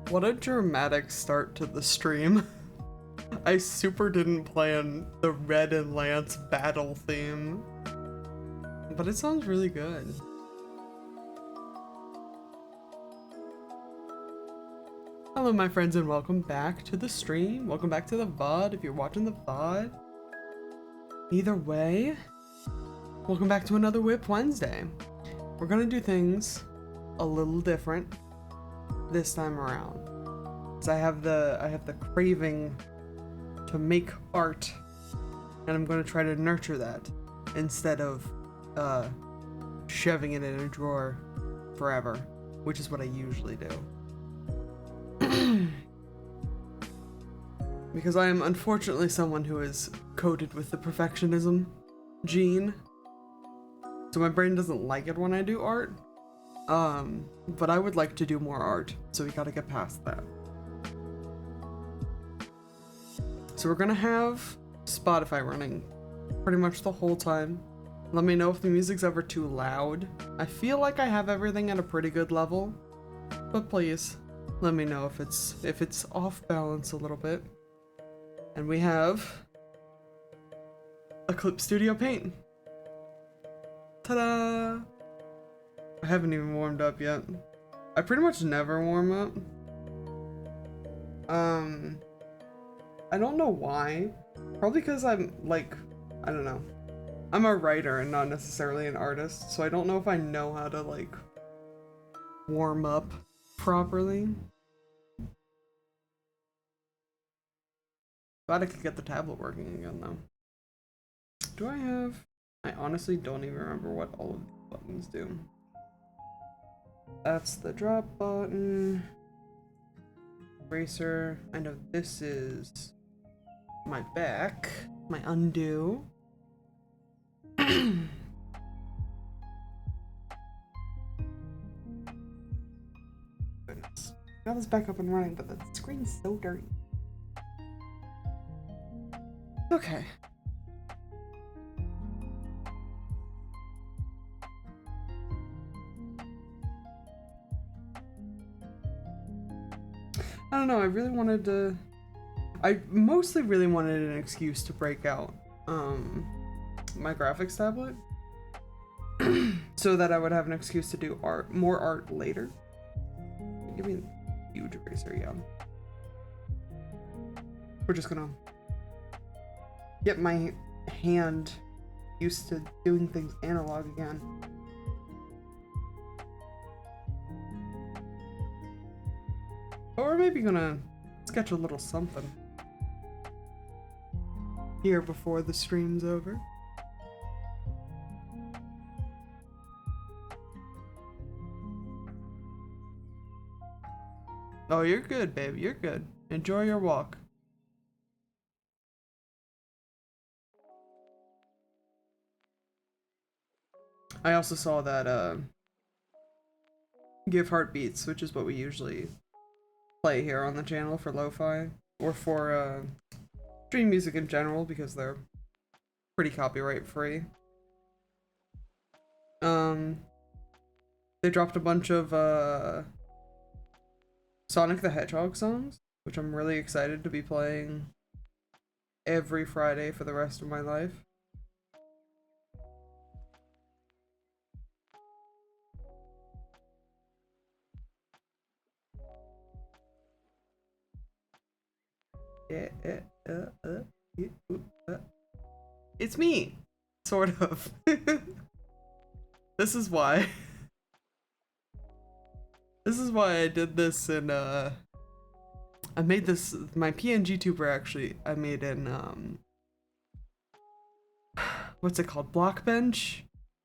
What a dramatic start to the stream. I super didn't plan the Red and Lance battle theme, but it sounds really good. Hello my friends and welcome back to the stream. Welcome back to the VOD if you're watching the VOD. Either way, welcome back to another WIP Wednesday. We're gonna do things a little different this time around. So I have the craving to make art, and I'm going to try to nurture that instead of shoving it in a drawer forever, which is what I usually do. Because I am unfortunately someone who is coated with the perfectionism gene, so my brain doesn't like it when I do art. But I would like to do more art, so we gotta get past that. So we're gonna have Spotify running pretty much the whole time. Let me know if the music's ever too loud. I feel like I have everything at a pretty good level, but please let me know if it's off balance a little bit. And we have a Clip Studio Paint. Ta-da! I haven't even warmed up yet. I pretty much never warm up. I don't know why. Probably because I'm like, I don't know. I'm a writer and not necessarily an artist, so I don't know if I know how to like warm up properly. Glad I could get the tablet working again though. Do I have? I honestly don't even remember what all of these buttons do. That's the drop button. Eraser. I know this is my back. My undo. Goodness. Got this back up and running, but the screen's so dirty. Okay. I don't know, I mostly really wanted an excuse to break out my graphics tablet so that I would have an excuse to do more art later. Give me a huge eraser, yeah. We're just gonna get my hand used to doing things analog again. Or maybe gonna sketch a little something here before the stream's over. Oh, you're good, babe. You're good. Enjoy your walk. I also saw that Give Heartbeats, which is what we usually play here on the channel for lo-fi, or for stream music in general, because they're pretty copyright free. They dropped a bunch of Sonic the Hedgehog songs, which I'm really excited to be playing every Friday for the rest of my life. It's me, sort of. This is why. This is why I did this in I made this, my PNG tuber actually, I made in what's it called, Blockbench,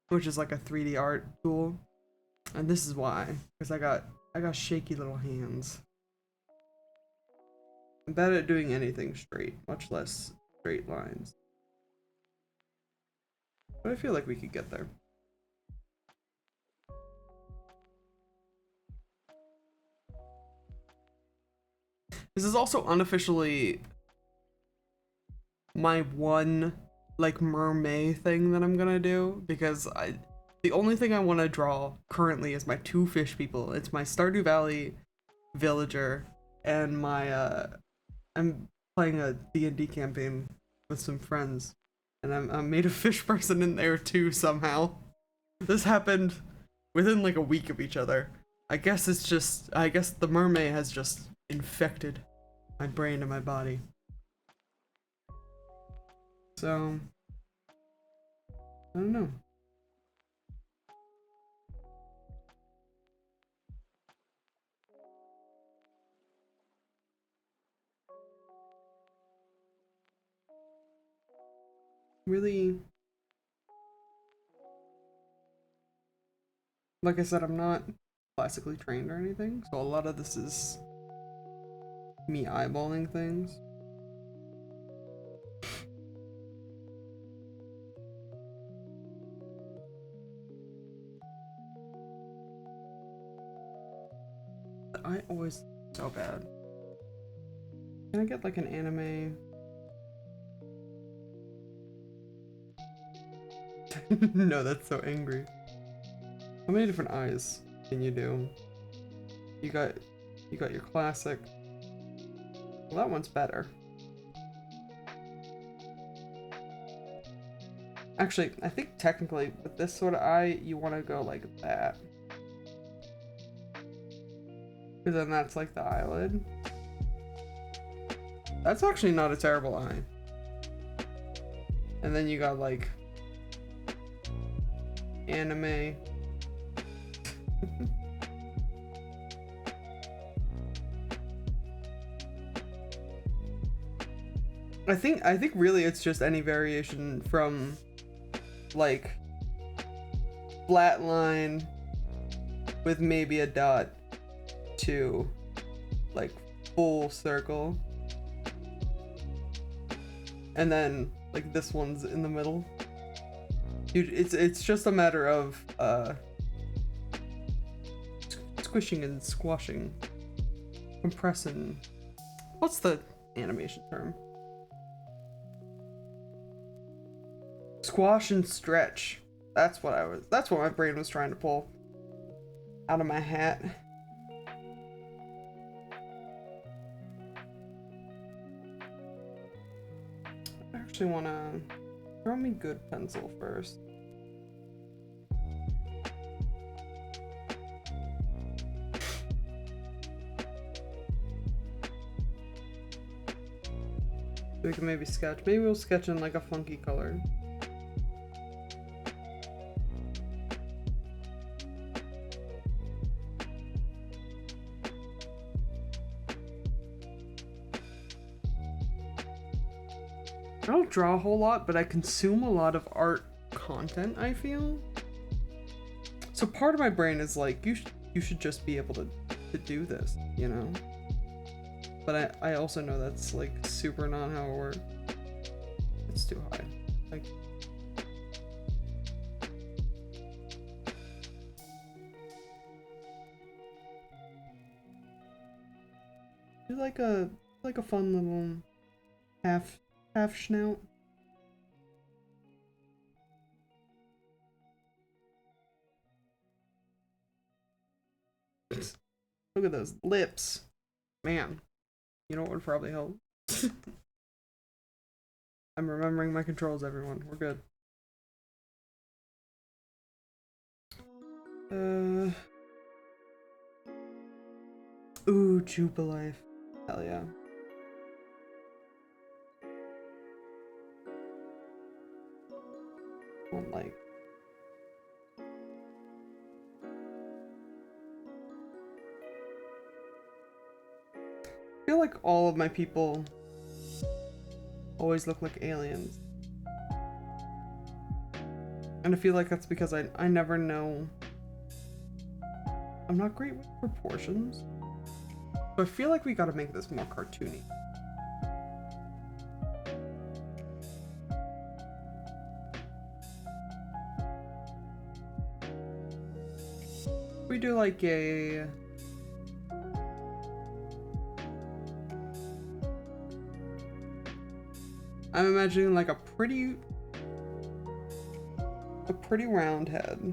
which is like a 3D art tool. And this is why, because I got shaky little hands. I'm bad at doing anything straight, much less straight lines. But I feel like we could get there. This is also unofficially my one like mermaid thing that I'm gonna do, because the only thing I want to draw currently is my two fish people. It's my Stardew Valley villager and I'm playing a D&D campaign with some friends, and I made a fish person in there too somehow. This happened within like a week of each other. I guess the mermaid has just infected my brain and my body. So, I don't know. Really, like I said, I'm not classically trained or anything, so a lot of this is me eyeballing things. I always so bad. Can I get like an anime? No, that's so angry. How many different eyes can you do? You got your classic. Well, that one's better. Actually, I think technically with this sort of eye, you want to go like that. Because then that's like the eyelid. That's actually not a terrible eye. And then you got like anime. I think really it's just any variation from like flat line with maybe a dot to like full circle. And then like this one's in the middle. It's just a matter of squishing and squashing, compressing. What's the animation term? Squash and stretch. That's what my brain was trying to pull out of my hat. I actually want to throw me good pencil first. We can maybe sketch. Maybe we'll sketch in like a funky color. I don't draw a whole lot, but I consume a lot of art content, I feel. So part of my brain is like, you should just be able to do this, you know? But I also know that's like super not how it works. It's too high. Like, do like a fun little half snout. Look at those lips. Man, you know what would probably help? I'm remembering my controls, everyone. We're good. Ooh, Jubilife. Hell yeah. One like. I feel like all of my people always look like aliens. And I feel like that's because I never know. I'm not great with proportions. So I feel like we gotta make this more cartoony. We do like a... I'm imagining like a pretty round head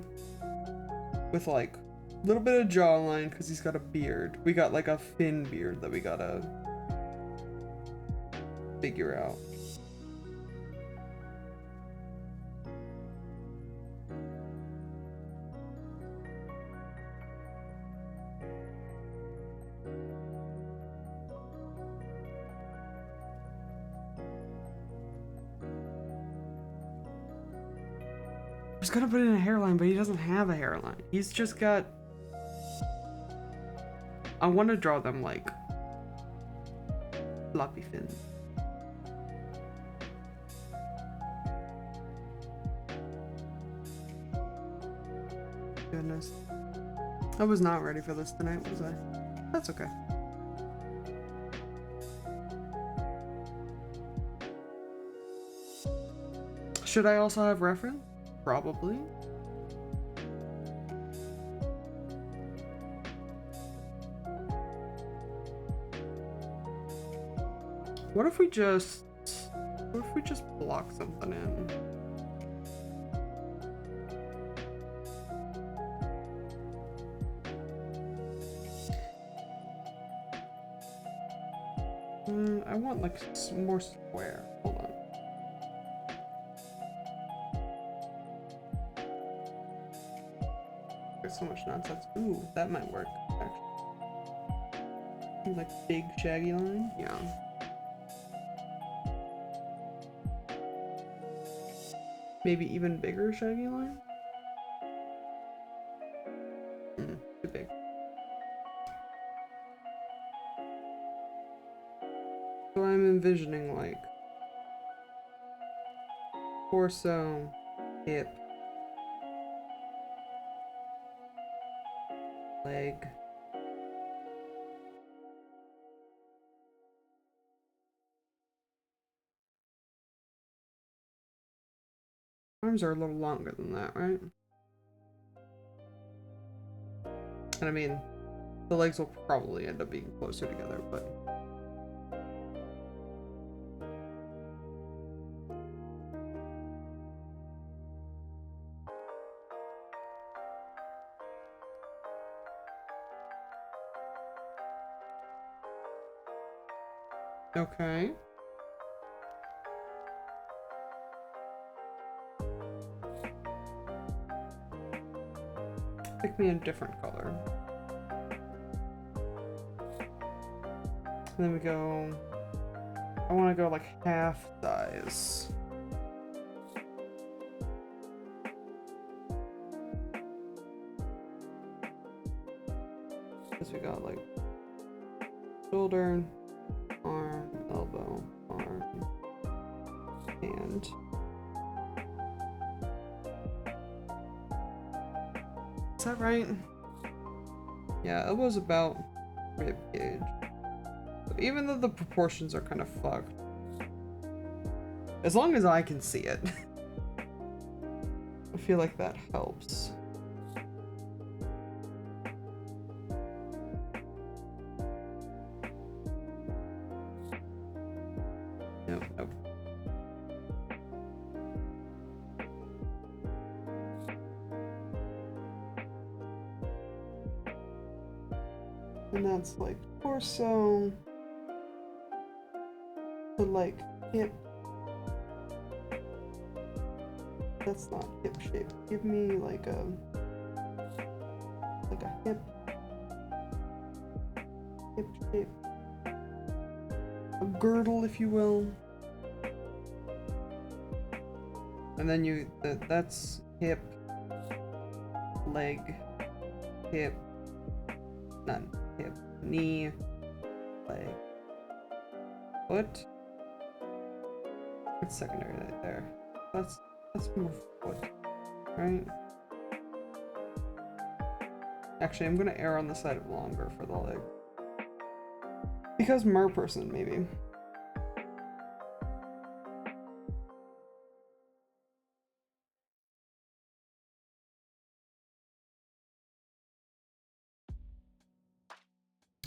with like Little bit of jawline because he's got a beard. We got like a fin beard that we gotta figure out. I was gonna put in a hairline, but he doesn't have a hairline. He's just got... I want to draw them like floppy fins. Goodness. I was not ready for this tonight, was I? That's okay. Should I also have reference? Probably. What if we just block something in? I want like more square. Hold on. There's so much nonsense. Ooh, that might work, actually. Like big shaggy line? Yeah. Maybe even bigger shaggy line? Too big. So I'm envisioning like torso, hip, leg. Arms are a little longer than that, right? And I mean, the legs will probably end up being closer together, but... Okay. Pick me a different color. And then we go... I want to go like half size. Because we got like shoulder, arm, elbow, arm, hand. Is that right? Yeah, elbow's about rib cage. But even though the proportions are kind of fucked, as long as I can see it, I feel like that helps. Nope, nope. And that's like torso to like hip. That's not hip shape. Give me like a hip shape. A girdle, if you will. And then that's hip, leg, hip, none, hip, knee, leg, foot. It's secondary right there. That's more foot, right? Actually, I'm gonna err on the side of longer for the leg. Because merperson, maybe.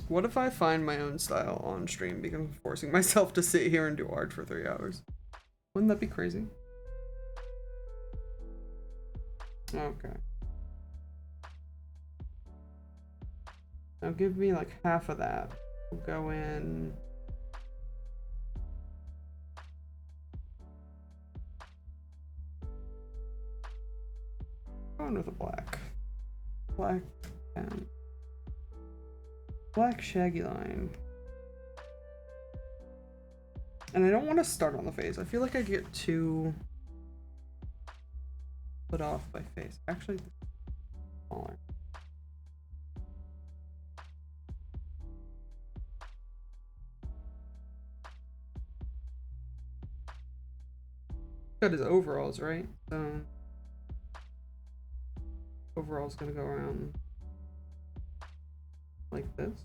What if I find my own style on stream because I'm forcing myself to sit here and do art for 3 hours? Wouldn't that be crazy? Okay. Now give me like half of that. We'll go in. Going with a black. Black and black shaggy line. And I don't want to start on the face. I feel like I get too put off by face. Actually, smaller. Got his overalls, right? So overall's gonna go around like this.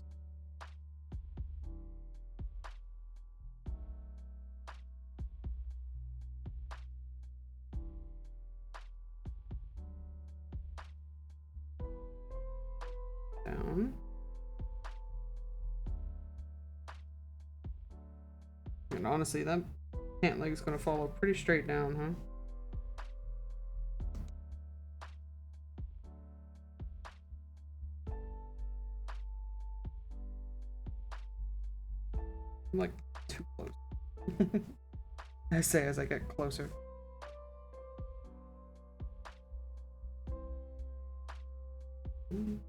Down. And honestly, that pant leg is gonna follow pretty straight down, huh? I'm like too close. I say as I get closer. And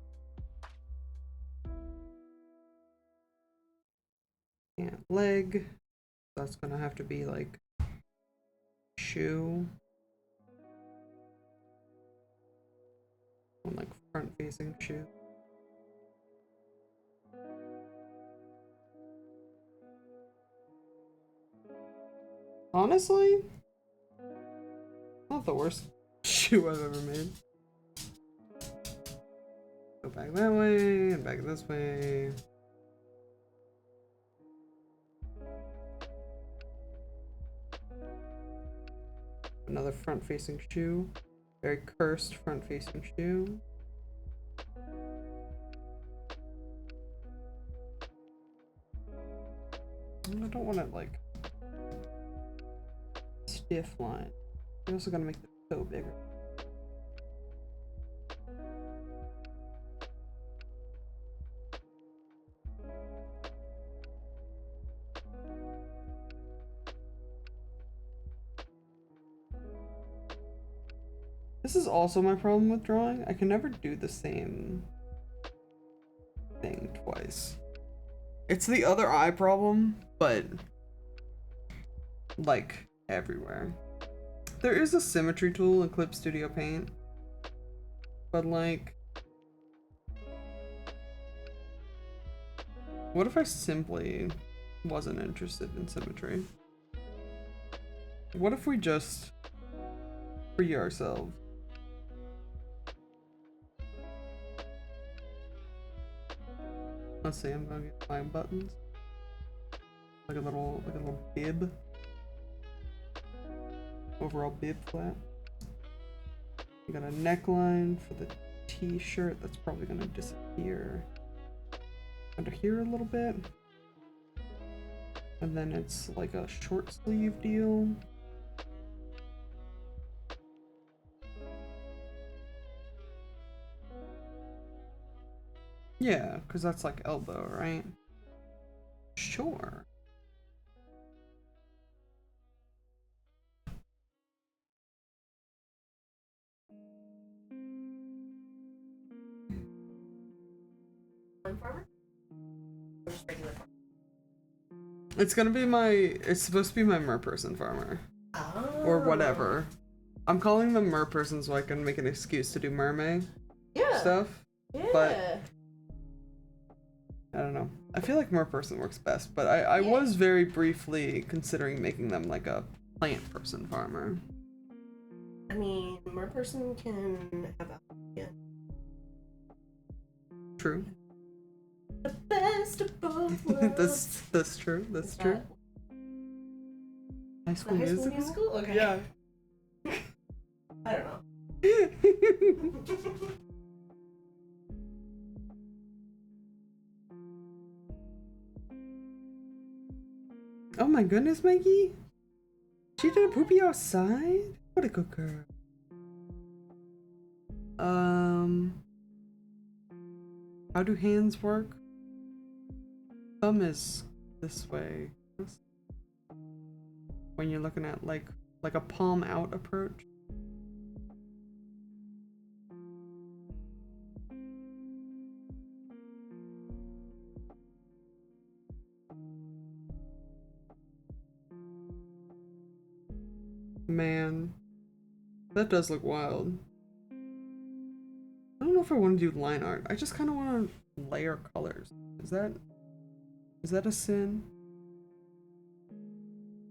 leg. That's gonna have to be like shoe. One like front facing shoe. Honestly, not the worst shoe I've ever made. Go back that way and back this way. Another front facing shoe. Very cursed front facing shoe. I don't want it like stiff line. You're also gonna make the toe bigger. This is also my problem with drawing. I can never do the same thing twice. It's the other eye problem, but like everywhere. There is a symmetry tool in Clip Studio Paint, but like, what if I simply wasn't interested in symmetry? What if we just free ourselves? Let's see, I'm gonna get my buttons. Like a little bib. Overall bib flap. We got a neckline for the t-shirt that's probably gonna disappear under here a little bit. And then it's like a short sleeve deal. Yeah, because that's like elbow, right? Sure. Farmer? Or just regular farmer? It's gonna be my, it's supposed to be my merperson farmer. Oh. Or whatever. I'm calling them merperson so I can make an excuse to do mermaid stuff. Yeah. But I don't know. I feel like merperson works best, but I was very briefly considering making them like a plant person farmer. I mean, merperson can have a True. the best of both worlds. that's true. That's true. High School Musical? Okay. Yeah. I don't know. Oh my goodness, Mikey. She did a poopy outside? What a good girl. How do hands work? Thumb is this way. When you're looking at like a palm out approach. Man, that does look wild. I don't know if I want to do line art. I just kind of want to layer colors. Is that a sin?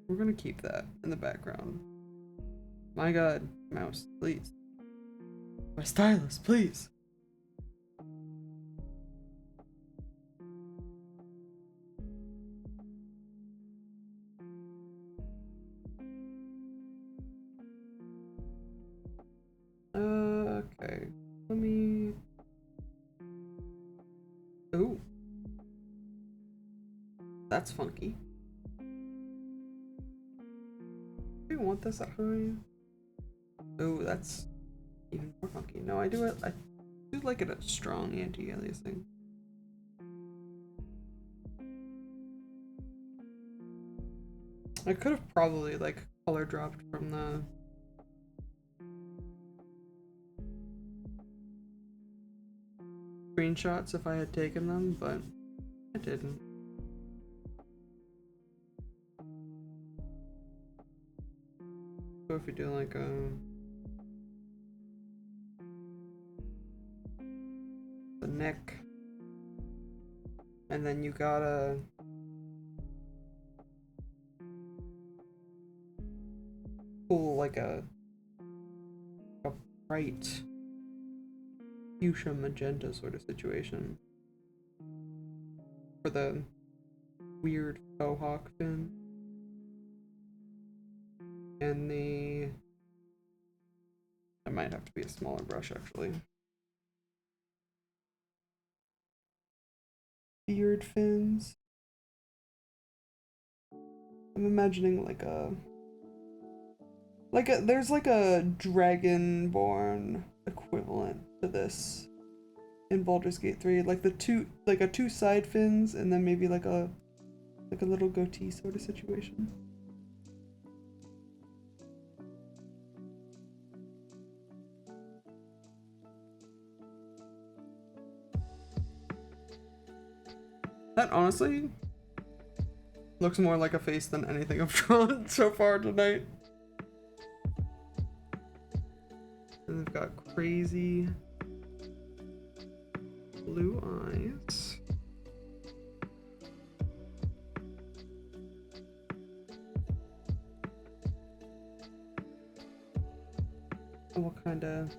We're gonna keep that in the background. My god, mouse, please. My stylus, please. Okay. Let me... Ooh. That's funky. Do you want this at high? Ooh, that's even more funky. No, I do like it at strong anti-aliasing. I could have probably like color dropped from the screenshots if I had taken them, but I didn't. So if you do like the neck, and then you gotta pull like a bright fuchsia magenta sort of situation for the weird faux hawk fin. And that might have to be a smaller brush actually. Beard fins. I'm imagining there's like a dragonborn equivalent to this in Baldur's Gate 3, like two side fins and then maybe like a little goatee sort of situation. That honestly looks more like a face than anything I've drawn so far tonight. And they've got crazy blue eyes. And what kind of...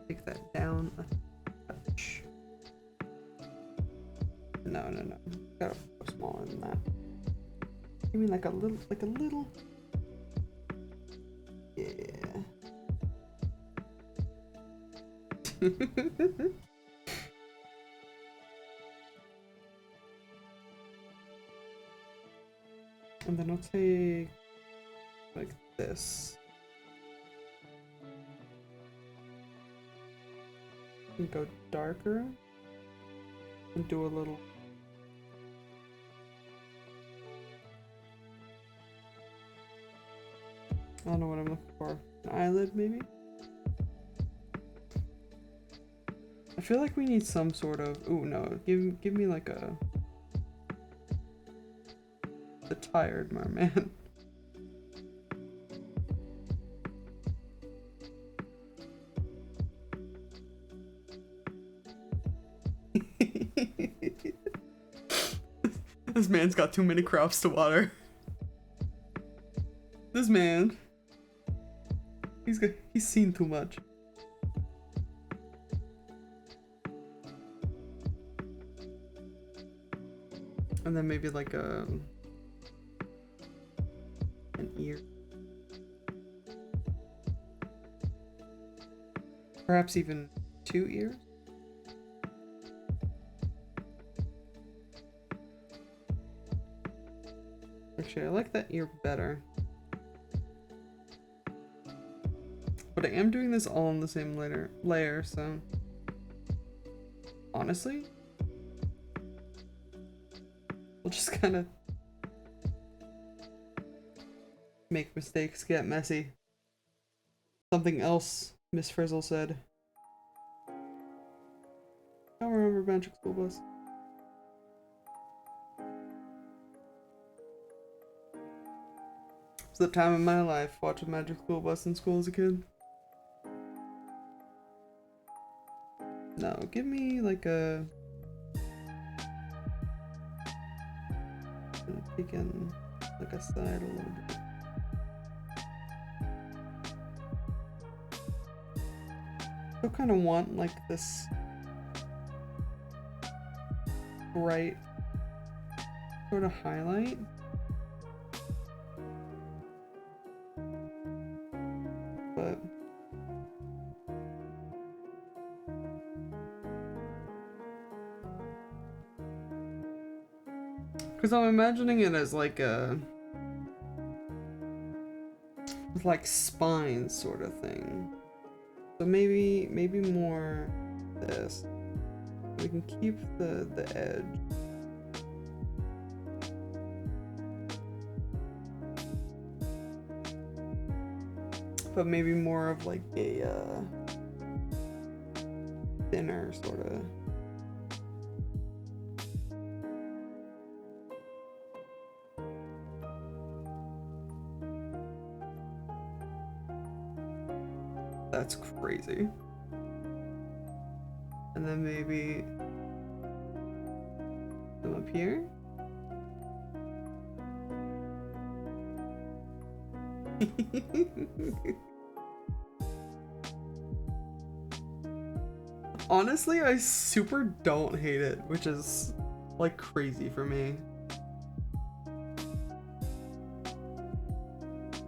Take that down a touch. No. Gotta go smaller than that. You mean like a little? Yeah. And then I'll take like this. And go darker. And do a little. I don't know what I'm looking for. An eyelid, maybe? I feel like we need some sort of... Ooh, no. Give me like a... The tired merman. This man's got too many crops to water. This man... He's seen too much. And then maybe like an ear. Perhaps even 2 ears. Actually, I like that ear better. But I am doing this all in the same layer, so honestly, we'll just kind of make mistakes, get messy. Something else Miss Frizzle said. I don't remember Magic School Bus. It was the time of my life watching Magic School Bus in school as a kid. No, give me like a... taking like a side a little bit. I kind of want like this bright sort of highlight. But because I'm imagining it as like a with like spines sort of thing. So maybe more this. We can keep the edge. But maybe more of like a thinner sort of. That's crazy. And then maybe come up here. Honestly, I super don't hate it, which is like crazy for me.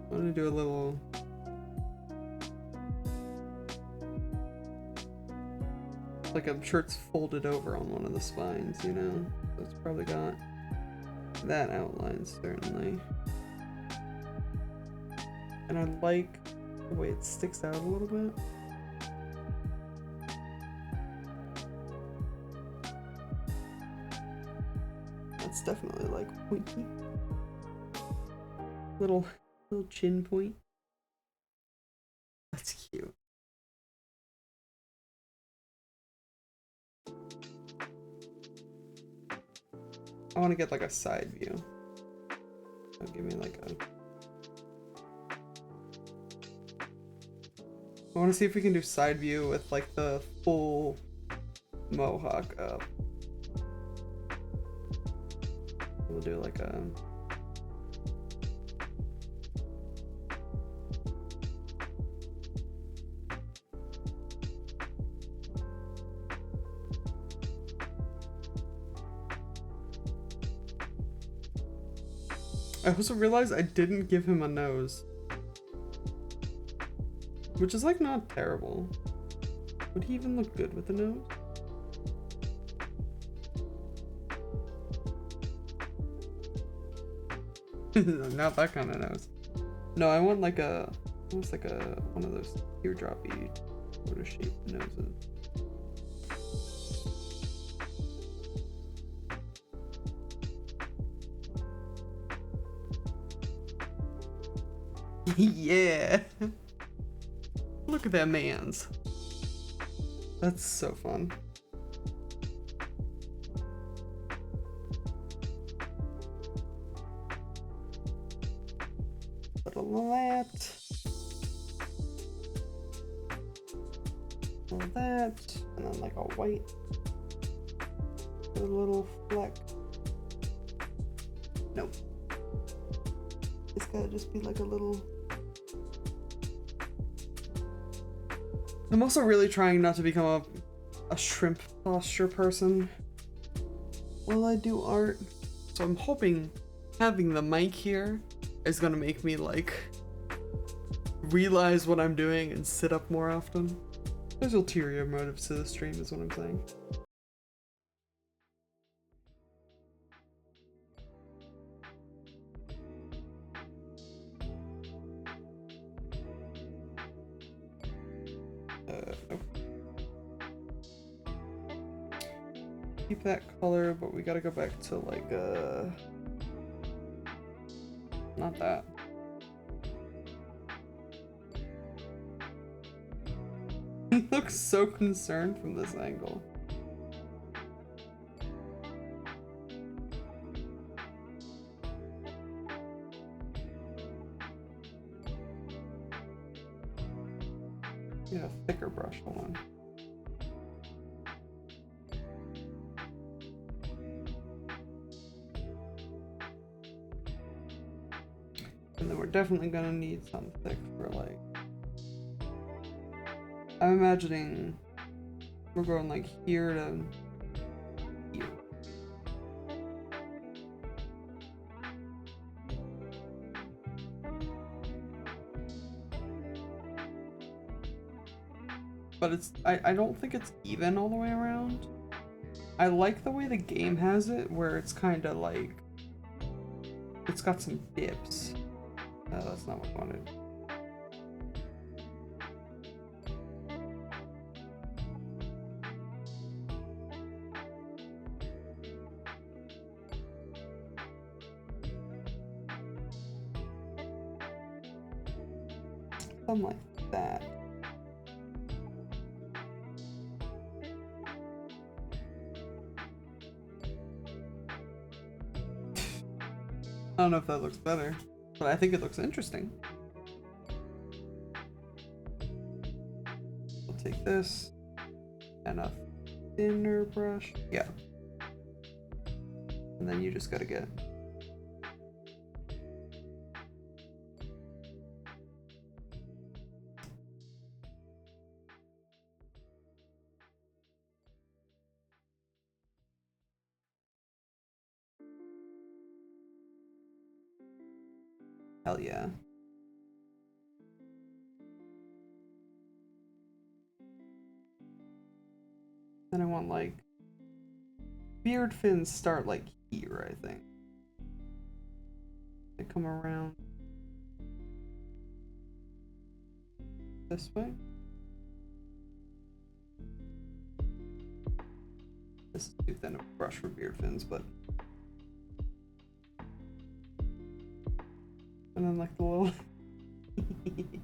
I'm gonna do a little like I'm sure it's folded over on one of the spines, you know? So it's probably got that outline, certainly. And I like the way it sticks out a little bit. That's definitely like pointy. Little chin point. That's cute. I want to get like a side view. That'll give me like a... I want to see if we can do side view with like the full mohawk up. We'll do like a... I also realized I didn't give him a nose. Which is like not terrible. Would he even look good with a nose? Not that kind of nose. No, I want like a, almost like a, one of those teardroppy sort of shaped noses. Yeah. Look at that man's. That's so fun. Little that. Little that. And then like a white. With a little fleck. Nope. It's gotta just be like a little... I'm also really trying not to become a shrimp posture person while I do art. So I'm hoping having the mic here is gonna make me like realize what I'm doing and sit up more often. There's ulterior motives to the stream is what I'm saying. keep that color, but we gotta go back to like not that. He looks so concerned from this angle. Yeah, thicker brush, hold on. And then we're definitely gonna need some thick for like, I'm imagining we're going like here to here. But it's, I don't think it's even all the way around. I like the way the game has it, where it's kind of like, it's got some dips. No, that's not what I wanted. Something like that. I don't know if that looks better, but I think it looks interesting. We'll take this and a thinner brush. Yeah. And then you just gotta get hell yeah. Then I want like beard fins start like here, I think. They come around this way. This is too thin a brush for beard fins, but. And then like the little.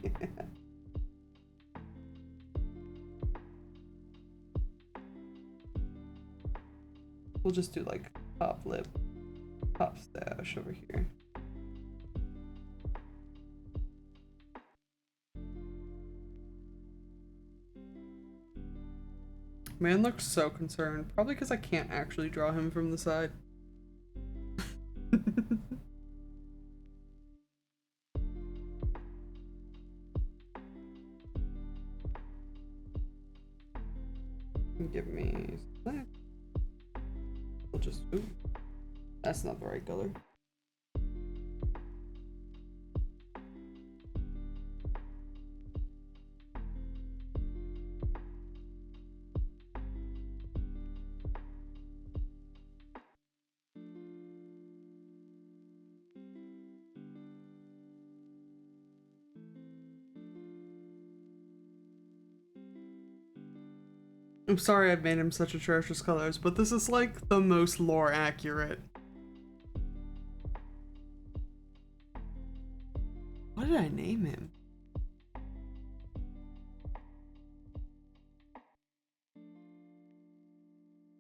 Yeah. We'll just do like top lip, top stash over here. Man looks so concerned, probably because I can't actually draw him from the side. Give me that. We'll just, ooh, that's not the right color. I'm sorry I've made him such atrocious colors, but this is like the most lore accurate. What did I name him?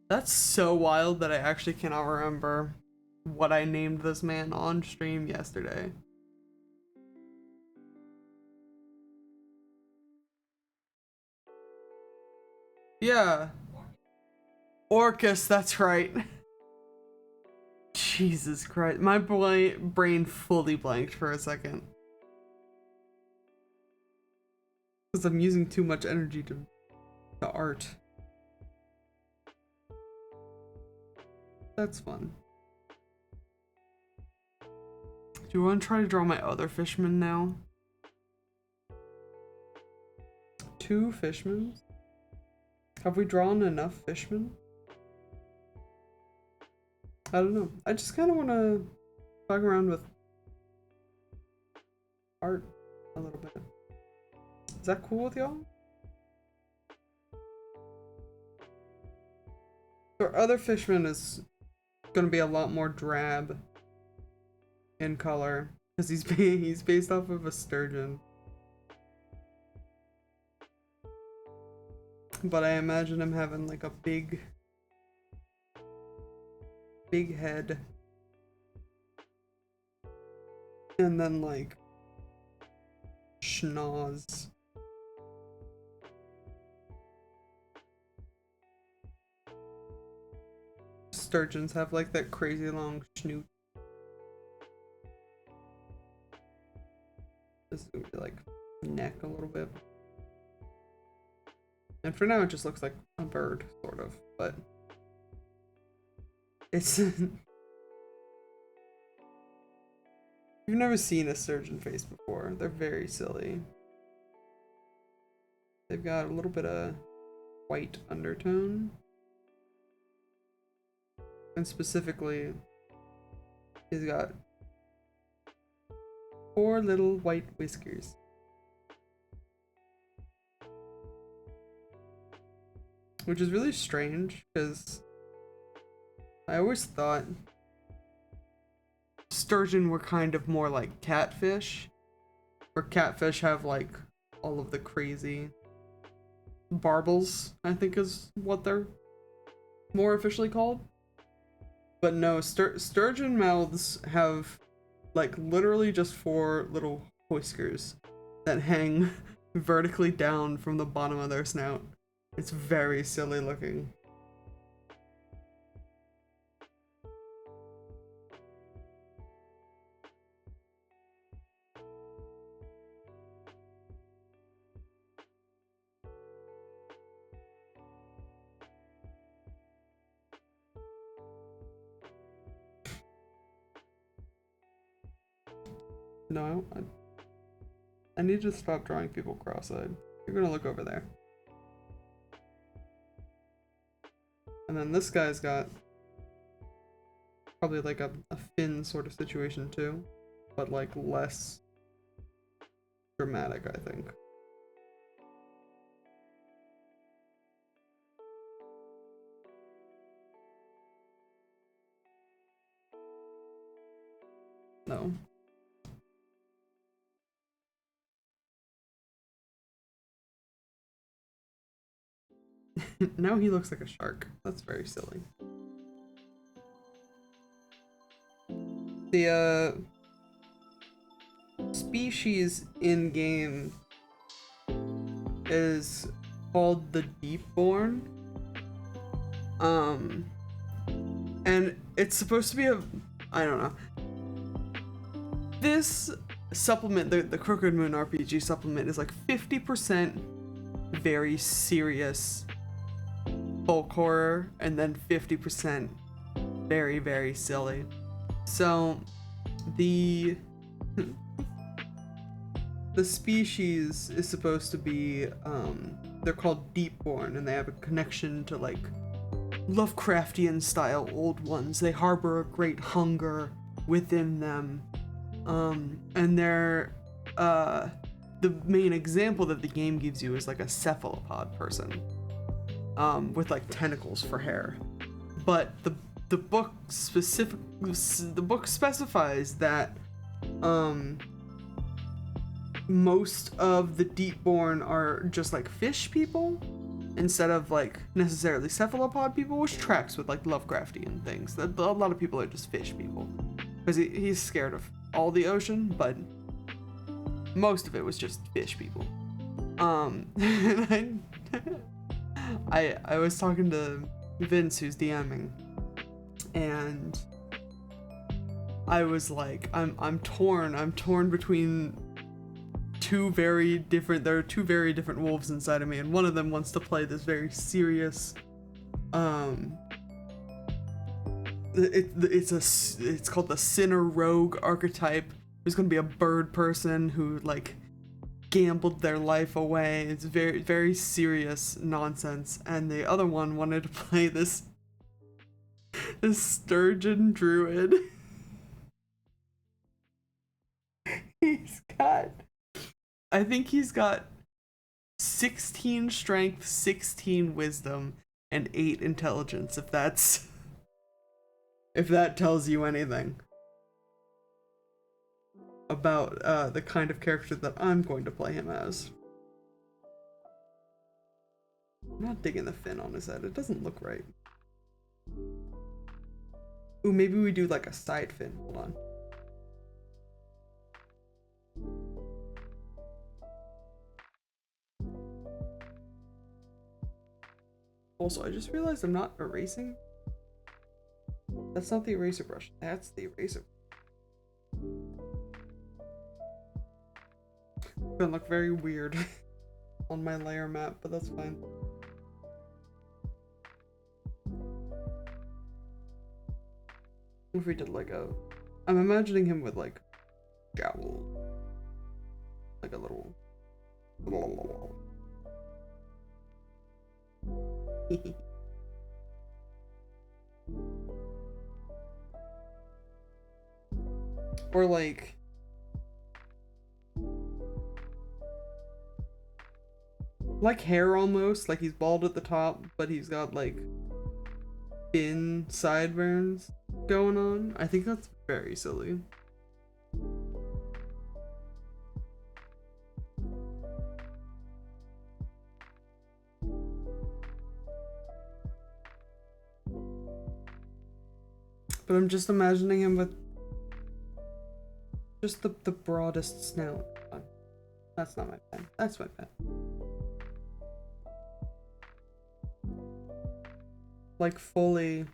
That's so wild that I actually cannot remember what I named this man on stream yesterday. Yeah. Orcus, that's right. Jesus Christ. My brain fully blanked for a second. Because I'm using too much energy to art. That's fun. Do you want to try to draw my other fishman now? 2 fishmen? Have we drawn enough fishmen? I don't know. I just kind of want to fuck around with art a little bit. Is that cool with y'all? Our other fishman is gonna be a lot more drab in color because he's based off of a sturgeon. But I imagine him having like a big head. And then like schnoz. Sturgeons have like that crazy long snoot. This is gonna be like neck a little bit. And for now it just looks like a bird, sort of, but it's you've never seen a sturgeon face before. They're very silly. They've got a little bit of white undertone. And specifically, he's got 4 little white whiskers. Which is really strange, because I always thought sturgeon were kind of more like catfish, where catfish have like all of the crazy barbels, I think is what they're more officially called. But no, sturgeon mouths have like literally just 4 little whiskers that hang vertically down from the bottom of their snout. It's very silly looking. No, I need to stop drawing people cross-eyed. You're gonna look over there. And then this guy's got probably like a fin sort of situation too, but like less dramatic, I think. No. Now he looks like a shark. That's very silly. The species in game is called the Deepborn. And it's supposed to be I don't know. This supplement, the Crooked Moon RPG supplement, is like 50% very serious folk horror, and then 50% very, very silly. So the species is supposed to be they're called Deepborn, and they have a connection to like Lovecraftian style old ones. They harbor a great hunger within them, and they're the main example that the game gives you is like a cephalopod person with like tentacles for hair. But the book specifies that most of the Deepborn are just like fish people instead of like necessarily cephalopod people, which tracks with like Lovecraftian things. A lot of people are just fish people because he's scared of all the ocean, but most of it was just fish people. And I was talking to Vince, who's DMing, and I was like, I'm torn between there are two very different wolves inside of me, and one of them wants to play this very serious it's called the Sinner Rogue archetype. There's gonna be a bird person who like gambled their life away. It's very, very serious nonsense. And the other one wanted to play this sturgeon druid. I think he's got 16 strength, 16 wisdom, and 8 intelligence, if that's if that tells you anything about the kind of character that I'm going to play him as. I'm not digging the fin on his head. It doesn't look right. Ooh, maybe we do like a side fin. Hold on. Also, I just realized I'm not erasing. That's not the eraser brush. That's the eraser. It's gonna look very weird on my layer map, but that's fine. If we did like a... I'm imagining him with like jowl. Like a little... Or like hair almost, like he's bald at the top, but he's got like thin sideburns going on. I think that's very silly. But I'm just imagining him with just the broadest snout. That's not my pen. That's my pen. Like fully...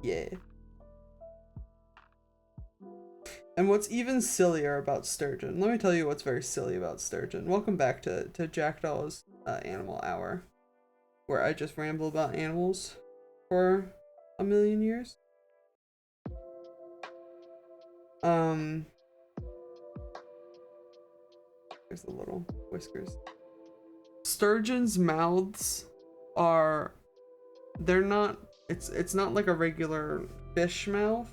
Yeah. And what's even sillier about Sturgeon, let me tell you what's very silly about Sturgeon. Welcome back to Jackdaw's Animal Hour, where I just ramble about animals for a million years. There's the little whiskers. Sturgeon's mouths are... They're not... It's not like a regular fish mouth,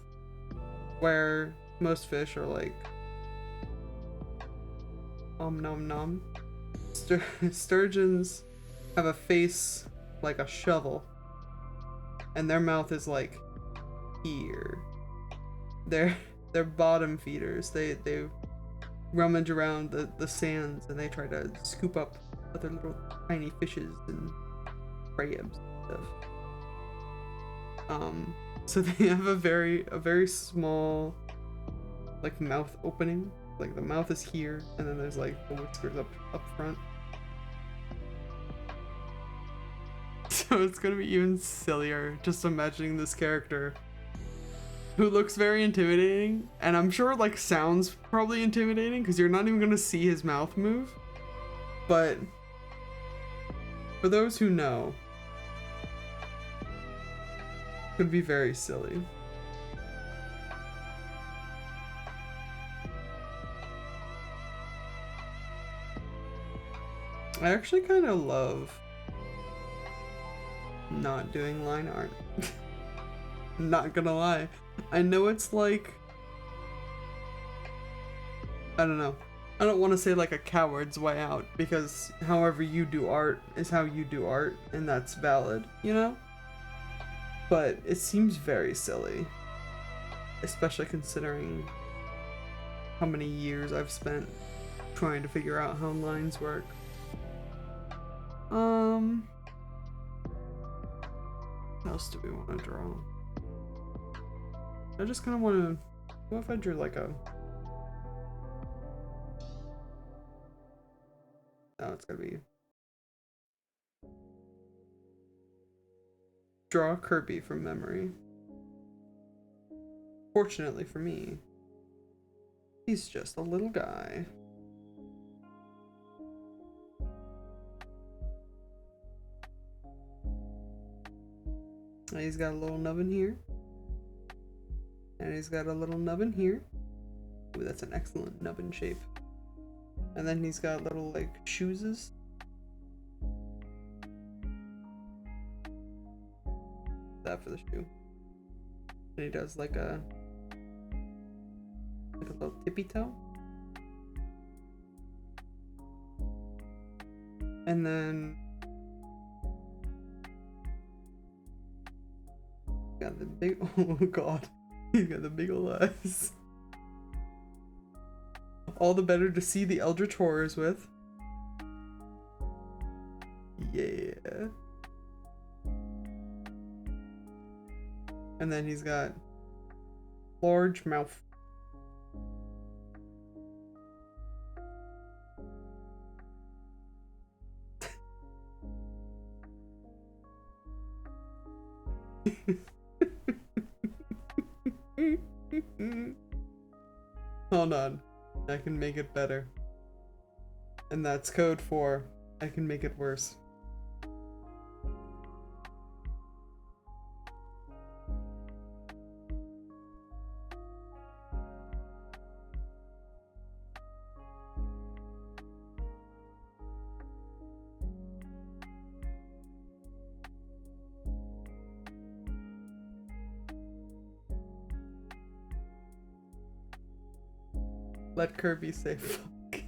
where most fish are like... nom nom. Sturgeons have a face like a shovel, and their mouth is like here. They're bottom feeders. They rummage around the sands and they try to scoop up other little tiny fishes and crabs and stuff. So they have a very small like mouth opening. Like the mouth is here, and then there's like the whiskers up front. So it's gonna be even sillier just imagining this character who looks very intimidating, and I'm sure like sounds probably intimidating because you're not even gonna see his mouth move. But for those who know, it could be very silly. I actually kind of love not doing line art. Not gonna lie. I know it's like... I don't know. I don't want to say like a coward's way out, because however you do art is how you do art, and that's valid, you know? But it seems very silly. Especially considering how many years I've spent trying to figure out how lines work. What else do we want to draw? I just kind of want to... What if I drew like a... No, it's gotta be... Draw Kirby from memory. Fortunately for me, he's just a little guy. And he's got a little nubbin here. And he's got a little nubbin here. Ooh, that's an excellent nubbin shape. And then he's got little like shoeses. That for the shoe. And he does like a little tippy toe. And then got the big, oh god, he's got the big ol' eyes. All the better to see the Eldritch Horrors with. Yeah. And then he's got large mouth. Hold on. I can make it better. And that's code for I can make it worse. Let Kirby say fuck.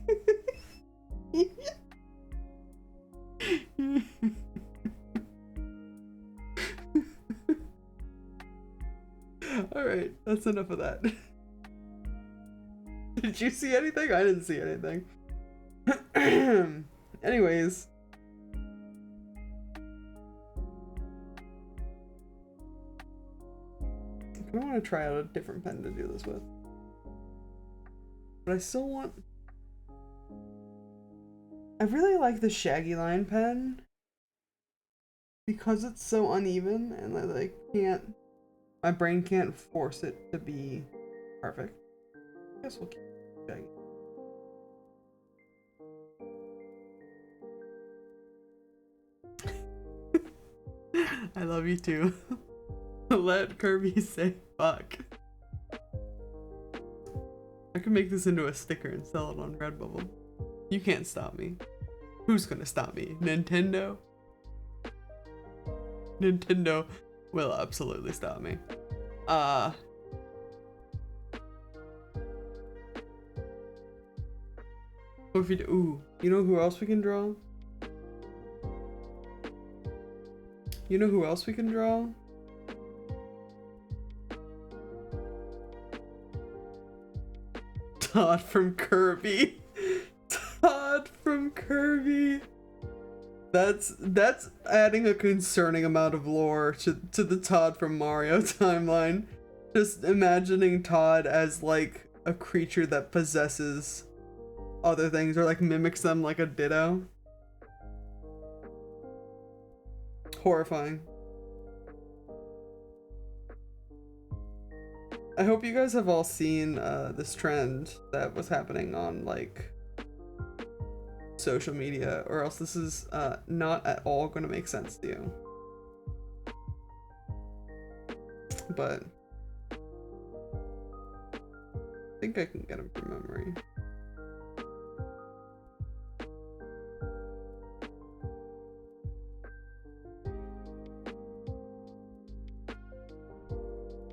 Alright, that's enough of that. Did you see anything? I didn't see anything. Anyways. I want to try out a different pen to do this with. But I still want... I really like the Shaggy Line pen. Because it's so uneven and I like can't... My brain can't force it to be perfect. I guess we'll keep Shaggy. I love you too. Let Kirby say fuck. I can make this into a sticker and sell it on Redbubble. You can't stop me. Who's gonna stop me? Nintendo? Nintendo will absolutely stop me. What if you do? Ooh, you know who else we can draw? You know who else we can draw? Todd from Kirby. Todd from Kirby. That's adding a concerning amount of lore to the Todd from Mario timeline. Just imagining Todd as like a creature that possesses other things or like mimics them like a ditto. Horrifying. I hope you guys have all seen this trend that was happening on like social media, or else this is not at all going to make sense to you. But I think I can get them from memory.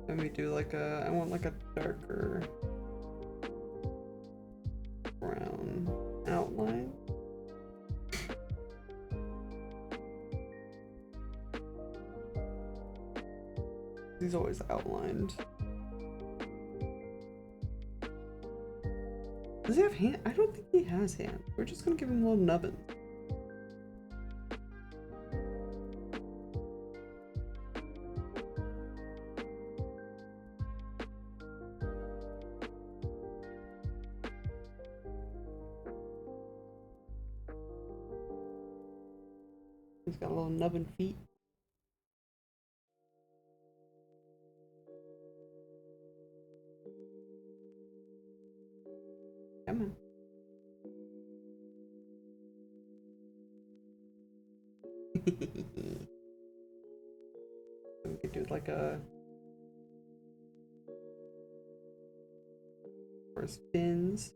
Let me do like a, I want like a darker brown outline. He's always outlined. Does he have hand? I don't think he has hands. We're just gonna give him a little nubbin. He's got a little nubbin feet. Come on. We could do like a for his fins.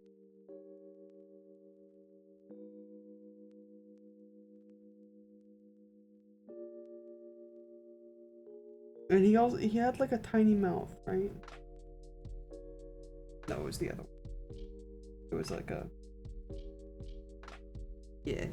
And he had like a tiny mouth, right? No, it was the other one. It was like a... Yeah.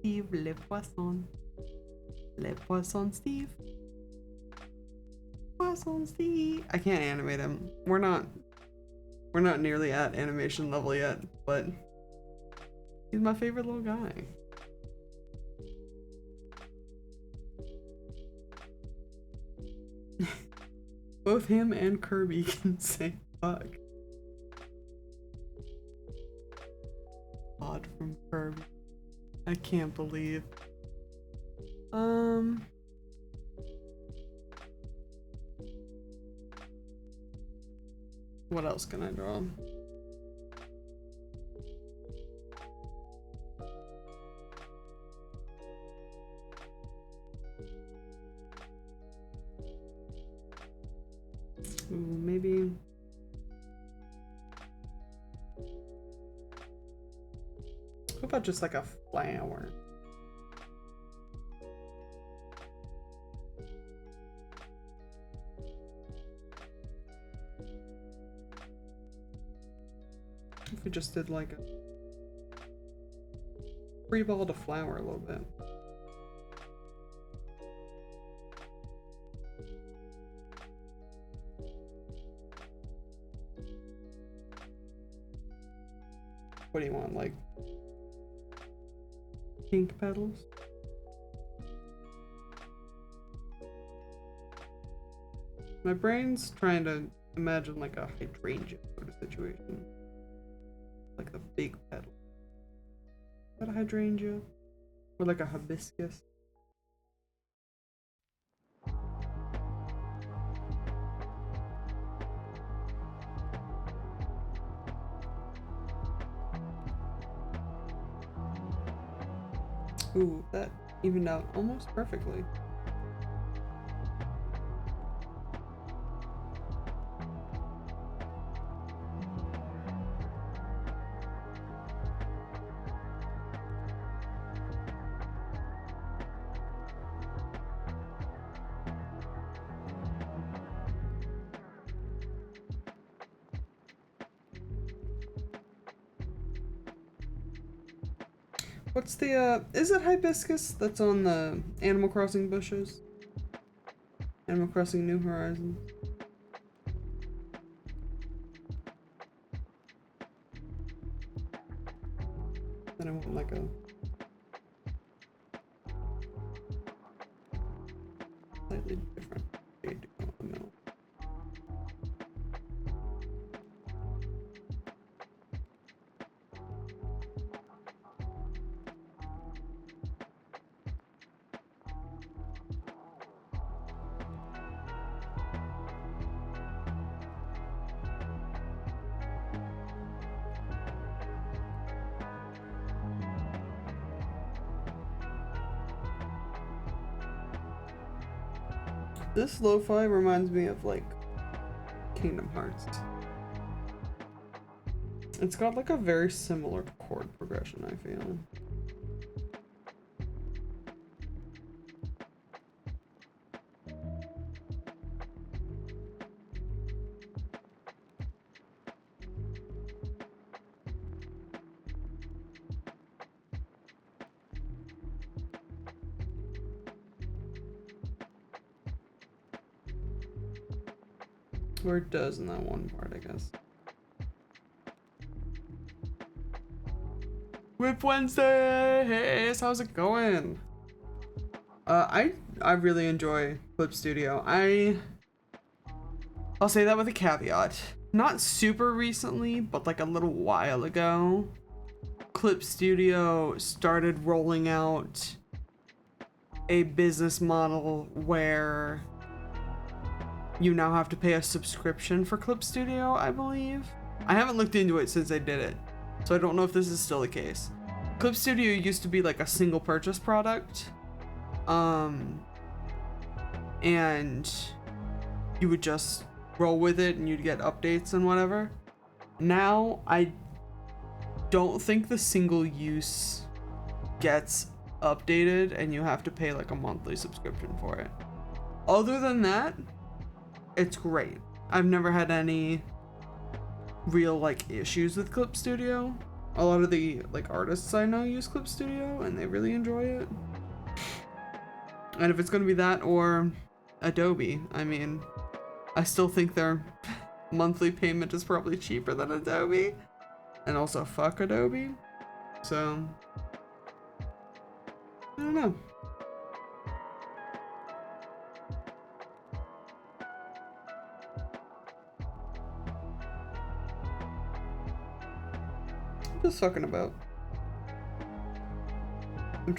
Steve, Le Poisson. Le Poisson Steve. Poisson Steve. I can't animate him. We're not nearly at animation level yet, but he's my favorite little guy. Both him and Kirby can say fuck. Odd from Kirby. I can't believe. What else can I draw? Ooh, maybe. What about just like a flower? If we just did like a free-balled a flower a little bit. What do you want, like pink petals? My brain's trying to imagine like a hydrangea sort of situation. Like the big petal. Is that a hydrangea? Or like a hibiscus? Ooh, that evened out almost perfectly. What's the, is it hibiscus that's on the Animal Crossing bushes? Animal Crossing New Horizons. Then I want like a slightly different shade to go in the middle. This lo-fi reminds me of like Kingdom Hearts. It's got like a very similar chord progression, I feel. Or it does in that one part, I guess. WIP Wednesday! Hey, how's it going? I really enjoy Clip Studio. I'll say that with a caveat. Not super recently, but like a little while ago, Clip Studio started rolling out a business model where you now have to pay a subscription for Clip Studio, I believe. I haven't looked into it since I did it, so I don't know if this is still the case. Clip Studio used to be like a single purchase product, and you would just roll with it and you'd get updates and whatever. Now, I don't think the single use gets updated and you have to pay like a monthly subscription for it. Other than that, it's great. I've never had any real like issues with Clip Studio. a lot of the like artists I know use Clip Studio and they really enjoy it. And if it's gonna be that or Adobe, I mean, I still think their monthly payment is probably cheaper than Adobe. And also fuck Adobe. So, I don't know. Just fucking about.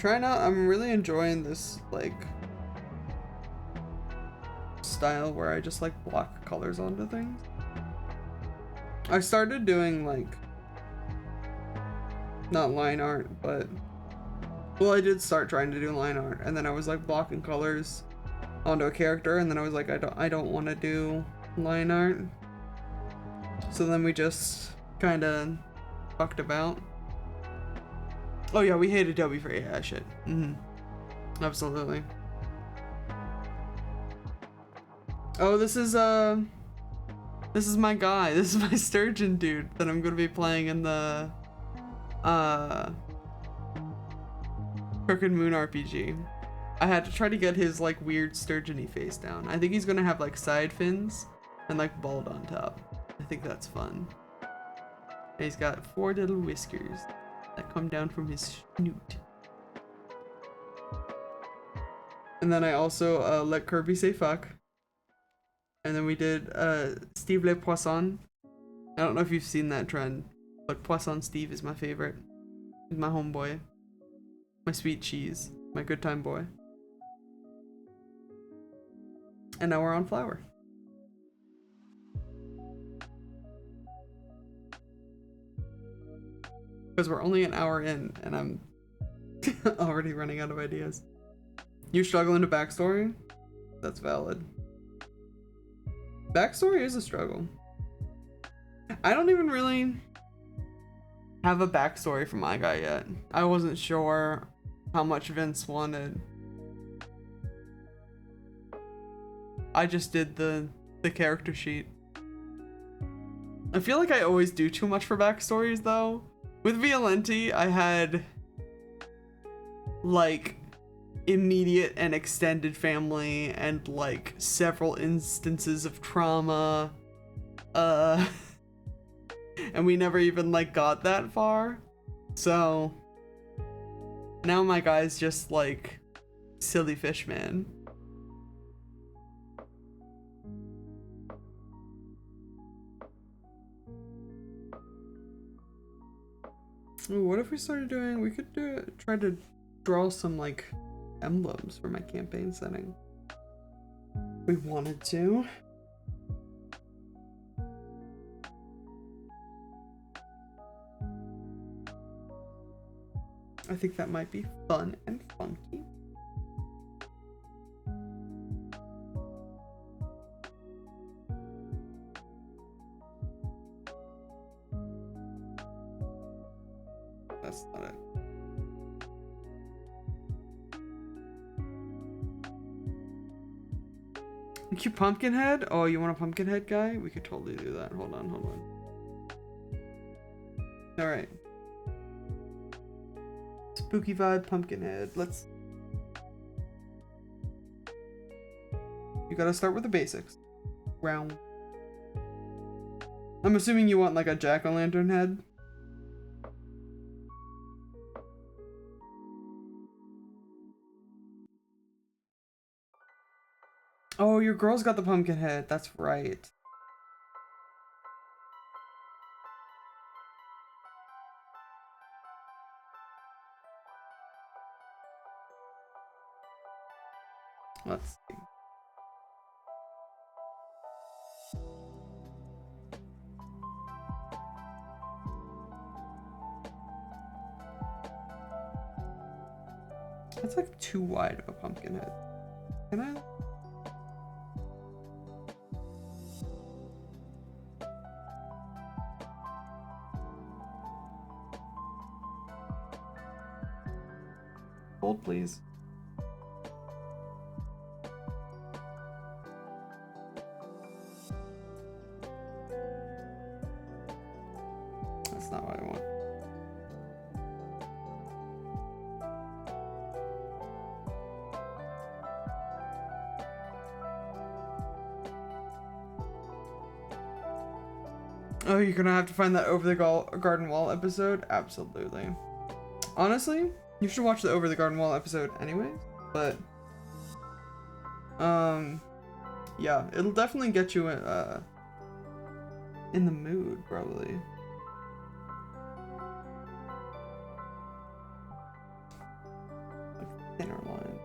I'm really enjoying this, like, style where I just, like, block colors onto things. I started doing, like, not line art, but, well, I did start trying to do line art, and then I was, like, blocking colors onto a character, and then I was like, I don't want to do line art. So then we just kind of fucked about. Oh yeah, we hate Adobe for AI shit. Absolutely. Oh, this is my guy. This is my sturgeon dude that I'm gonna be playing in the Crooked Moon RPG. I had to try to get his like weird sturgeon-y face down. I think he's gonna have like side fins and like bald on top. I think that's fun. And he's got 4 little whiskers that come down from his snoot. And then I also let Kirby say fuck. And then we did Steve Le Poisson. I don't know if you've seen that trend, but Poisson Steve is my favorite. He's my homeboy. My sweet cheese. My good time boy. And now we're on Flower. Because we're only an hour in and I'm already running out of ideas. You're struggling to backstory? That's valid. Backstory is a struggle. I don't even really have a backstory for my guy yet. I wasn't sure how much Vince wanted. I just did the character sheet. I feel like I always do too much for backstories though. With Violenti, I had like immediate and extended family and like several instances of trauma. And we never even like got that far. So now my guy's just like silly fish man. Ooh, what if we started doing, we could try to draw some like emblems for my campaign setting. We wanted to. I think that might be fun and funky. That's not it. Cute Pumpkinhead? Oh, you want a Pumpkinhead guy? We could totally do that. Hold on. Alright. Spooky vibe Pumpkinhead. Let's... You gotta start with the basics. Round. I'm assuming you want like a jack-o'-lantern head. Oh, your girl's got the pumpkin head. That's right. Let's see. That's like too wide of a pumpkin head. Can I? Hold, please. That's not what I want. Oh, you're gonna have to find that Over the Garden Wall episode? Absolutely. Honestly, you should watch the Over the Garden Wall episode anyways, but yeah, it'll definitely get you in the mood, probably. Like thinner line.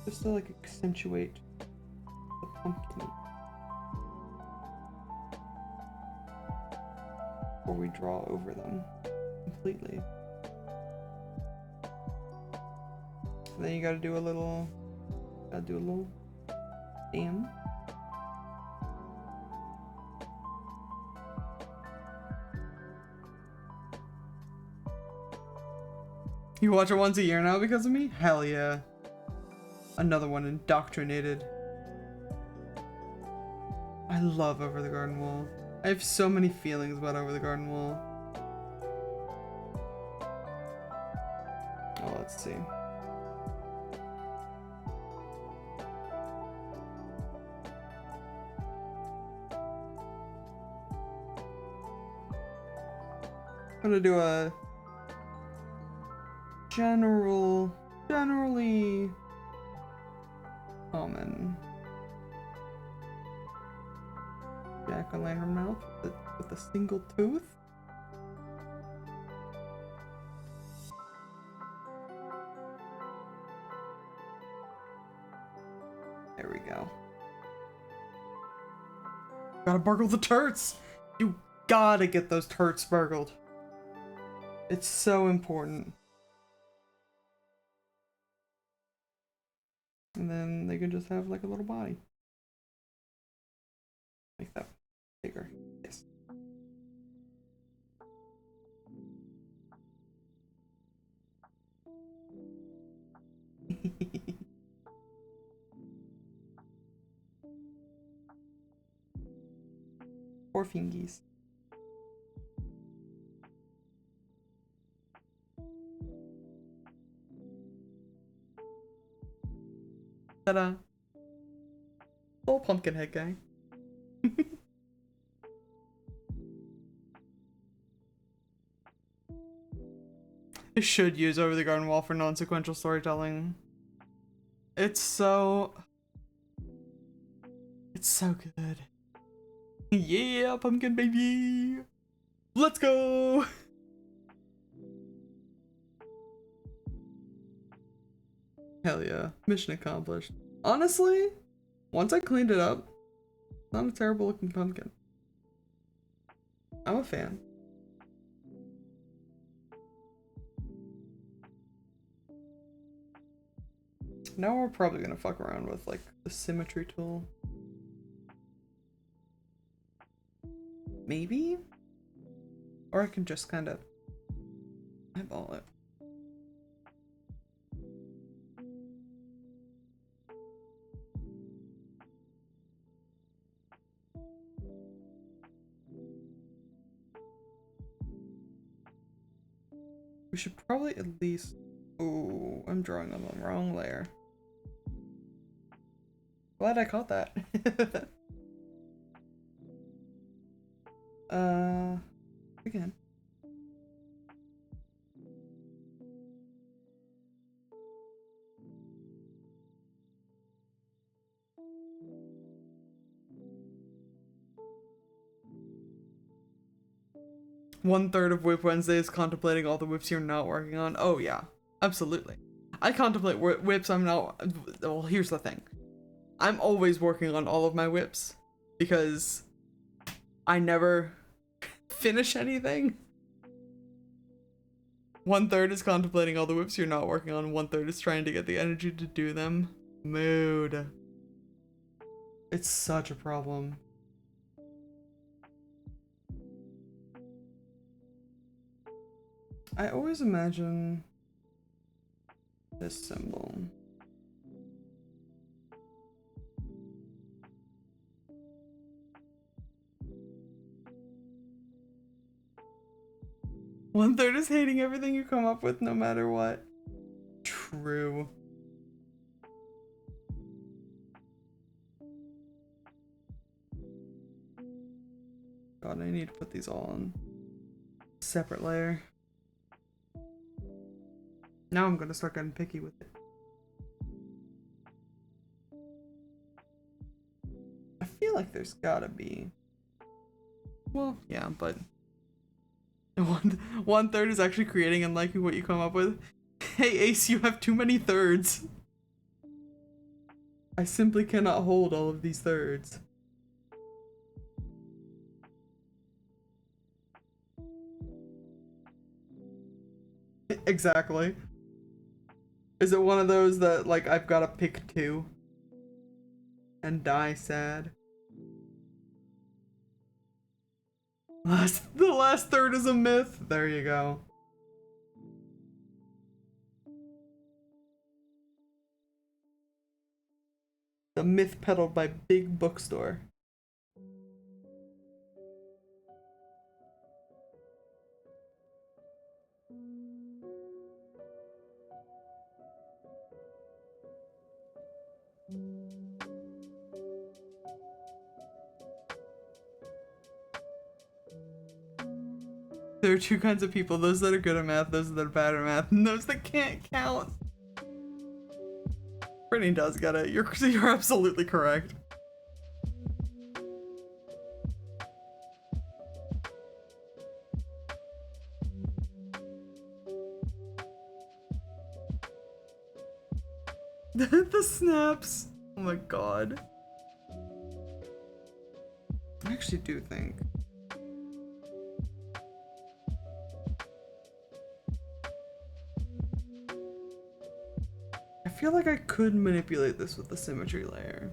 Just to like accentuate the pumpkin. Before we draw over them completely. And then you gotta do a little stem. You watch it once a year now because of me? Hell yeah. Another one indoctrinated. I love Over the Garden Wall. I have so many feelings about Over the Garden Wall. Oh, let's see. I'm gonna do a generally common jack-o'-lantern mouth with a single tooth. There we go. Gotta burgle the turts! You gotta get those turts burgled. It's so important. And then they can just have like a little body. Make that bigger. Yes. Poor fingies. Ta-da! Little pumpkin head guy. I should use Over the Garden Wall for non-sequential storytelling. It's so good. Yeah, pumpkin baby! Let's go! Hell yeah. Mission accomplished. Honestly, once I cleaned it up, not a terrible looking pumpkin. I'm a fan. Now we're probably gonna fuck around with like the symmetry tool. Maybe? Or I can just kind of eyeball it. We should probably at least... Oh, I'm drawing on the wrong layer. Glad I caught that. Again. One-third of WIP Wednesday is contemplating all the WIPs you're not working on. Oh yeah, absolutely. I contemplate WIPs I'm not... Well, here's the thing. I'm always working on all of my WIPs because I never finish anything. 1/3 is contemplating all the WIPs you're not working on. 1/3 is trying to get the energy to do them. Mood. It's such a problem. I always imagine this symbol. One-third is hating everything you come up with no matter what. True. god, I need to put these all on separate layer. Now I'm gonna start getting picky with it. I feel like there's gotta be. Well, yeah, but one third is actually creating and liking what you come up with. Hey Ace, you have too many thirds. I simply cannot hold all of these thirds. Exactly. Is it one of those that, like, I've gotta pick two and die sad? The last third is a myth. There you go. The myth peddled by Big Bookstore. There are two kinds of people, those that are good at math, those that are bad at math, and those that can't count. Brittany does get it. You're absolutely correct. The snaps. Oh my god. I actually do think. I feel like I could manipulate this with the symmetry layer.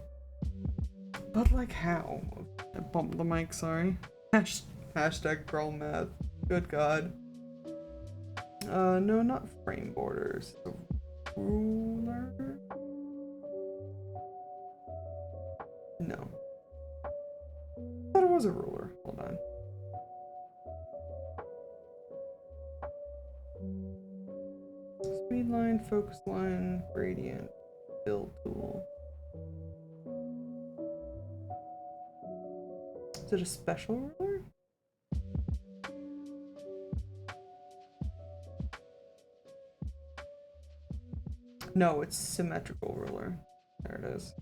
But like how? I bumped the mic, sorry. Hashtag girl math. Good god. No, not frame borders. The ruler? No. I thought it was a ruler. Hold on. Speed line, focus line, gradient, build tool. Is it a special ruler? No, it's symmetrical ruler. There it is.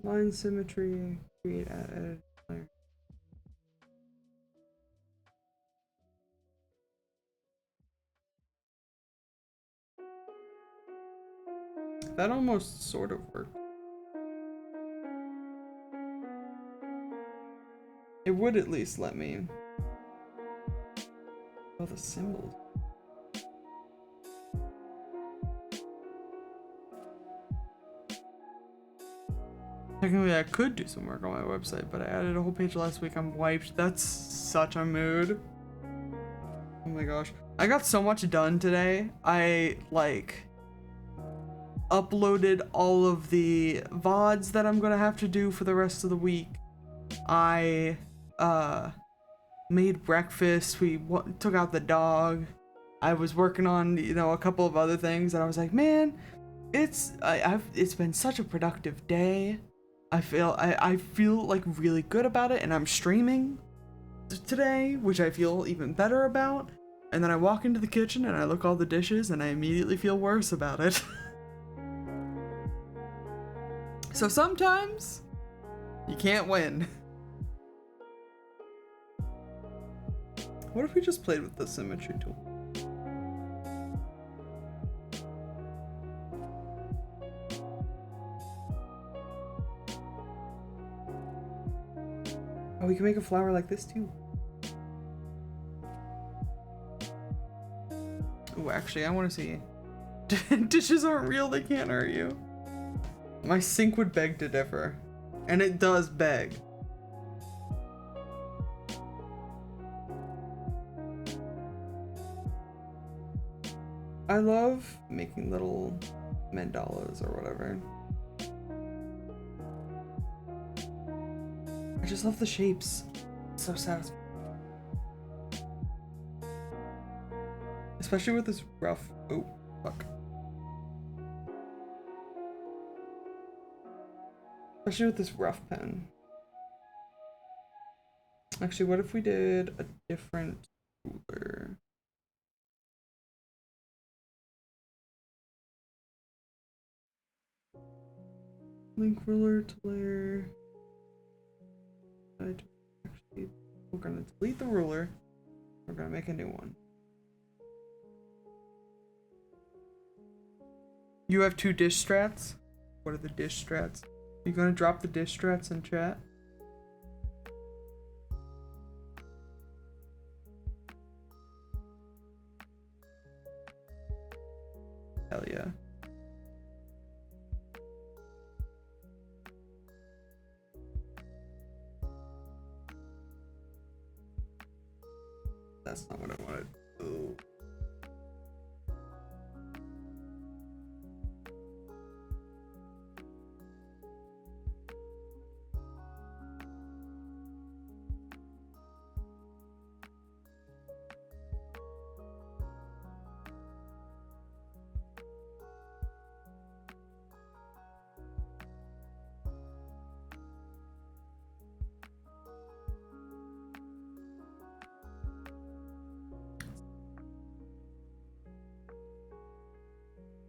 Line symmetry, create edit layer. That almost sort of worked. It would at least let me. Oh, the symbols. Technically, I could do some work on my website, but I added a whole page last week. I'm wiped. That's such a mood. Oh my gosh. I got so much done today. I, like, uploaded all of the VODs that I'm gonna have to do for the rest of the week. I, made breakfast. We took out the dog. I was working on, you know, a couple of other things, and I was like, man, it's been such a productive day. I feel like really good about it, and I'm streaming today, which I feel even better about. And then I walk into the kitchen and I look all the dishes and I immediately feel worse about it. So sometimes you can't win. What if we just played with the symmetry tool? Oh, we can make a flower like this too. Oh, actually, I want to see. Dishes aren't real, they can't hurt you. My sink would beg to differ. And it does beg. I love making little mandalas or whatever. I just love the shapes. It's so satisfying. Especially with this rough. Oh, fuck. Especially with this rough pen. Actually, what if we did a different ruler? Link ruler to layer. Actually, we're gonna delete the ruler. We're gonna make a new one. You have 2 dish strats? What are the dish strats? You gonna drop the dish strats in chat? Hell yeah. That's not what I wanted. Ooh.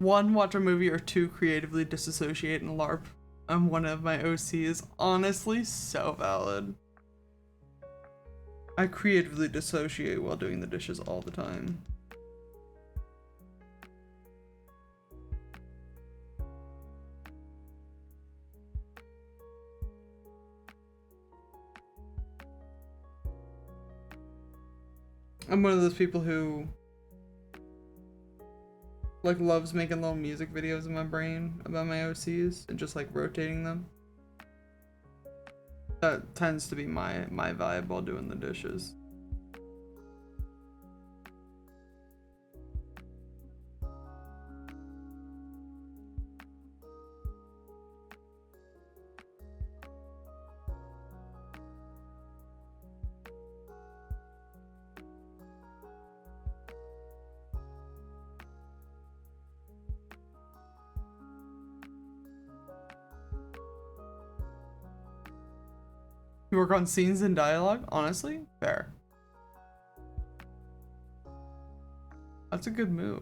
One, watch a movie, or 2, creatively disassociate and LARP. I'm one of my OCs. Honestly, so valid. I creatively dissociate while doing the dishes all the time. I'm one of those people who like loves making little music videos in my brain about my OCs and just like rotating them. That tends to be my vibe while doing the dishes. You work on scenes and dialogue? Honestly, fair. That's a good move.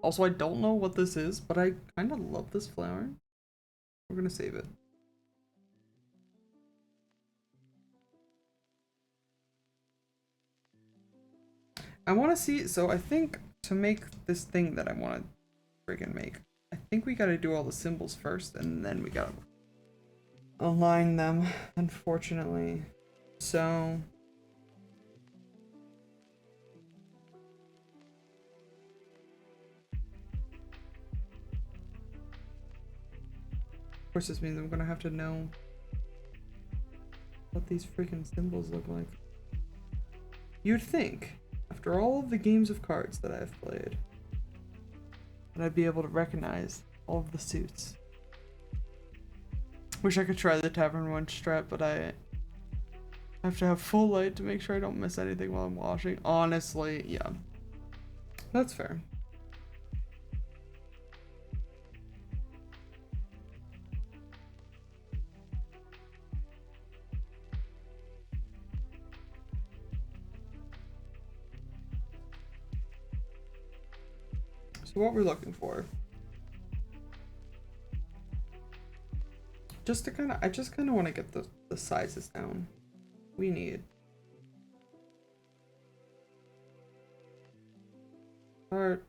Also, I don't know what this is, but I kind of love this flower. We're gonna save it. I want to see, so I think to make this thing that I want to friggin' make, I think we gotta do all the symbols first, and then we gotta align them, unfortunately. So of course this means I'm gonna have to know what these freaking symbols look like. You'd think, after all of the games of cards that I've played, that I'd be able to recognize all of the suits. Wish I could try the Tavern 1 strat, but I have to have full light to make sure I don't miss anything while I'm washing. Honestly, yeah. That's fair. So what we're looking for, just to kind of, I just kind of want to get the sizes down. We need heart,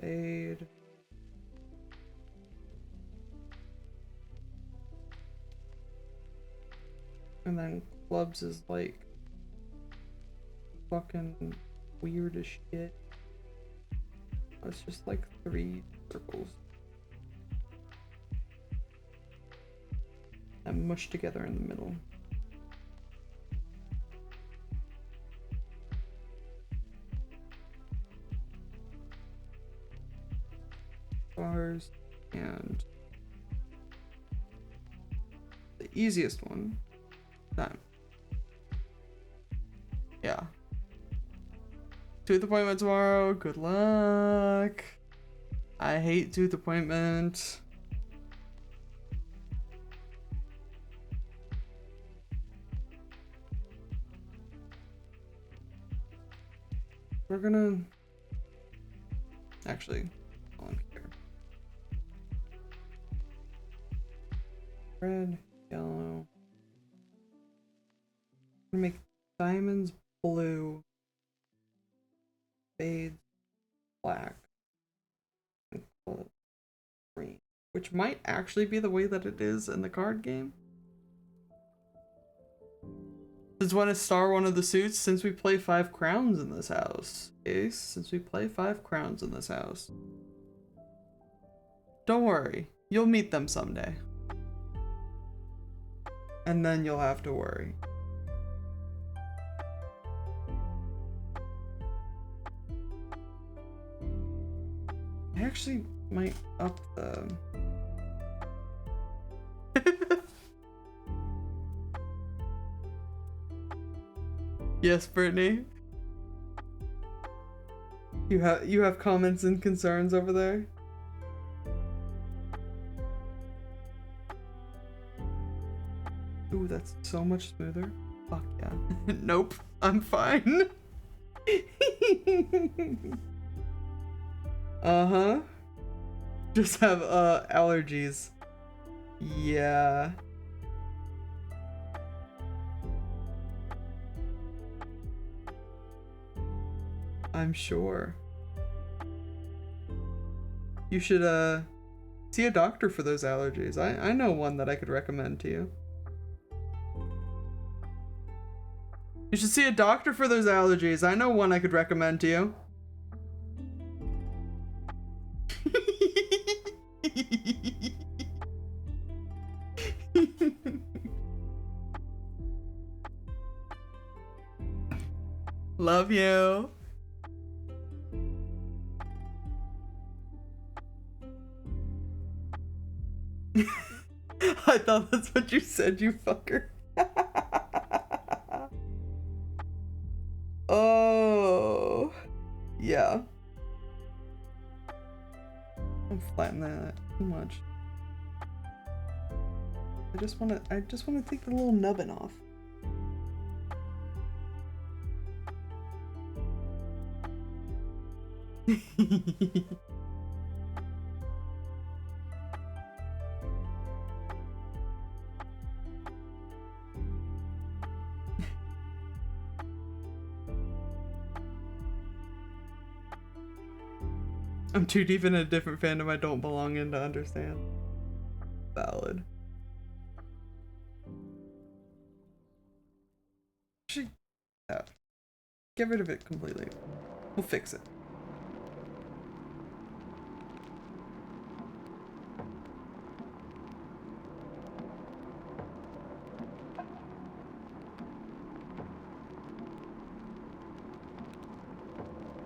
fade, and then clubs is like fucking weird as shit. It's just like 3 circles and mushed together in the middle. Bars, and the easiest one, that, yeah. Tooth appointment tomorrow, good luck. I hate tooth appointment. We're gonna actually on here. Red, yellow. I'm gonna make diamonds blue, fades black, and call it green, which might actually be the way that it is in the card game. Does want to star one of the suits since we play 5 crowns in this house? Ace, since we play 5 crowns in this house. Don't worry, you'll meet them someday. And then you'll have to worry. I actually might up the... Yes, Brittany. You have comments and concerns over there? Ooh, that's so much smoother. Fuck yeah. Nope, I'm fine. Uh-huh. Just have allergies. Yeah. I'm sure. You should see a doctor for those allergies. I know one that I could recommend to you. You should see a doctor for those allergies. I know one I could recommend to you. Love you. I thought that's what you said, you fucker. Oh, yeah. I'm flattening that too much. I just want to take the little nubbin off. I'm too deep in a different fandom I don't belong in to understand. Valid. Actually, yeah. Get rid of it completely. We'll fix it.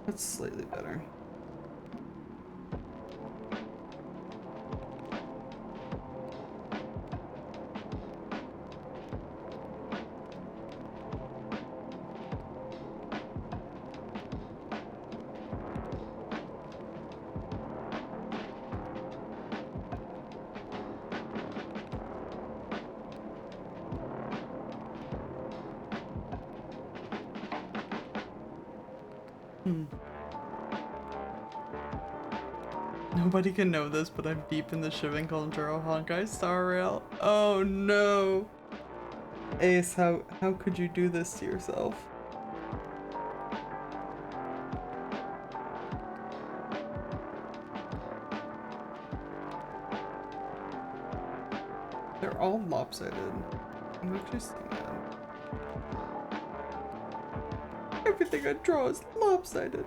That's slightly better. Nobody can know this, but I'm deep in the shipping culture of Honkai Star Rail. Oh no! Ace, how could you do this to yourself? They're all lopsided. I'm actually seeing that. Everything I draw is lopsided.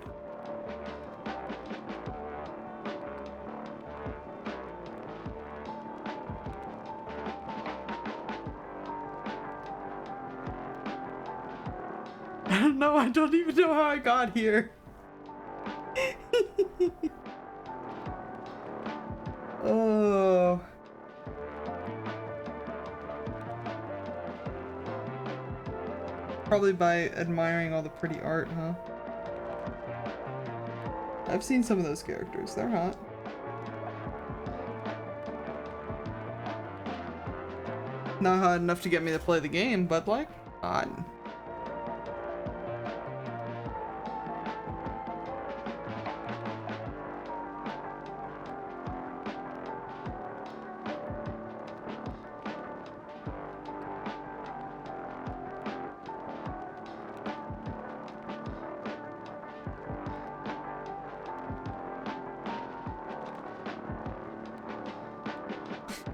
I don't know, I don't even know how I got here. Oh. Probably by admiring all the pretty art, huh? I've seen some of those characters, they're hot. Not hot enough to get me to play the game, but like, hot.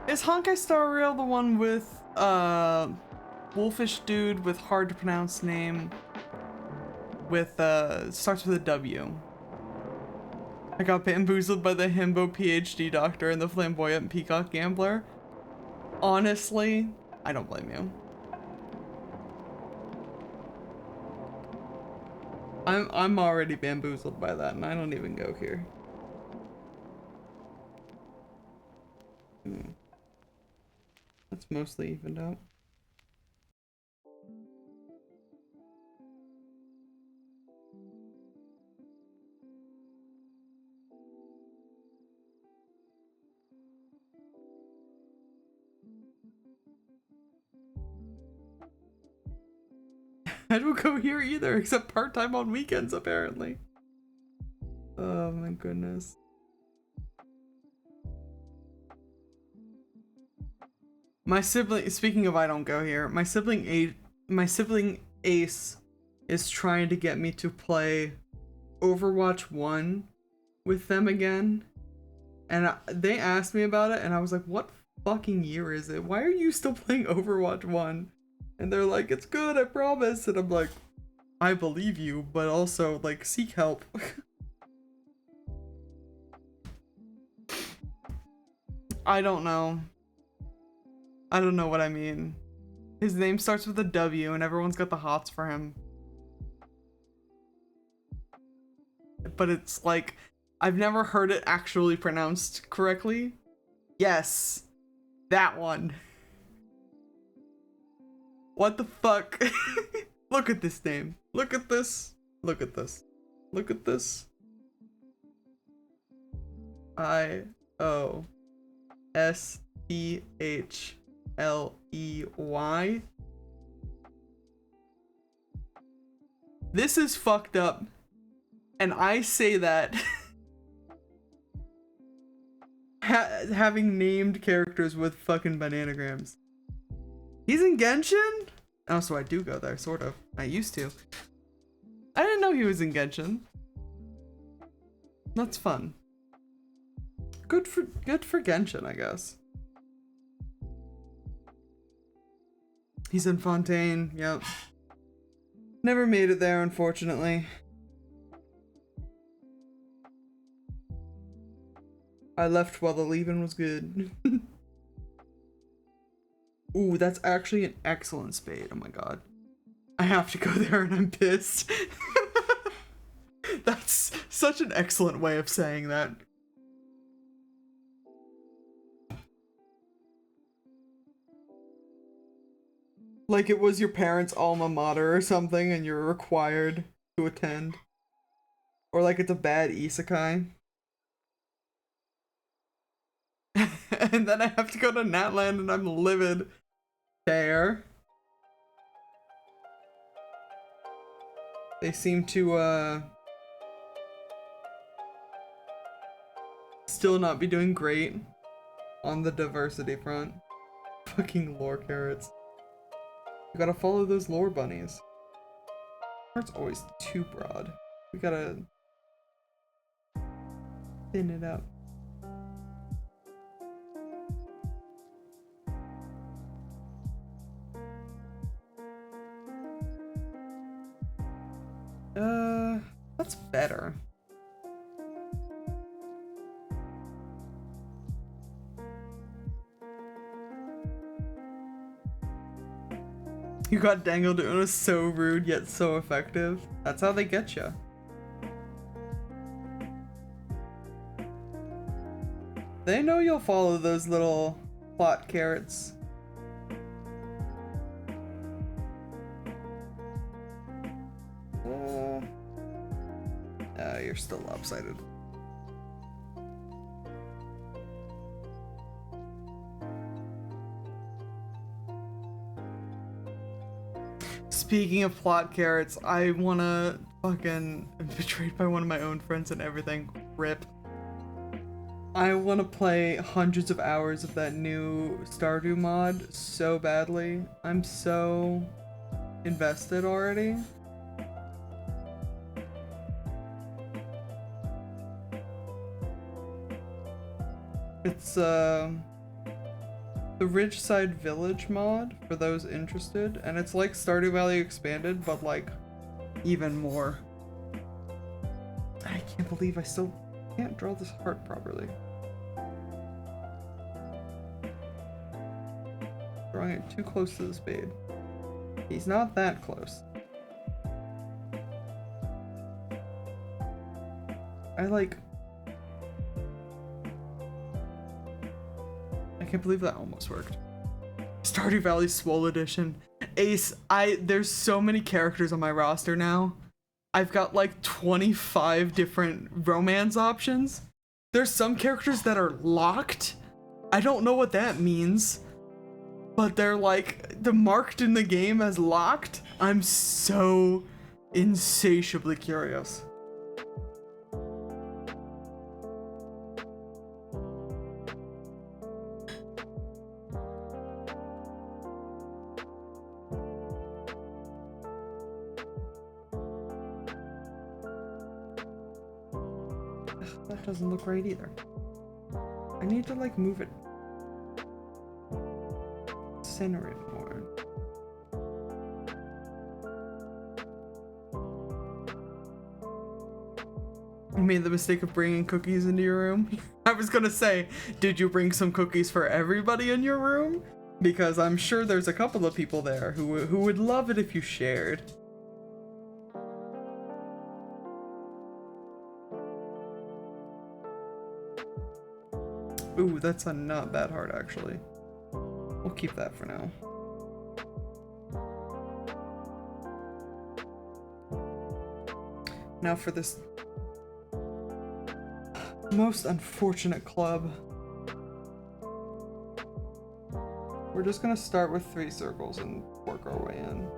Is Honkai Star Rail the one with wolfish dude with hard to pronounce name with starts with a W? I got bamboozled by the himbo PhD doctor and the flamboyant peacock gambler. Honestly, I don't blame you. I'm already bamboozled by that and I don't even go here. That's mostly evened out. I don't go here either, except part-time on weekends, apparently. Oh my goodness. My sibling, speaking of I don't go here, my sibling Ace is trying to get me to play Overwatch 1 with them again. And they asked me about it and I was like, what fucking year is it? Why are you still playing Overwatch 1? And they're like, it's good, I promise. And I'm like, I believe you, but also, like, seek help. I don't know. I don't know what I mean. His name starts with a W and everyone's got the hots for him. But it's like, I've never heard it actually pronounced correctly. Yes, that one. What the fuck? Look at this name. Look at this. Look at this. Look at this. IOSPHLEY. This is fucked up. And I say that having named characters with fucking bananagrams. He's in Genshin? Oh, so I do go there, sort of. I used to. I didn't know he was in Genshin. That's fun. Good for Genshin, I guess. He's in Fontaine, yep. Never made it there, unfortunately. I left while the leaving was good. Ooh, that's actually an excellent spade. Oh my god. I have to go there and I'm pissed. That's such an excellent way of saying that. Like it was your parents' alma mater or something and you're required to attend. Or like it's a bad isekai. And then I have to go to Natland and I'm livid. Fair. They seem to still not be doing great on the diversity front. Fucking lore carrots. You gotta follow those lore bunnies. Heart's always too broad. We gotta thin it up. That's better. You got dangled, it was so rude yet so effective. That's how they get you. They know you'll follow those little plot carrots. You're still lopsided. Speaking of plot carrots, I wanna fucking betrayed by one of my own friends and everything. Rip. I wanna play hundreds of hours of that new Stardew mod so badly. I'm so invested already. It's the Ridgeside Village mod for those interested, and it's like Stardew Valley expanded, but like even more. I can't believe I still can't draw this heart properly. Drawing it too close to the spade. He's not that close. I can't believe that almost worked. Stardew Valley Swole Edition. Ace, there's so many characters on my roster now. I've got like 25 different romance options. There's some characters that are locked. I don't know what that means, but they're marked in the game as locked. I'm so insatiably curious. That doesn't look right either. I need to like move it, center it more. You made the mistake of bringing cookies into your room. I was gonna say, did you bring some cookies for everybody in your room? Because I'm sure there's a couple of people there who would love it if you shared. Ooh, that's a not bad heart, actually. We'll keep that for now. Now for this most unfortunate club. We're just gonna start with 3 circles and work our way in.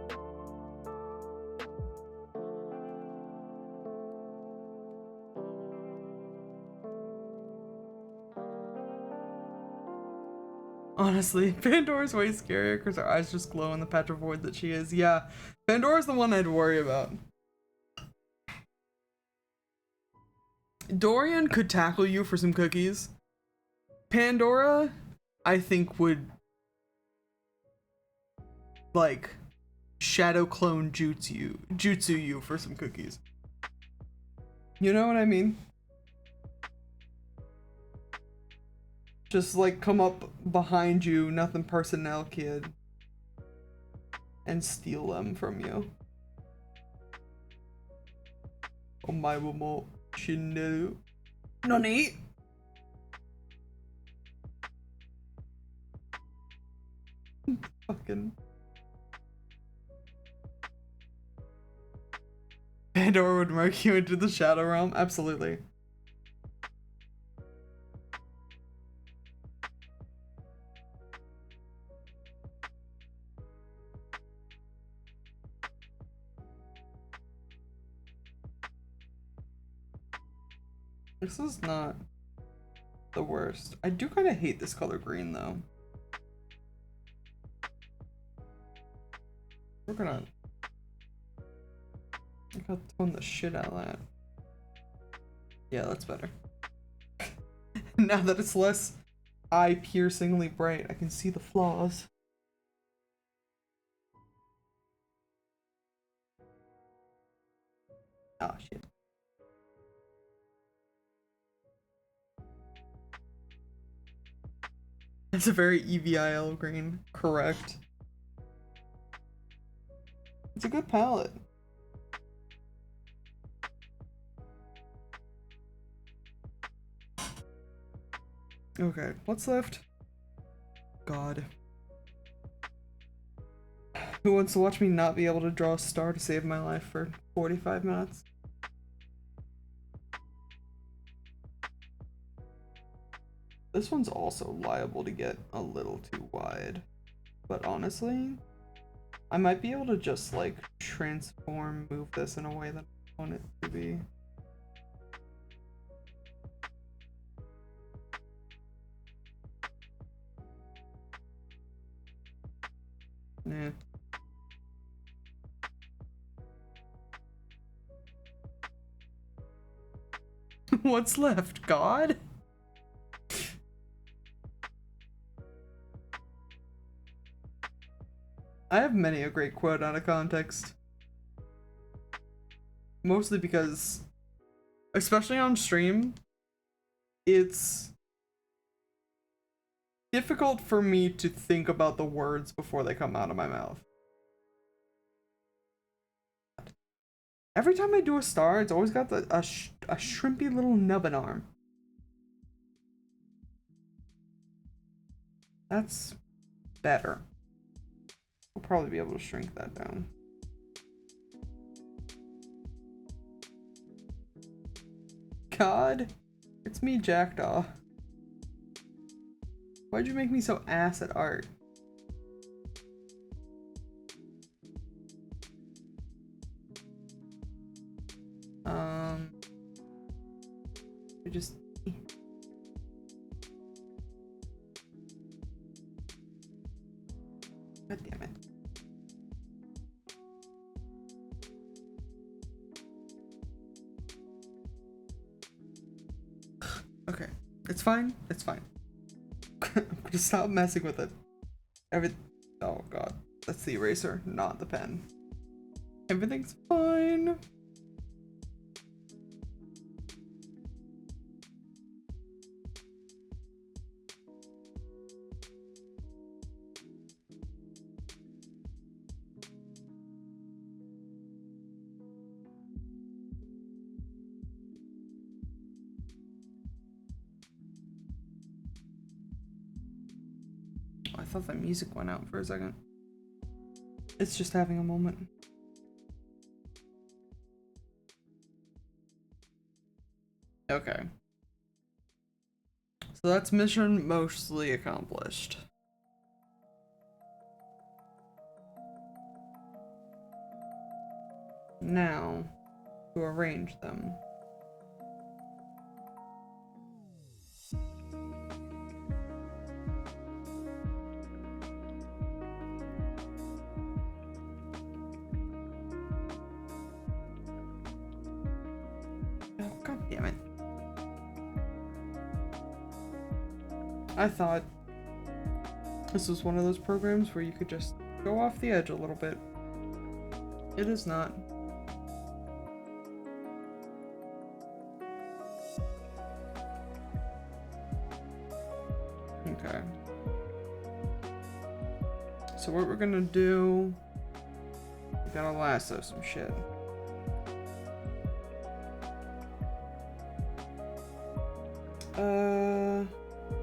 Honestly, Pandora's way scarier because her eyes just glow in the patch of void that she is. Yeah, Pandora's the one I'd worry about. Dorian could tackle you for some cookies. Pandora, I think, would like shadow clone jutsu you for some cookies. You know what I mean? Just like come up behind you, nothing personnel kid, and steal them from you. Omae wo mo shinderu. Nani? Fucking Pandora would mark you into the Shadow Realm? Absolutely. This is not the worst. I do kind of hate this color green though. We're gonna tone the shit out of that. Yeah, that's better. Now that it's less eye-piercingly bright, I can see the flaws. Oh shit. That's a very EVIL green. Correct. It's a good palette. Okay, what's left? God. Who wants to watch me not be able to draw a star to save my life for 45 minutes? This one's also liable to get a little too wide, but honestly, I might be able to just like move this in a way that I want it to be. Nah. What's left, God? I have many a great quote out of context. Mostly because, especially on stream, it's difficult for me to think about the words before they come out of my mouth. Every time I do a star, it's always got a shrimpy little nubbin arm. That's better. I'll probably be able to shrink that down. God, it's me, Jackdaw. Why'd you make me so ass at art? I just... God damn it. Okay, it's fine. It's fine. I'm gonna stop messing with it. Oh god, that's the eraser, not the pen. Everything's fine. I thought that music went out for a second. It's just having a moment. Okay. So that's mission mostly accomplished. Now, to arrange them. Oh, god damn it. I thought this was one of those programs where you could just go off the edge a little bit. It is not. Okay. So what we're gonna do, we gotta lasso some shit.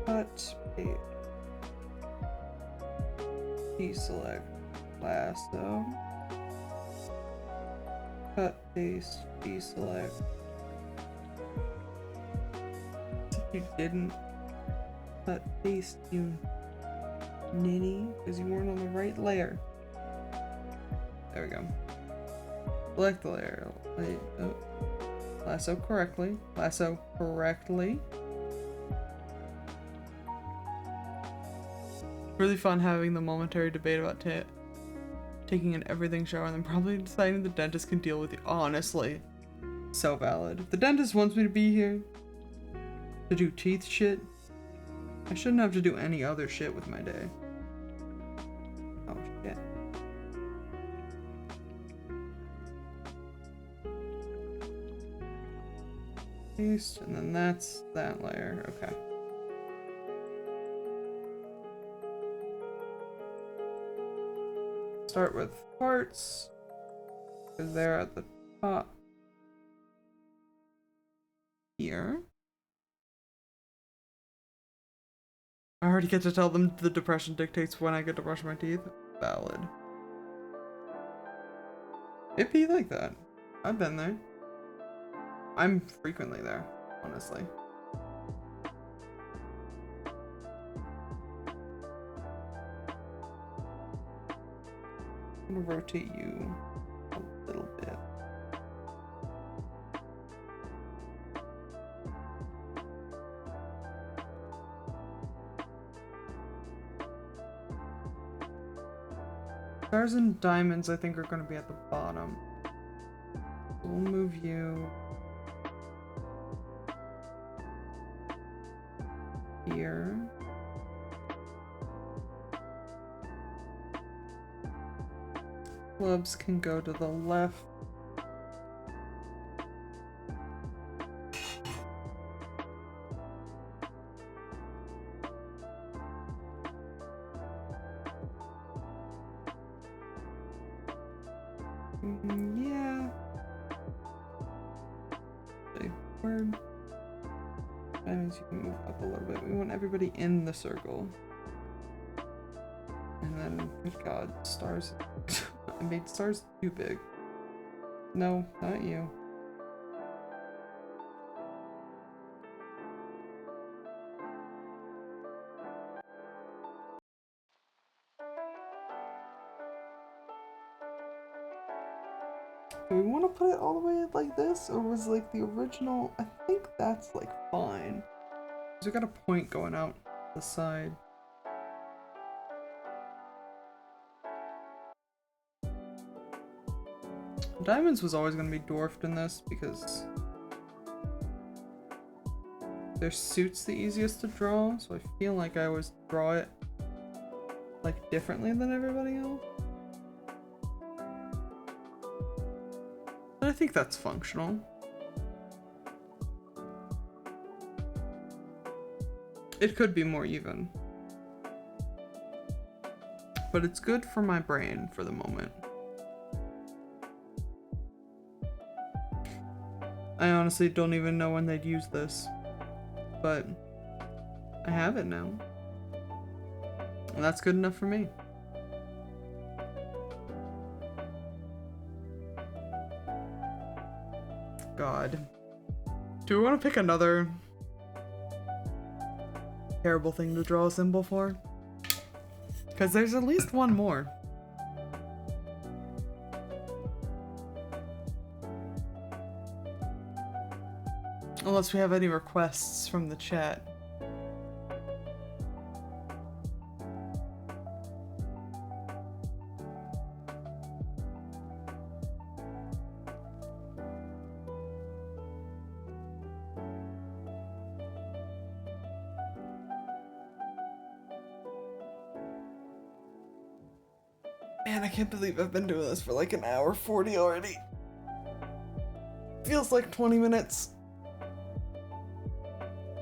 Cut, paste, deselect, lasso, cut, paste, deselect. If you didn't cut, paste, you ninny, because you weren't on the right layer. There we go. Select the layer. Wait, oh. Lasso correctly. Lasso correctly. Really fun having the momentary debate about taking an everything shower and then probably deciding the dentist can deal with you. Honestly, so valid. If the dentist wants me to be here to do teeth shit, I shouldn't have to do any other shit with my day. Oh shit. Paste, and then that's that layer. Okay. Start with parts, because they're at the top here. I already get to tell them the depression dictates when I get to brush my teeth. Valid. It'd be like that. I've been there. I'm frequently there, honestly. rotate you a little bit. Stars and diamonds, I think, are going to be at the bottom. So we'll move you here. Clubs can go to the left. Yeah. Okay, word. Diamonds, you can move up a little bit. We want everybody in the circle. And then, good God, stars. I made stars too big. No, not you. Do we want to put it all the way like this? Or was like the original? I think that's like fine. Because we got a point going out the side. Diamonds was always going to be dwarfed in this because their suit's the easiest to draw, so I feel like I always draw it like differently than everybody else. But I think that's functional. It could be more even. But it's good for my brain for the moment. I honestly don't even know when they'd use this, but I have it now. And that's good enough for me. God. Do we want to pick another terrible thing to draw a symbol for? Because there's at least one more. Unless we have any requests from the chat. Man, I can't believe I've been doing this for like an hour 40 already. Feels like 20 minutes.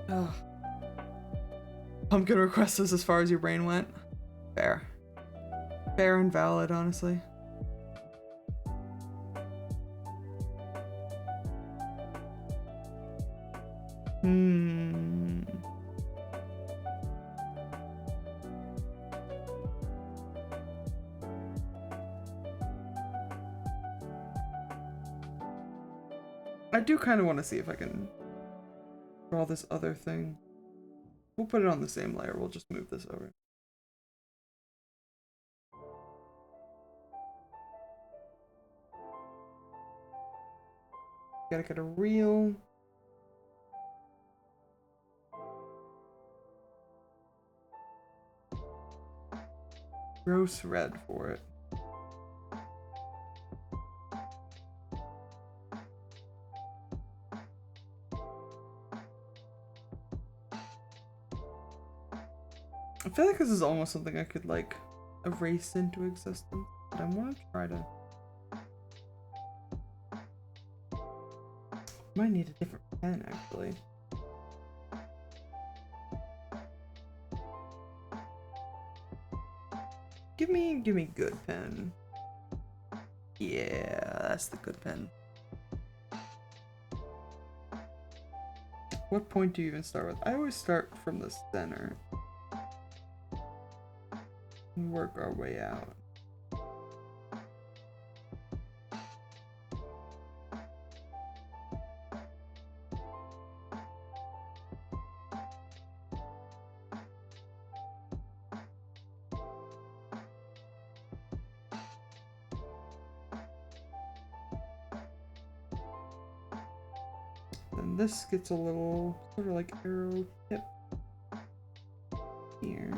Ugh. Pumpkin request is as far as your brain went. Fair. Fair and valid, honestly. I do kind of want to see if I can draw this other thing. We'll put it on the same layer. We'll just move this over. Gotta get a real gross red for it. I feel like this is almost something I could like erase into existence, but I want to try to. Might need a different pen actually. Give me good pen. Yeah, that's the good pen. What point do you even start with? I always start from the center. And work our way out. Then this gets a little sort of like arrow tip here.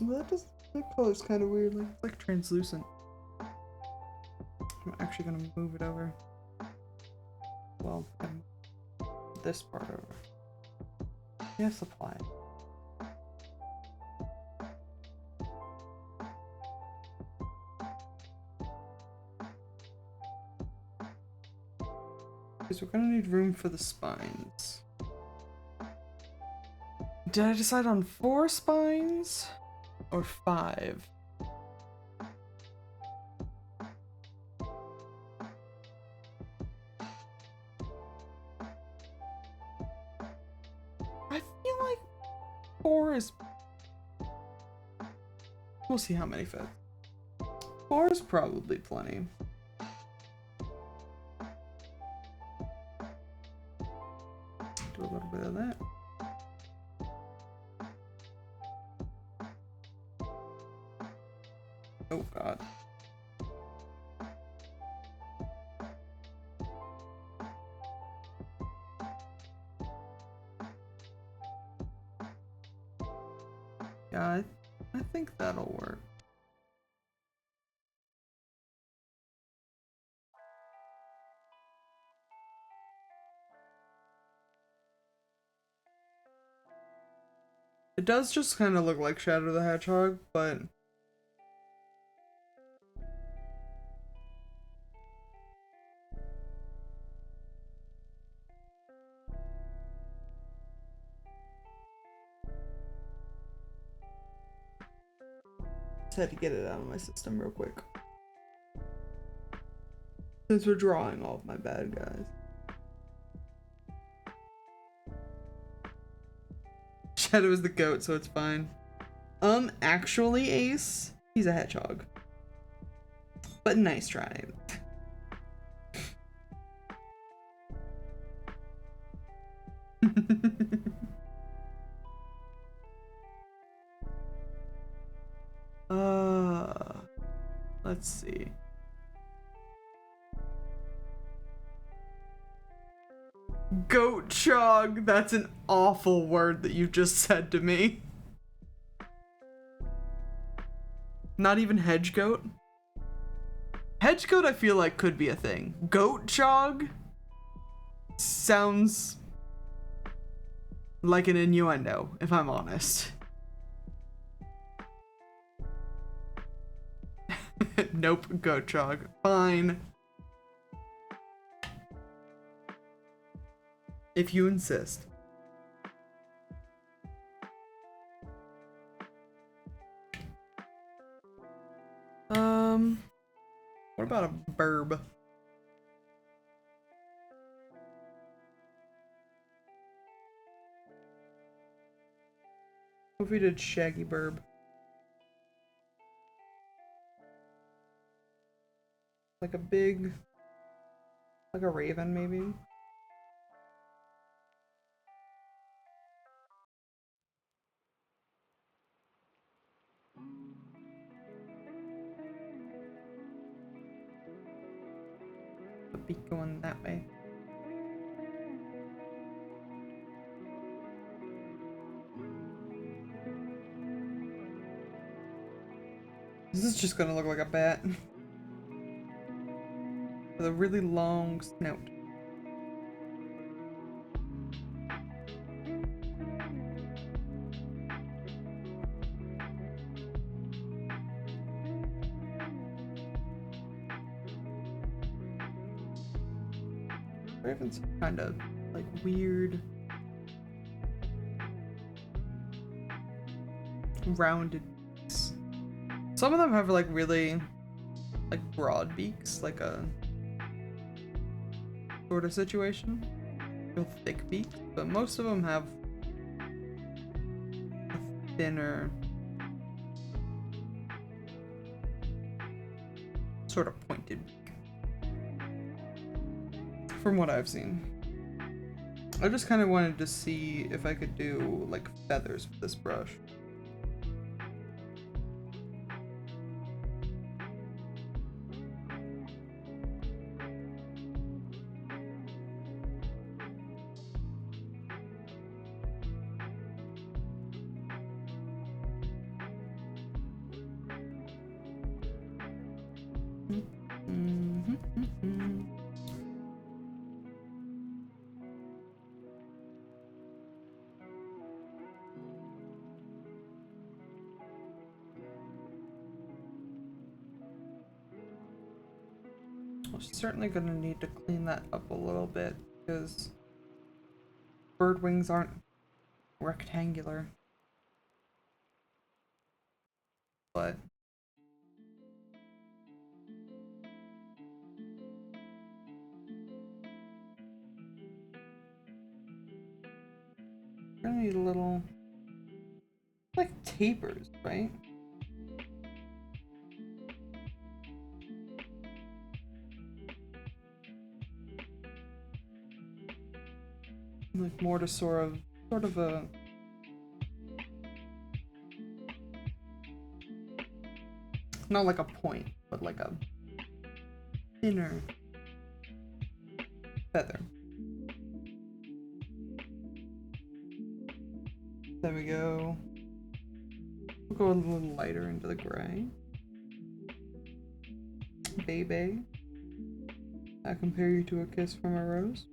Well, that color's kind of weird. Like, it's like translucent. I'm actually gonna move it over. Well, this part over. Yes, apply. Because we're gonna need room for the spines. Did I decide on 4 spines or 5? I feel like 4 is... We'll see how many fit. 4 is probably plenty. Do a little bit of that. Oh god. Yeah, I think that'll work. It does just kind of look like Shadow the Hedgehog, but... Just had to get it out of my system real quick. Since we're drawing all of my bad guys. Shadow is the goat, so it's fine. Actually, Ace, he's a hedgehog. But nice try. Let's see. Goat chog, that's an awful word that you just said to me. Not even hedge goat? Hedge goat I feel like could be a thing. Goat chog sounds like an innuendo, if I'm honest. Nope, goat chog. Fine. If you insist. What about a burb? What if we did shaggy burb? Like a big, like a raven maybe? The beak going that way. This is just gonna look like a bat. With a really long snout. Raven's kind of like weird, rounded beaks. Some of them have like really like broad beaks, like a sort of situation. Real thick beaks, but most of them have a thinner, sort of pointed beak. From what I've seen. I just kind of wanted to see if I could do like feathers with this brush. We're certainly going to need to clean that up a little bit because bird wings aren't rectangular. But we're gonna need a little, like tapers, right? Like more to sort of a not like a point, but like a thinner feather. There we go. We'll go a little lighter into the gray. Baby, I compare you to a kiss from a rose.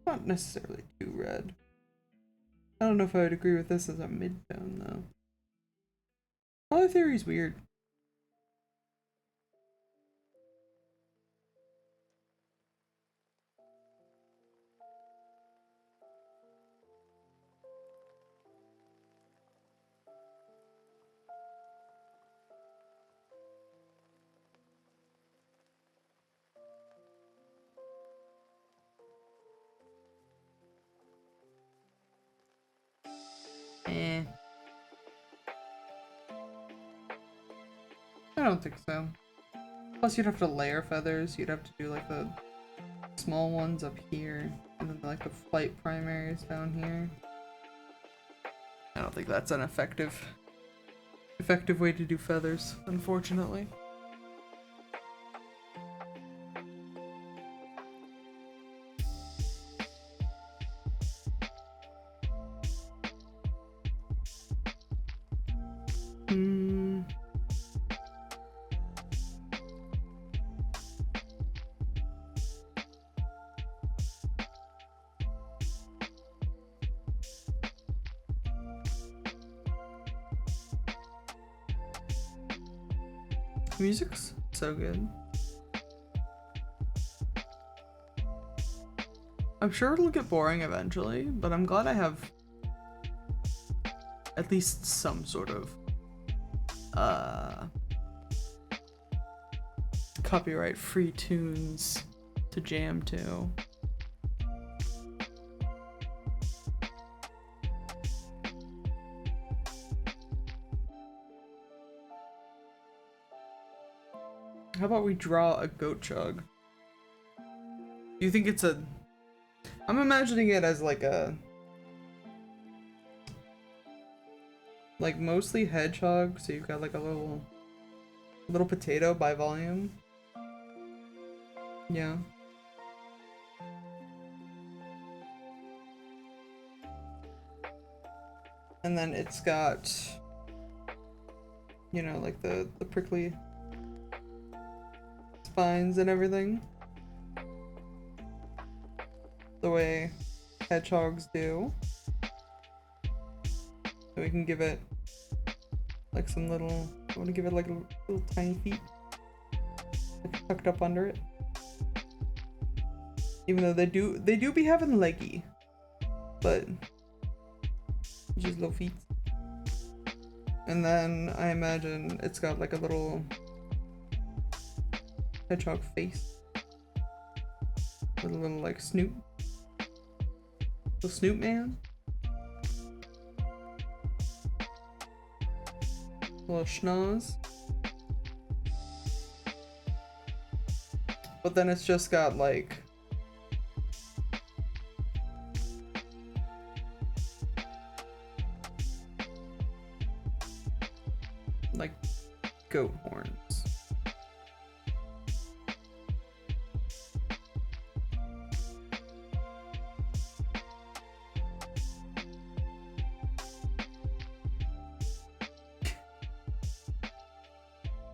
Not necessarily too red. I don't know if I would agree with this as a mid-tone though. Color theory's weird. Eh. I don't think so. Plus you'd have to layer feathers, you'd have to do like the small ones up here, and then like the flight primaries down here. I don't think that's an effective way to do feathers, unfortunately. Music's so good. I'm sure it'll get boring eventually, but I'm glad I have at least some sort of copyright free tunes to jam to. How about we draw a goat chug? Do you think it's a... I'm imagining it as like a... like mostly hedgehog, so you've got like a little potato by volume. Yeah. And then it's got, you know, like the prickly spines and everything. The way hedgehogs do. So we can give it like some little, I want to give it like little tiny feet like tucked up under it. Even though they do be having leggy, but just little feet. And then I imagine it's got like a little hedgehog face. With a little like snoot. Little snoot man. A little schnoz. But then it's just got like goat horns.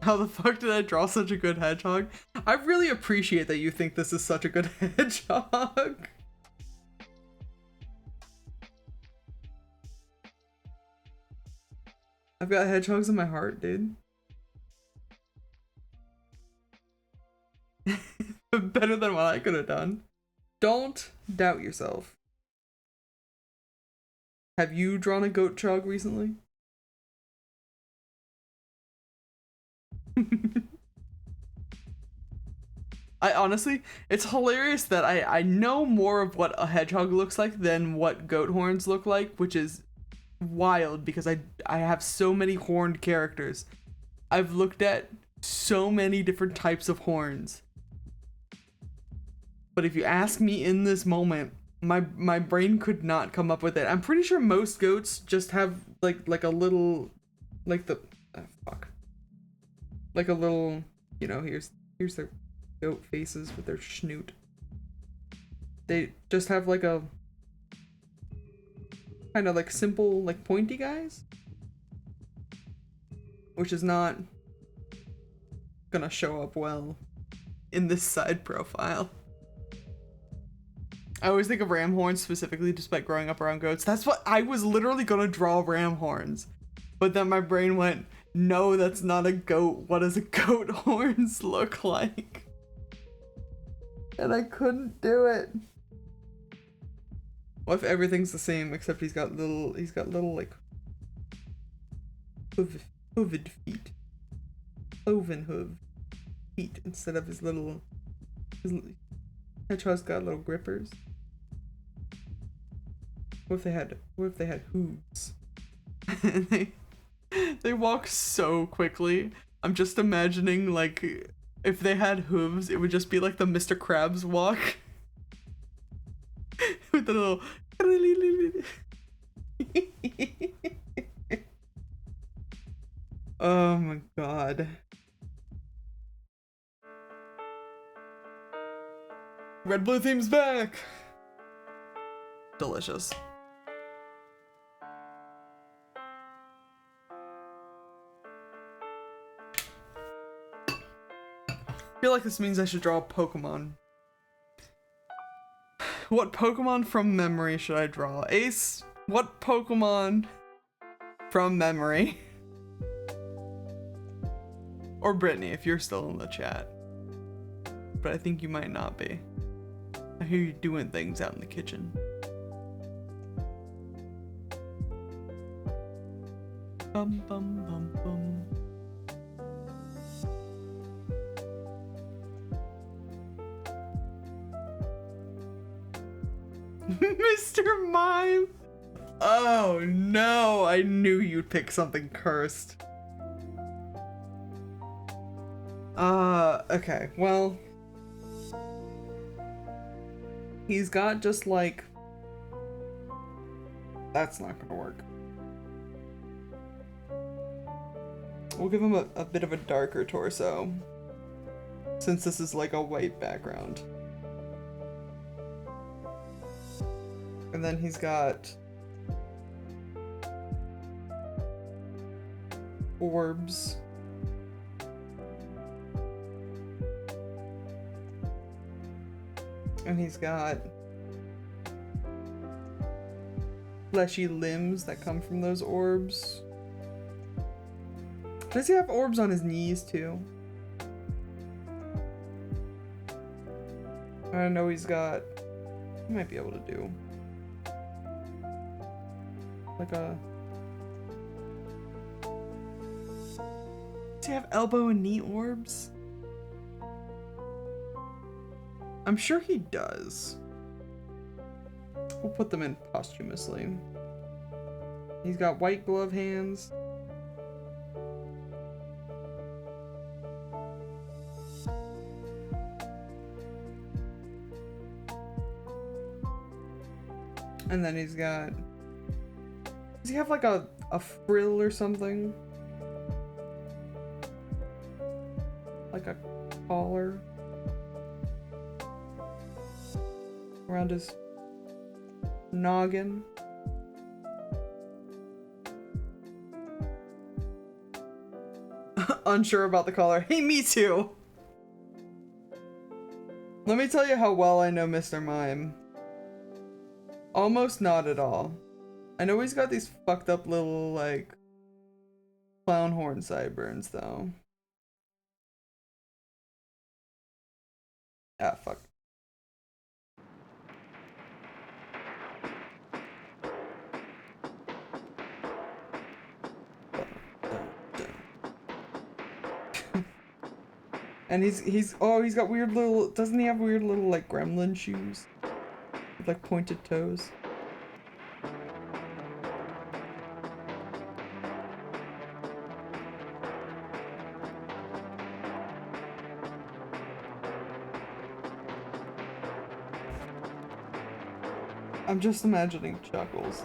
How the fuck did I draw such a good hedgehog? I really appreciate that you think this is such a good hedgehog. I've got hedgehogs in my heart, dude. Better than what I could have done. Don't doubt yourself. Have you drawn a goat chug recently? I honestly, it's hilarious that I know more of what a hedgehog looks like than what goat horns look like, which is wild because I have so many horned characters. I've looked at so many different types of horns. But if you ask me in this moment, my brain could not come up with it. I'm pretty sure most goats just have like a little like the fuck. Like a little, you know, here's their goat faces with their schnoot. They just have like a kind of like simple like pointy guys, which is not gonna show up well in this side profile. I always think of ram horns specifically just by growing up around goats. That's what I was literally gonna draw, ram horns. But then my brain went, no, that's not a goat. What does a goat horns look like? And I couldn't do it. What if everything's the same except he's got little like hooved feet. Cloven hoof feet instead of his hedgehog's got little grippers. What if they had hooves? And they walk so quickly. I'm just imagining like if they had hooves, it would just be like the Mr. Krabs walk. With the little oh my god. Red Blue theme's back. Delicious. I feel like this means I should draw a Pokemon. What Pokemon from memory should I draw? Ace, what Pokemon from memory? Or Brittany, if you're still in the chat. But I think you might not be. I hear you doing things out in the kitchen. Bum bum bum bum. Mr. Mime! Oh no, I knew you'd pick something cursed. Okay, well. He's got just like... That's not gonna work. We'll give him a bit of a darker torso. Since this is like a white background. And then he's got orbs. And he's got fleshy limbs that come from those orbs. Does he have orbs on his knees too? I know he's got... He might be able to do like a Does he have elbow and knee orbs? I'm sure he does. We'll put them in posthumously. He's got white glove hands. And then he's got... Does he have like a frill or something? Like a collar? Around his noggin? Unsure about the collar. Hey, me too! Let me tell you how well I know Mr. Mime. Almost not at all. I know he's got these fucked up little, like, clown horn sideburns, though. Ah, fuck. And he's got weird little, doesn't he have weird little, like, gremlin shoes? With, like, pointed toes? I'm just imagining Chuckles.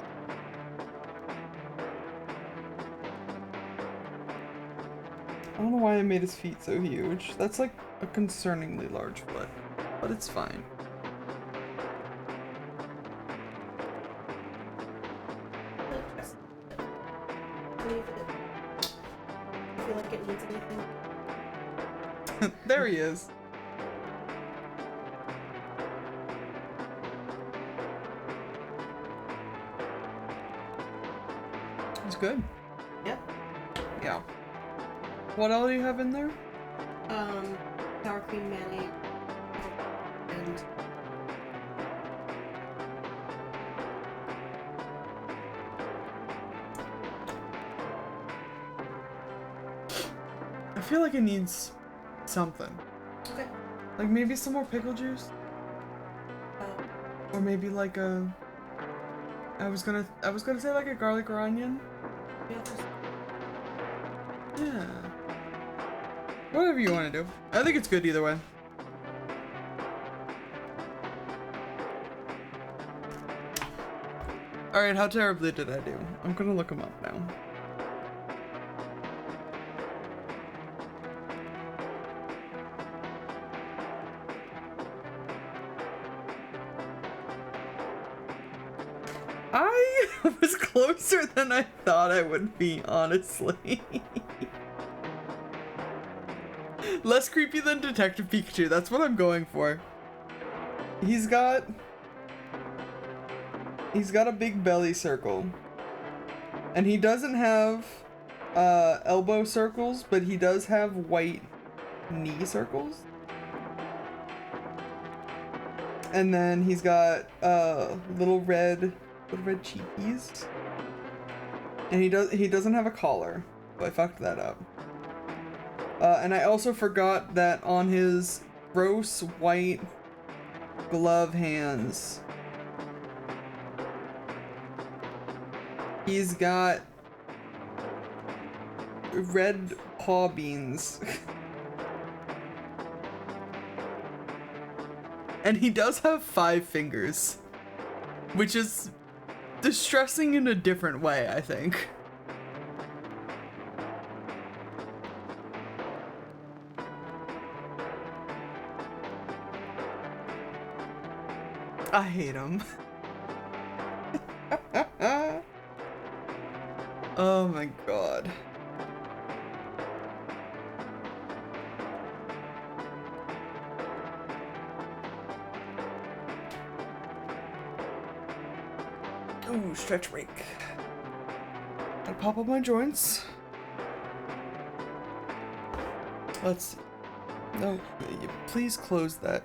I don't know why I made his feet so huge. That's like a concerningly large foot, but it's fine. I feel like it needs anything. There he is. It's good. Yep. Yeah. What all do you have in there? Sour cream mayonnaise and I feel like it needs something. okay. Like maybe some more pickle juice? Or maybe like a... I was gonna say like a garlic or onion. Yeah. Whatever you want to do. I think it's good either way. Alright, how terribly did I do? I'm gonna look them up now. I was closer than I thought I would be, honestly. Less creepy than Detective Pikachu, that's what I'm going for. He's got a big belly circle. And he doesn't have elbow circles, but he does have white knee circles. And then he's got little red cheekies. And he doesn't have a collar. So I fucked that up. And I also forgot that on his gross white glove hands, he's got red paw beans. And he does have 5 fingers, which is distressing in a different way, I think. I hate him. Oh my god. Ooh, stretch break. Gotta pop up my joints. Let's see. No, please close that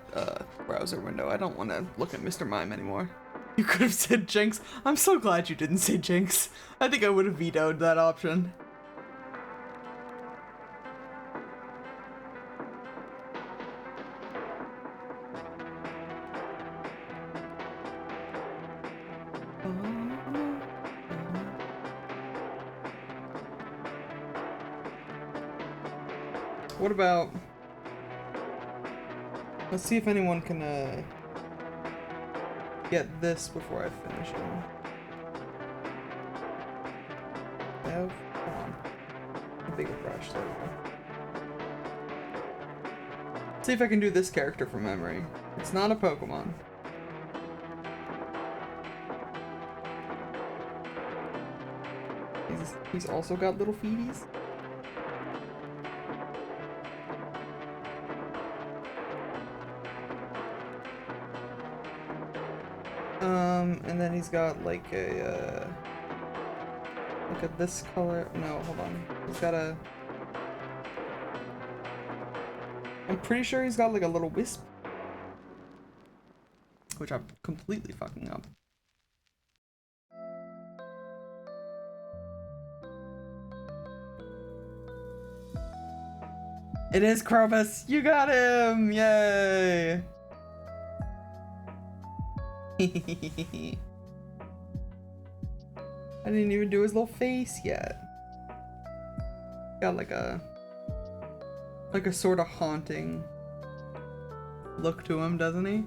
browser window. I don't want to look at Mr. Mime anymore. You could have said Jinx. I'm so glad you didn't say Jinx. I think I would have vetoed that option. What about... Let's see if anyone can, get this before I finish it. Come on. A bigger brush, there we go. See if I can do this character from memory. It's not a Pokemon. He's also got little feeties. And then he's got like a, look at this color. No, hold on. He's got a, I'm pretty sure he's got like a little wisp. Which I'm completely fucking up. It is Krobus! You got him! Yay! I didn't even do his little face yet. Got like a sort of haunting look to him, doesn't he?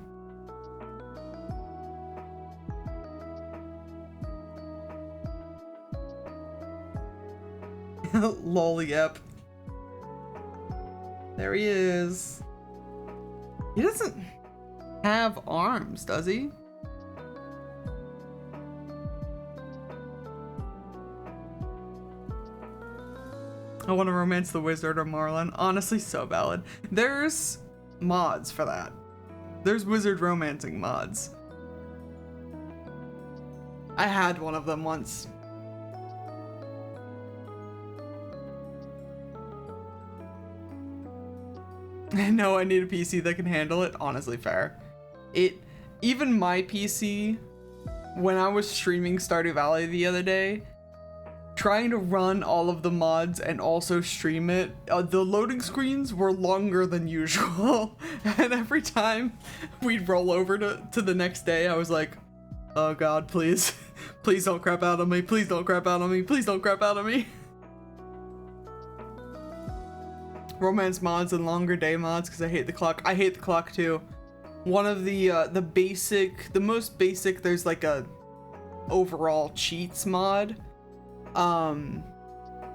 Lol, yep. There he is. He doesn't have arms, does he? I want to romance the wizard or Marlin. Honestly, so valid. There's mods for that. There's wizard romancing mods. I had one of them once. I know I need a PC that can handle it. Honestly, fair. Even my PC, when I was streaming Stardew Valley the other day, trying to run all of the mods and also stream it, the loading screens were longer than usual. And every time we'd roll over to the next day, I was like, oh god, please. Please don't crap out on me. Please don't crap out on me. Please don't crap out on me. Romance mods and longer day mods, because I hate the clock. I hate the clock too. One of the most basic, there's like a overall cheats mod.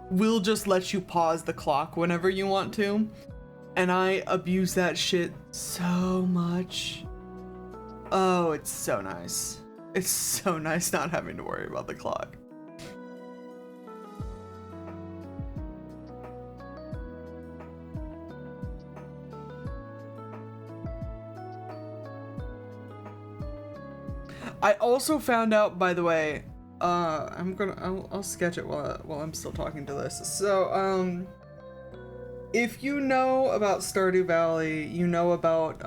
Will just let you pause the clock whenever you want to. And I abuse that shit so much. Oh, it's so nice. It's so nice not having to worry about the clock. I also found out, by the way, I'll sketch it while I'm still talking to this. So, if you know about Stardew Valley, you know about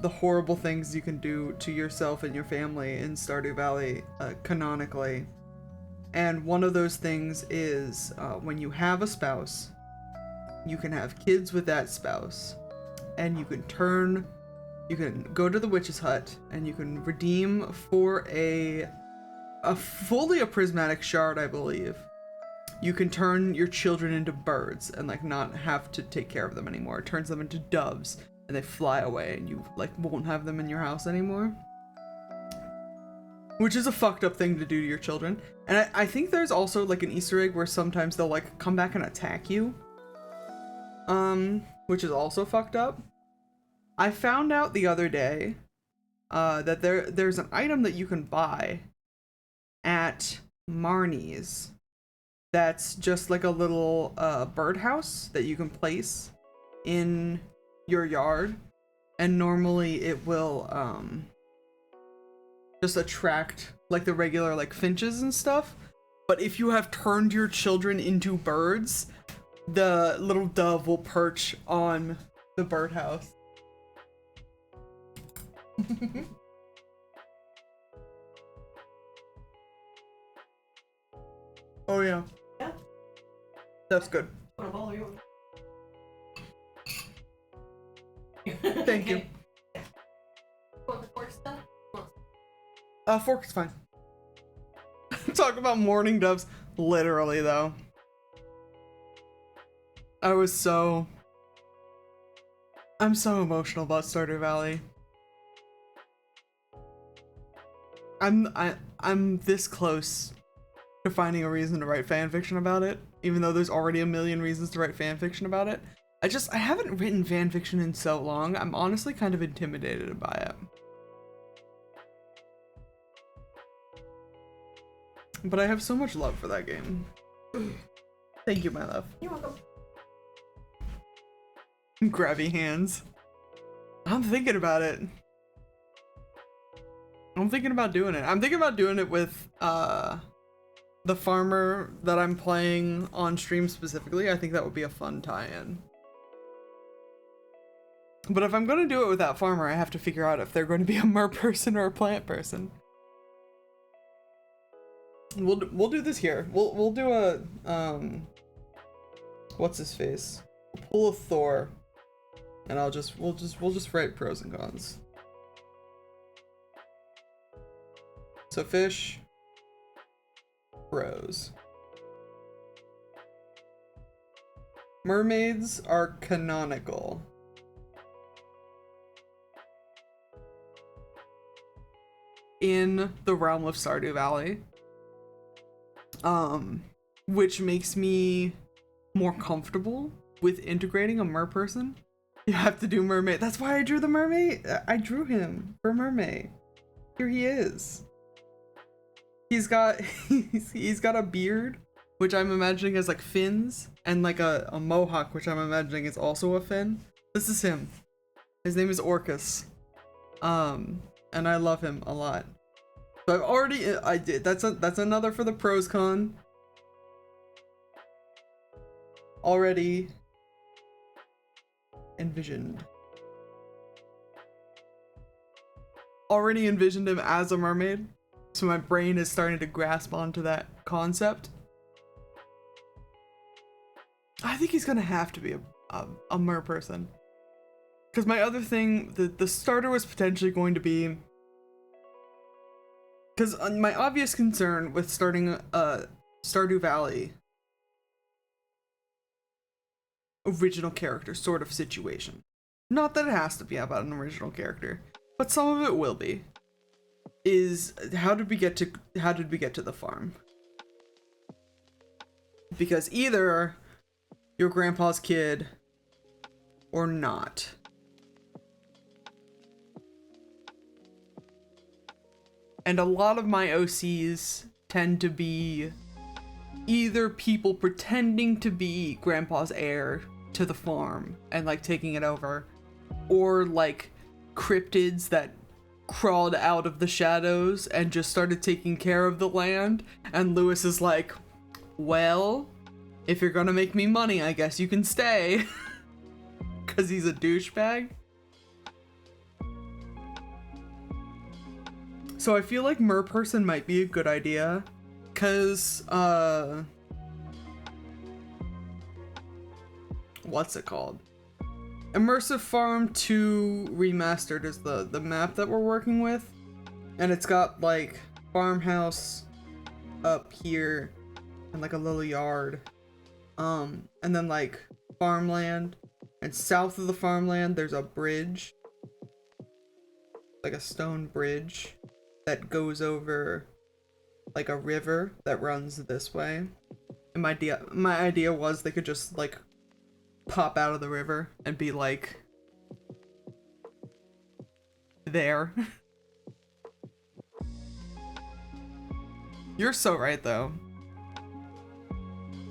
the horrible things you can do to yourself and your family in Stardew Valley, canonically. And one of those things is when you have a spouse, you can have kids with that spouse, and you can go to the witch's hut and you can redeem for a fully a prismatic shard, I believe. You can turn your children into birds and like not have to take care of them anymore. It turns them into doves and they fly away and you like won't have them in your house anymore. Which is a fucked up thing to do to your children. And I think there's also like an Easter egg where sometimes they'll like come back and attack you. Which is also fucked up. I found out the other day that there's an item that you can buy at Marnie's that's just like a little birdhouse that you can place in your yard, and normally it will just attract like the regular like finches and stuff. But if you have turned your children into birds, the little dove will perch on the birdhouse. Oh yeah. Yeah. That's good. Thank you. Yeah. Want the fork stuff? Fork's fine. Talk about mourning doves. Literally though. I was so I'm so emotional about Stardew Valley. I'm this close to finding a reason to write fan fiction about it, even though there's already a million reasons to write fan fiction about it. I haven't written fan fiction in so long. I'm honestly kind of intimidated by it. But I have so much love for that game. Thank you, my love. You're welcome. Grabby hands. I'm thinking about it. I'm thinking about doing it. I'm thinking about doing it with the farmer that I'm playing on stream specifically. I think that would be a fun tie-in. But if I'm going to do it with that farmer, I have to figure out if they're going to be a mer person or a plant person. We'll do this here. We'll do a what's his face? We'll pull a Thor, and we'll just write pros and cons. So fish, pros. Mermaids are canonical. In the realm of Stardew Valley. Which makes me more comfortable with integrating a mer person. You have to do mermaid. That's why I drew the mermaid. I drew him for mermaid. Here he is. He's got a beard, which I'm imagining has like fins, and like a mohawk, which I'm imagining is also a fin. This is him. His name is Orcus. And I love him a lot. So that's another for the pros con. Already envisioned. Already envisioned him as a mermaid. So my brain is starting to grasp onto that concept. I think he's gonna have to be a mer person. Because my other thing, the starter was potentially going to be... Because my obvious concern with starting Stardew Valley original character sort of situation. Not that it has to be about an original character, but some of it will be. Is how did we get to the farm? Because either you're grandpa's kid or not. And a lot of my OCs tend to be either people pretending to be grandpa's heir to the farm and like taking it over, or like cryptids that crawled out of the shadows and just started taking care of the land. And Lewis is like, well, if you're gonna make me money, I guess you can stay. Because he's a douchebag. So I feel like mer person might be a good idea. Because, what's it called? Immersive Farm 2 Remastered is the map that we're working with. And it's got like farmhouse up here and like a little yard. And then like farmland. And south of the farmland there's a bridge. Like a stone bridge that goes over like a river that runs this way. And my idea was they could just like pop out of the river and be like there. You're so right though.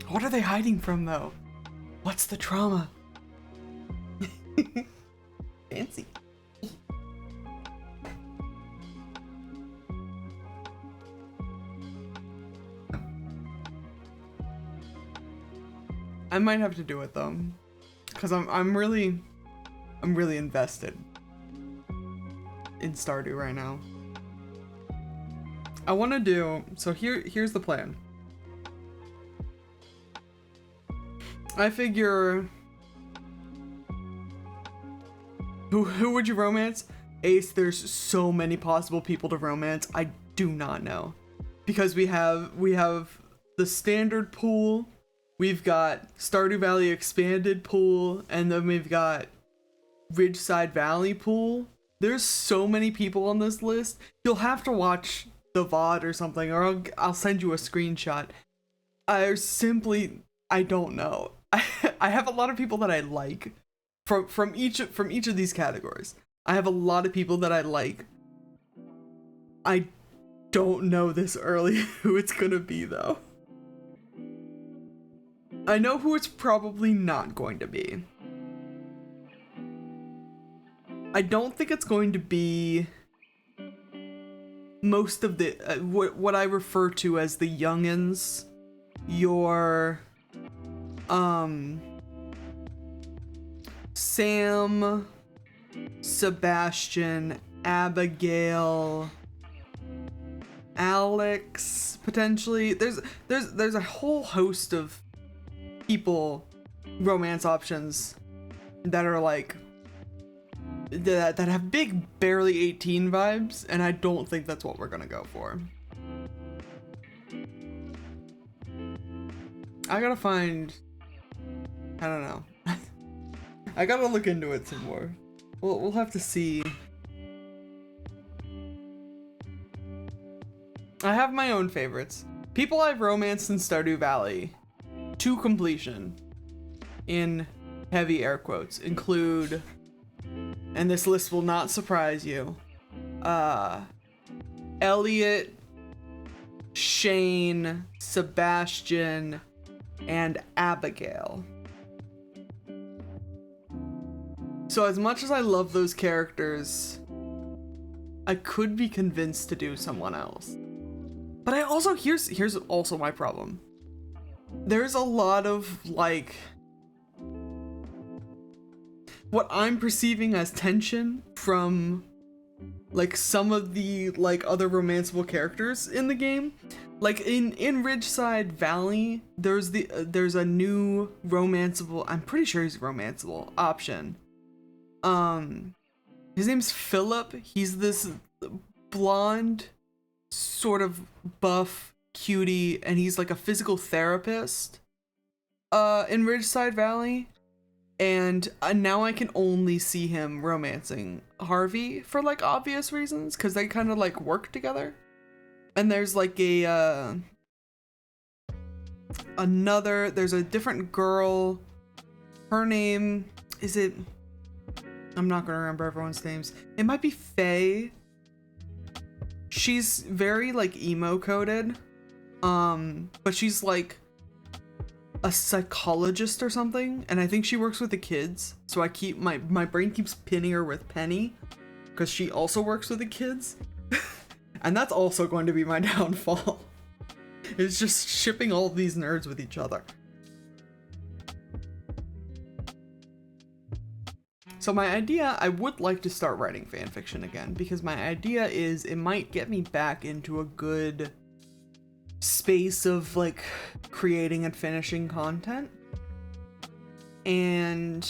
What are they hiding from though? What's the trauma? Fancy. I might have to do it though, because I'm really invested in Stardew right now. I want to do so. Here's the plan. I figure who would you romance? Ace, there's so many possible people to romance. I do not know, because we have the standard pool. We've got Stardew Valley expanded pool, and then we've got Ridgeside Valley pool. There's so many people on this list. You'll have to watch the VOD or something, or I'll send you a screenshot. I don't know. I have a lot of people that I like from each of these categories. I have a lot of people that I like. I don't know this early who it's gonna be though. I know who it's probably not going to be. I don't think it's going to be most of the what I refer to as the youngins. Your Sam, Sebastian, Abigail, Alex, potentially. There's a whole host of people, romance options that are like that have big barely 18 vibes, and I don't think that's what we're gonna go for. I gotta find, I don't know. I gotta look into it some more. We'll have to see. I have my own favorites. People I've romanced in Stardew Valley to completion, in heavy air quotes, include, and this list will not surprise you, Elliot, Shane, Sebastian, and Abigail. So as much as I love those characters, I could be convinced to do someone else. But I also, here's also my problem. There's a lot of, like, what I'm perceiving as tension from, like, some of the, like, other romanceable characters in the game. Like, in Ridgeside Valley, there's a new romanceable, I'm pretty sure he's romanceable, option. His name's Philip. He's this blonde, sort of buff cutie, and he's like a physical therapist in Ridgeside Valley, and now I can only see him romancing Harvey for like obvious reasons, because they kind of like work together. And there's like there's a different girl, her name, I'm not gonna remember everyone's names. It might be Faye. She's very like emo coded, but she's like a psychologist or something, and I think she works with the kids. So I keep my brain keeps pinning her with Penny, because she also works with the kids, and that's also going to be my downfall. It's just shipping all of these nerds with each other. So my idea, I would like to start writing fanfiction again, because my idea is it might get me back into a good space of like creating and finishing content. And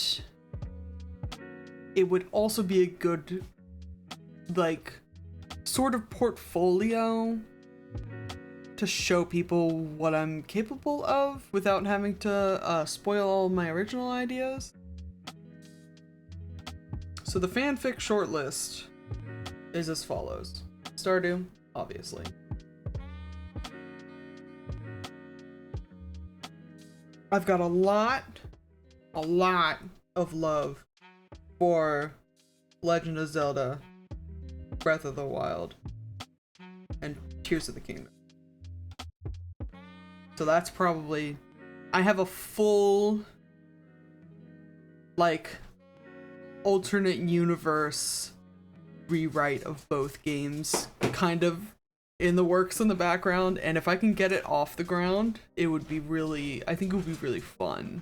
it would also be a good, like, sort of portfolio to show people what I'm capable of without having to spoil all my original ideas. So the fanfic shortlist is as follows. Stardew, obviously. I've got a lot of love for Legend of Zelda, Breath of the Wild, and Tears of the Kingdom. So that's probably, I have a full, like, alternate universe rewrite of both games kind of in the works in the background, and if I can get it off the ground, it would be really, I think it would be really fun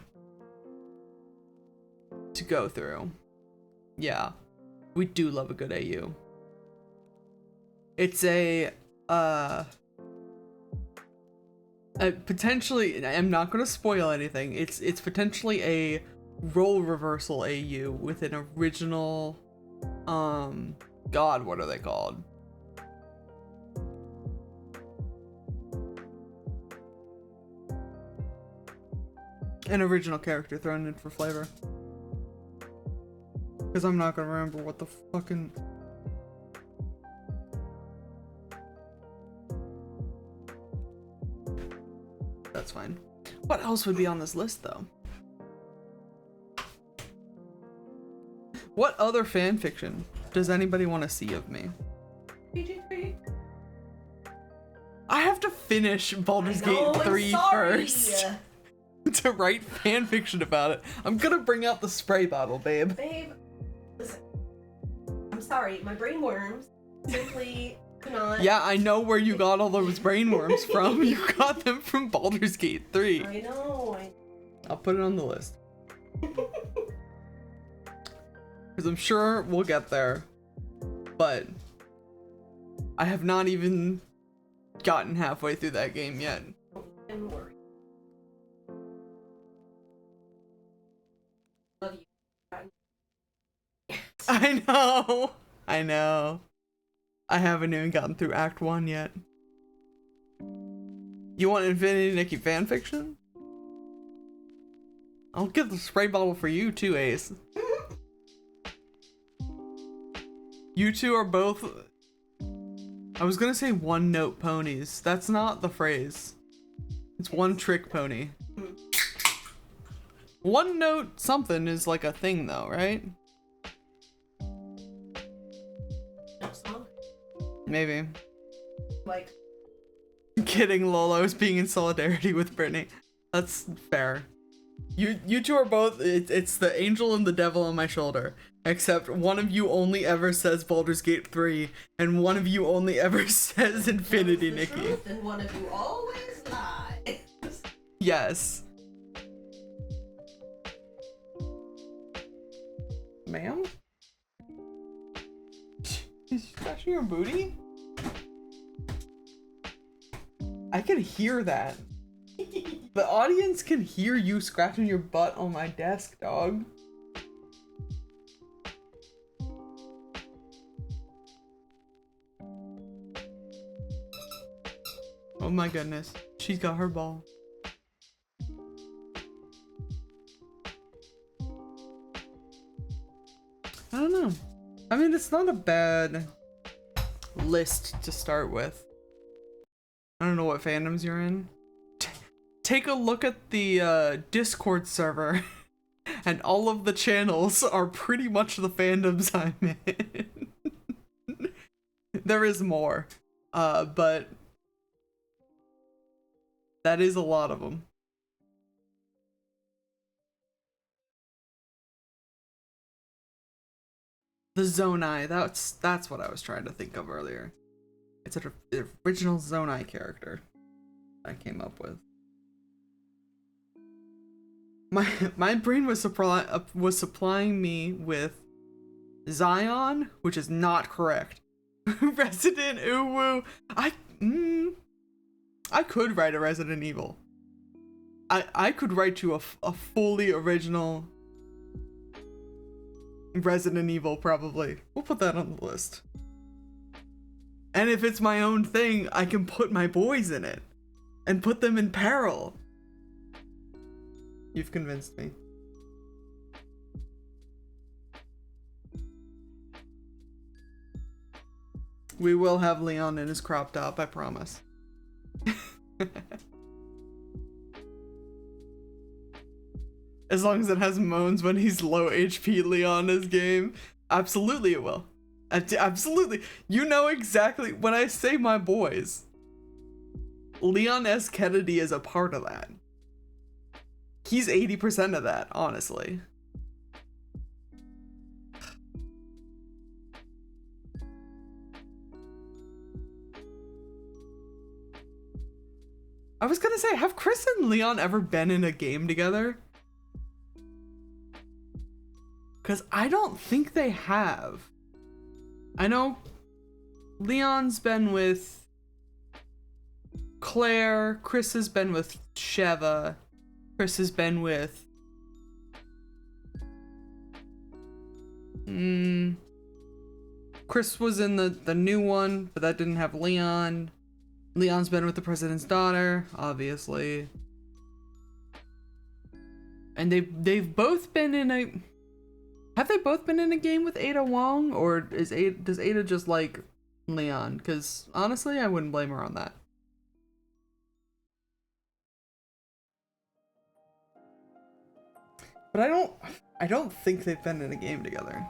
to go through. Yeah, we do love a good AU. It's a potentially, I'm not going to spoil anything, it's potentially a role reversal AU with an original, God, what are they called? An original character thrown in for flavor. Because I'm not gonna remember what the fucking... That's fine. What else would be on this list, though? What other fan fiction does anybody want to see of me? PG3. I have to finish Baldur's Gate 3 first to write fan fiction about it. I'm gonna bring out the spray bottle, babe. Babe, listen. I'm sorry, my brain worms simply do not. Yeah, I know where you got all those brain worms from. You got them from Baldur's Gate 3. I know. I'll put it on the list. Because I'm sure we'll get there. But I have not even gotten halfway through that game yet. Don't worry. Love you. I know. I know. I haven't even gotten through Act 1 yet. You want Infinity Nikki fanfiction? I'll get the spray bottle for you too, Ace. You two are both... I was gonna say one-note ponies. That's not the phrase. It's one-trick pony. One-note something is like a thing though, right? Maybe. Like... Kidding, Lolo's being in solidarity with Brittany. That's fair. You two are both... It's the angel and the devil on my shoulder. Except one of you only ever says Baldur's Gate 3, and one of you only ever says Infinity Nikki. Truth, and one of you always lies. Yes. Ma'am? Is she scratching your booty? I can hear that. The audience can hear you scratching your butt on my desk, dog. Oh my goodness. She's got her ball. I don't know. I mean, it's not a bad list to start with. I don't know what fandoms you're in. Take a look at the Discord server, and all of the channels are pretty much the fandoms I'm in. There is more, but that is a lot of them. The Zonai, that's what I was trying to think of earlier. It's an original Zonai character I came up with. My brain was supplying me with Zion, which is not correct. Resident Uwu. I could write a Resident Evil. I could write you a fully original Resident Evil, probably. We'll put that on the list. And if it's my own thing, I can put my boys in it and put them in peril. You've convinced me. We will have Leon in his crop top, I promise. As long as it has moans when he's low HP Leon in his game. Absolutely it will. Absolutely. You know exactly, when I say my boys, Leon S. Kennedy is a part of that. He's 80% of that, honestly. I was gonna say, have Chris and Leon ever been in a game together? Because I don't think they have. I know Leon's been with Claire, Chris has been with Sheva, Chris has been with Chris was in the new one, but that didn't have Leon. Leon's been with the president's daughter, obviously. And they've both been in Have they both been in a game with Ada Wong, or does Ada just like Leon? Because honestly, I wouldn't blame her on that. But I don't think they've been in a game together.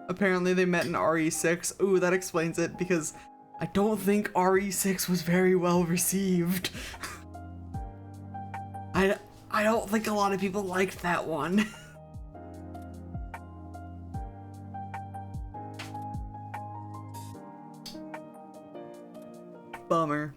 Apparently they met in RE6. Ooh, that explains it, because I don't think RE6 was very well received. I don't think a lot of people liked that one. Bummer.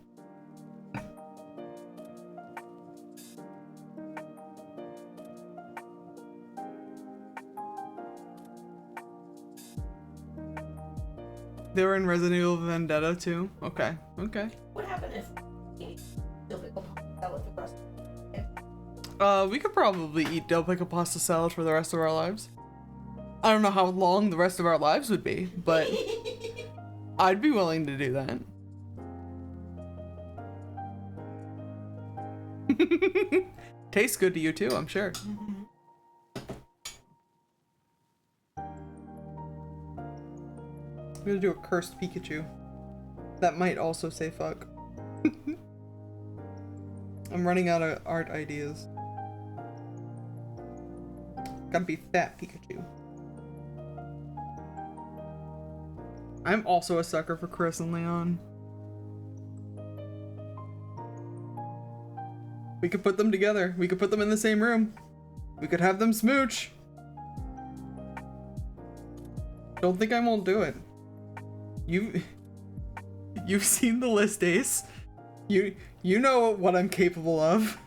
They were in Resident Evil Vendetta too? Okay, okay. What happened if still pick up that with the rest? We could probably eat dill pickle pasta salad for the rest of our lives. I don't know how long the rest of our lives would be, but I'd be willing to do that. Tastes good to you too, I'm sure. Mm-hmm. I'm gonna do a cursed Pikachu. That might also say fuck. I'm running out of art ideas. Gotta be fat Pikachu. I'm also a sucker for Chris and Leon. We could put them together. We could put them in the same room. We could have them smooch. Don't think I won't do it. You've seen the list, Ace. You know what I'm capable of.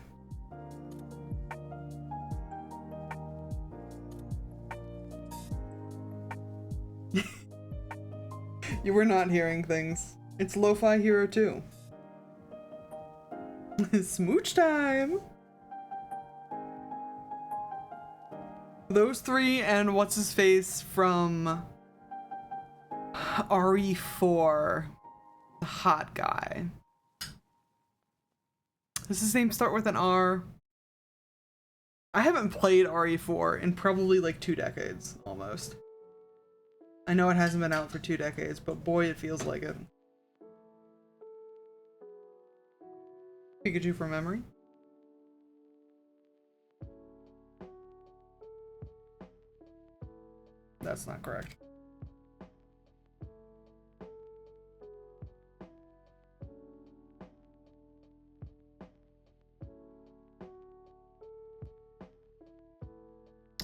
You were not hearing things. It's Lo-Fi Hero 2. Smooch time! Those three and what's his face from RE4. The hot guy. Does his name start with an R? I haven't played RE4 in probably like 2 decades, almost. I know it hasn't been out for 2 decades, but boy, it feels like it. Pikachu from memory? That's not correct.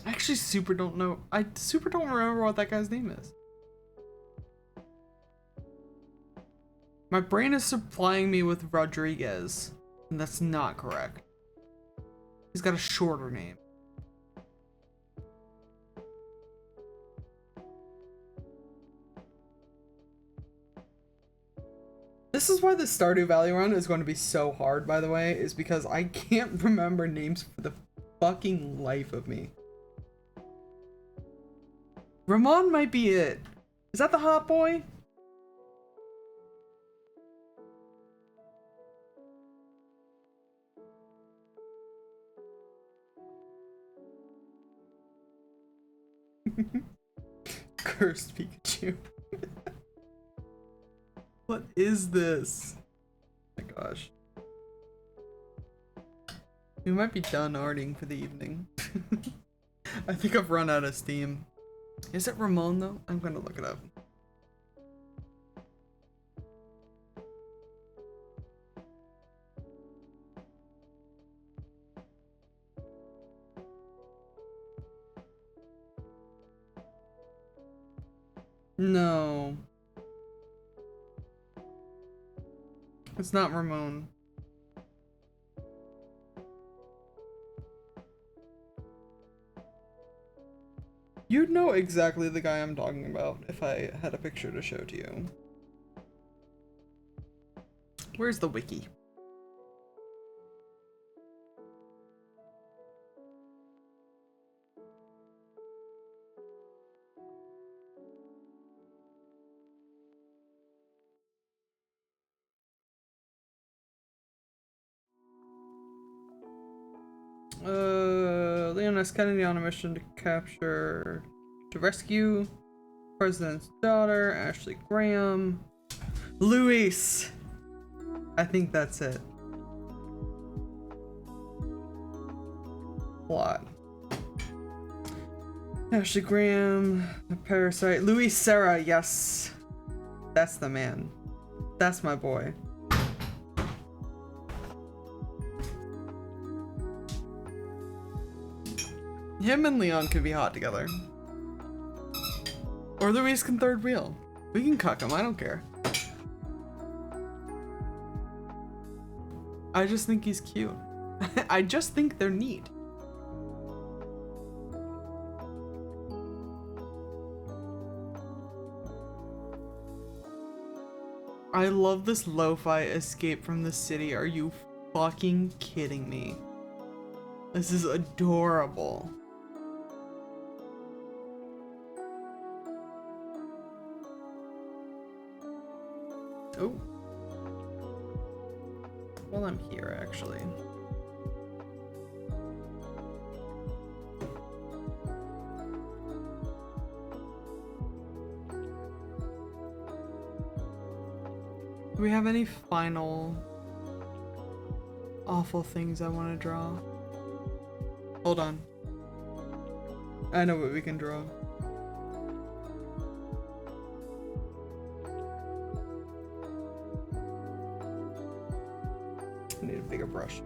I actually super don't know. I super don't remember what that guy's name is. My brain is supplying me with Rodriguez, and that's not correct. He's got a shorter name. This is why the Stardew Valley run is going to be so hard, by the way, is because I can't remember names for the fucking life of me. Ramon might be it. Is that the hot boy? Cursed Pikachu. What is this? Oh my gosh. We might be done arting for the evening. I think I've run out of steam. Is it Ramon though? I'm gonna look it up. No. It's not Ramon. You'd know exactly the guy I'm talking about if I had a picture to show to you. Where's the wiki? Leon S. Kennedy on a mission to rescue President's daughter, Ashley Graham. Luis! I think that's it. Plot. Ashley Graham, a parasite. Luis Serra, yes. That's the man. That's my boy. Him and Leon could be hot together. Or Luis can third wheel. We can cuck him, I don't care. I just think he's cute. I just think they're neat. I love this lo-fi escape from the city. Are you fucking kidding me? This is adorable. Oh. Well, I'm here, actually. Do we have any final awful things I want to draw? Hold on. I know what we can draw. I need a bigger brush.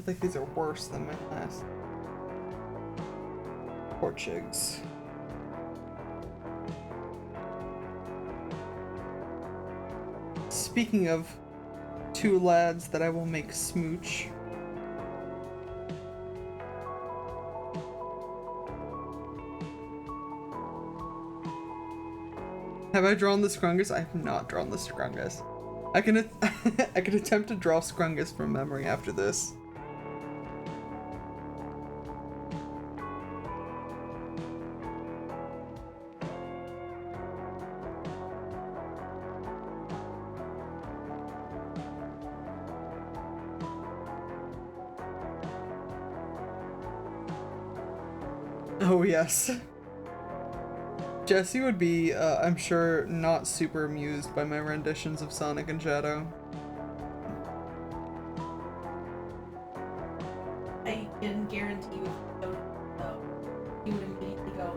I think these are worse than my last. Poor chigs. Speaking of two lads that I will make smooch. Have I drawn the Scrungus? I have not drawn the Scrungus. I can attempt to draw Scrungus from memory after this. Oh yes. Jesse would be, I'm sure, not super amused by my renditions of Sonic and Shadow. I can guarantee you, he would immediately go,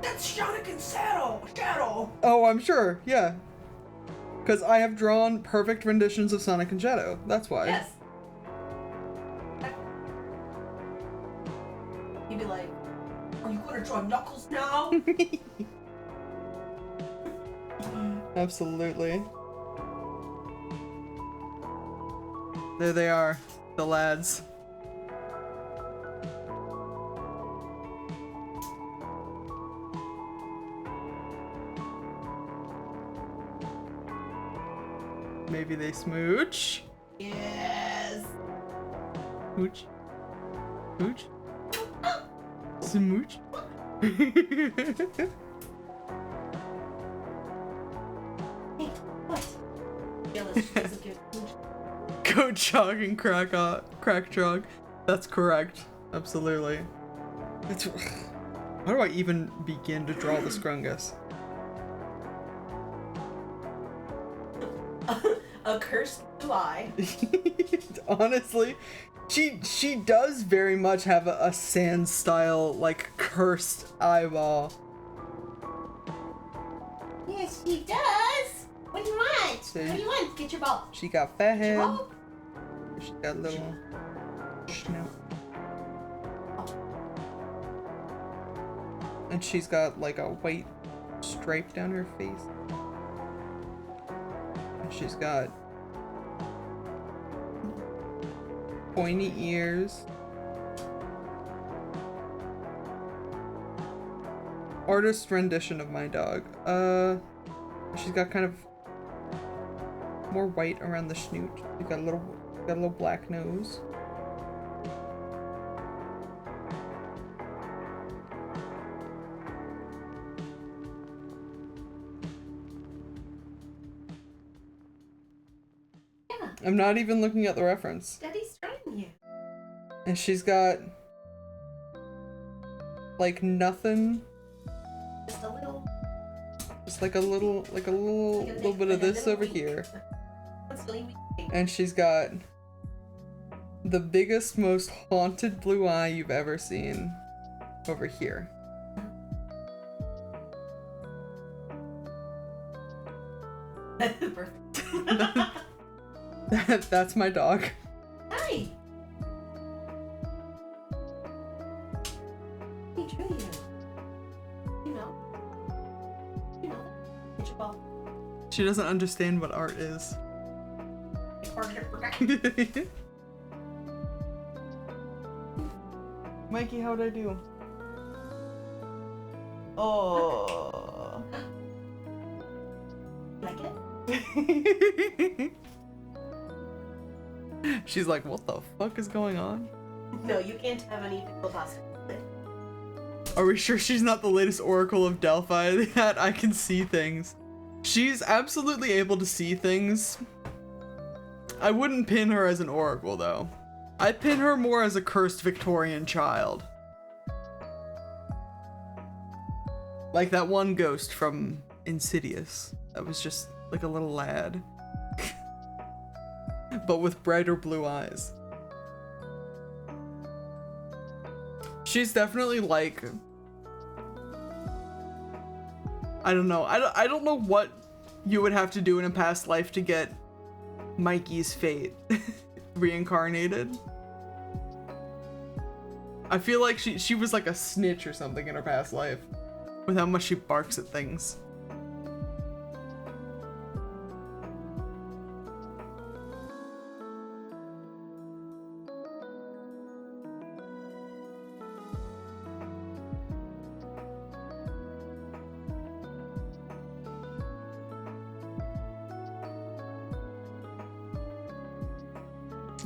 "That's Sonic and Shadow! Oh, I'm sure, yeah. Because I have drawn perfect renditions of Sonic and Shadow, that's why. Yes. He'd be like, "Are you gonna draw Knuckles now?" Absolutely. There they are, the lads. Maybe they smooch. Yes. Smooch. Smooch. Smooch. Hey, what? Jealous she doesn't get food. Go jog and crack jog. That's correct. Absolutely. It's, how do I even begin to draw the Scrungus? A cursed lie. Honestly, she does very much have a Sans style, like, cursed eyeball. Yes, she does. What do you want? So what do you want? Get your ball. She got fat head. Ball? She got little snout. And she's got like a white stripe down her face. And she's got pointy ears. Artist rendition of my dog. She's got kind of more white around the snoot. You got a little black nose. Yeah. I'm not even looking at the reference. Daddy's trying you. And she's got like nothing. Just a little. Just like a little bit of this over here. And she's got the biggest, most haunted blue eye you've ever seen over here. Perfect. That's my dog. Hi. Hey, Julia. You know. It's your ball. She doesn't understand what art is. Mikey, how'd I do? Oh. Like it? She's like, what the fuck is going on? No, you can't have any pickle pasta. Are we sure she's not the latest Oracle of Delphi that I can see things? She's absolutely able to see things. I wouldn't pin her as an Oracle though. I pin her more as a cursed Victorian child. Like that one ghost from Insidious. That was just like a little lad. But with brighter blue eyes. She's definitely like, I don't know. I don't know what you would have to do in a past life to get Mikey's fate reincarnated. I feel like she was like a snitch or something in her past life with how much she barks at things.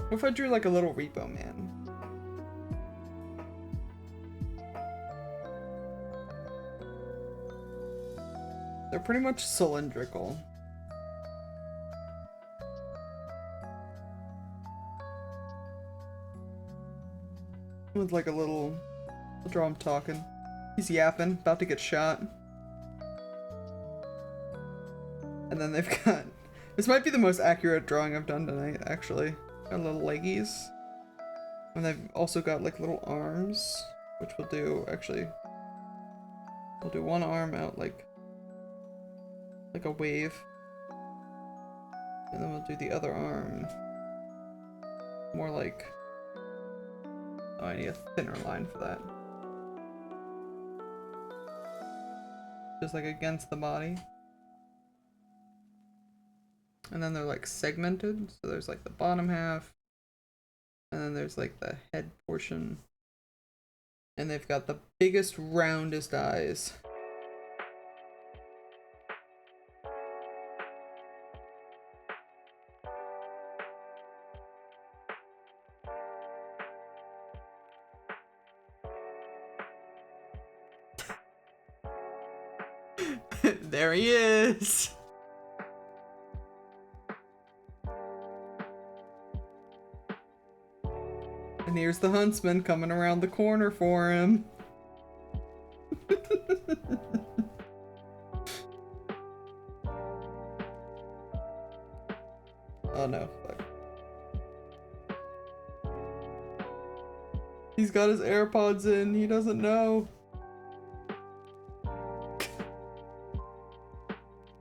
What if I drew like a little repo man? They're pretty much cylindrical. With like a little, I'll draw him talking. He's yapping, about to get shot. And then they've got, this might be the most accurate drawing I've done tonight, actually. Got little leggies. And they've also got like little arms, which we'll do, actually. We'll do one arm out like a wave. And then we'll do the other arm more like, oh, I need a thinner line for that. Just like against the body. And then they're like segmented, so there's like the bottom half, and then there's like the head portion, and they've got the biggest, roundest eyes. There he is! And here's the huntsman coming around the corner for him. Oh no, fuck. He's got his AirPods in, he doesn't know.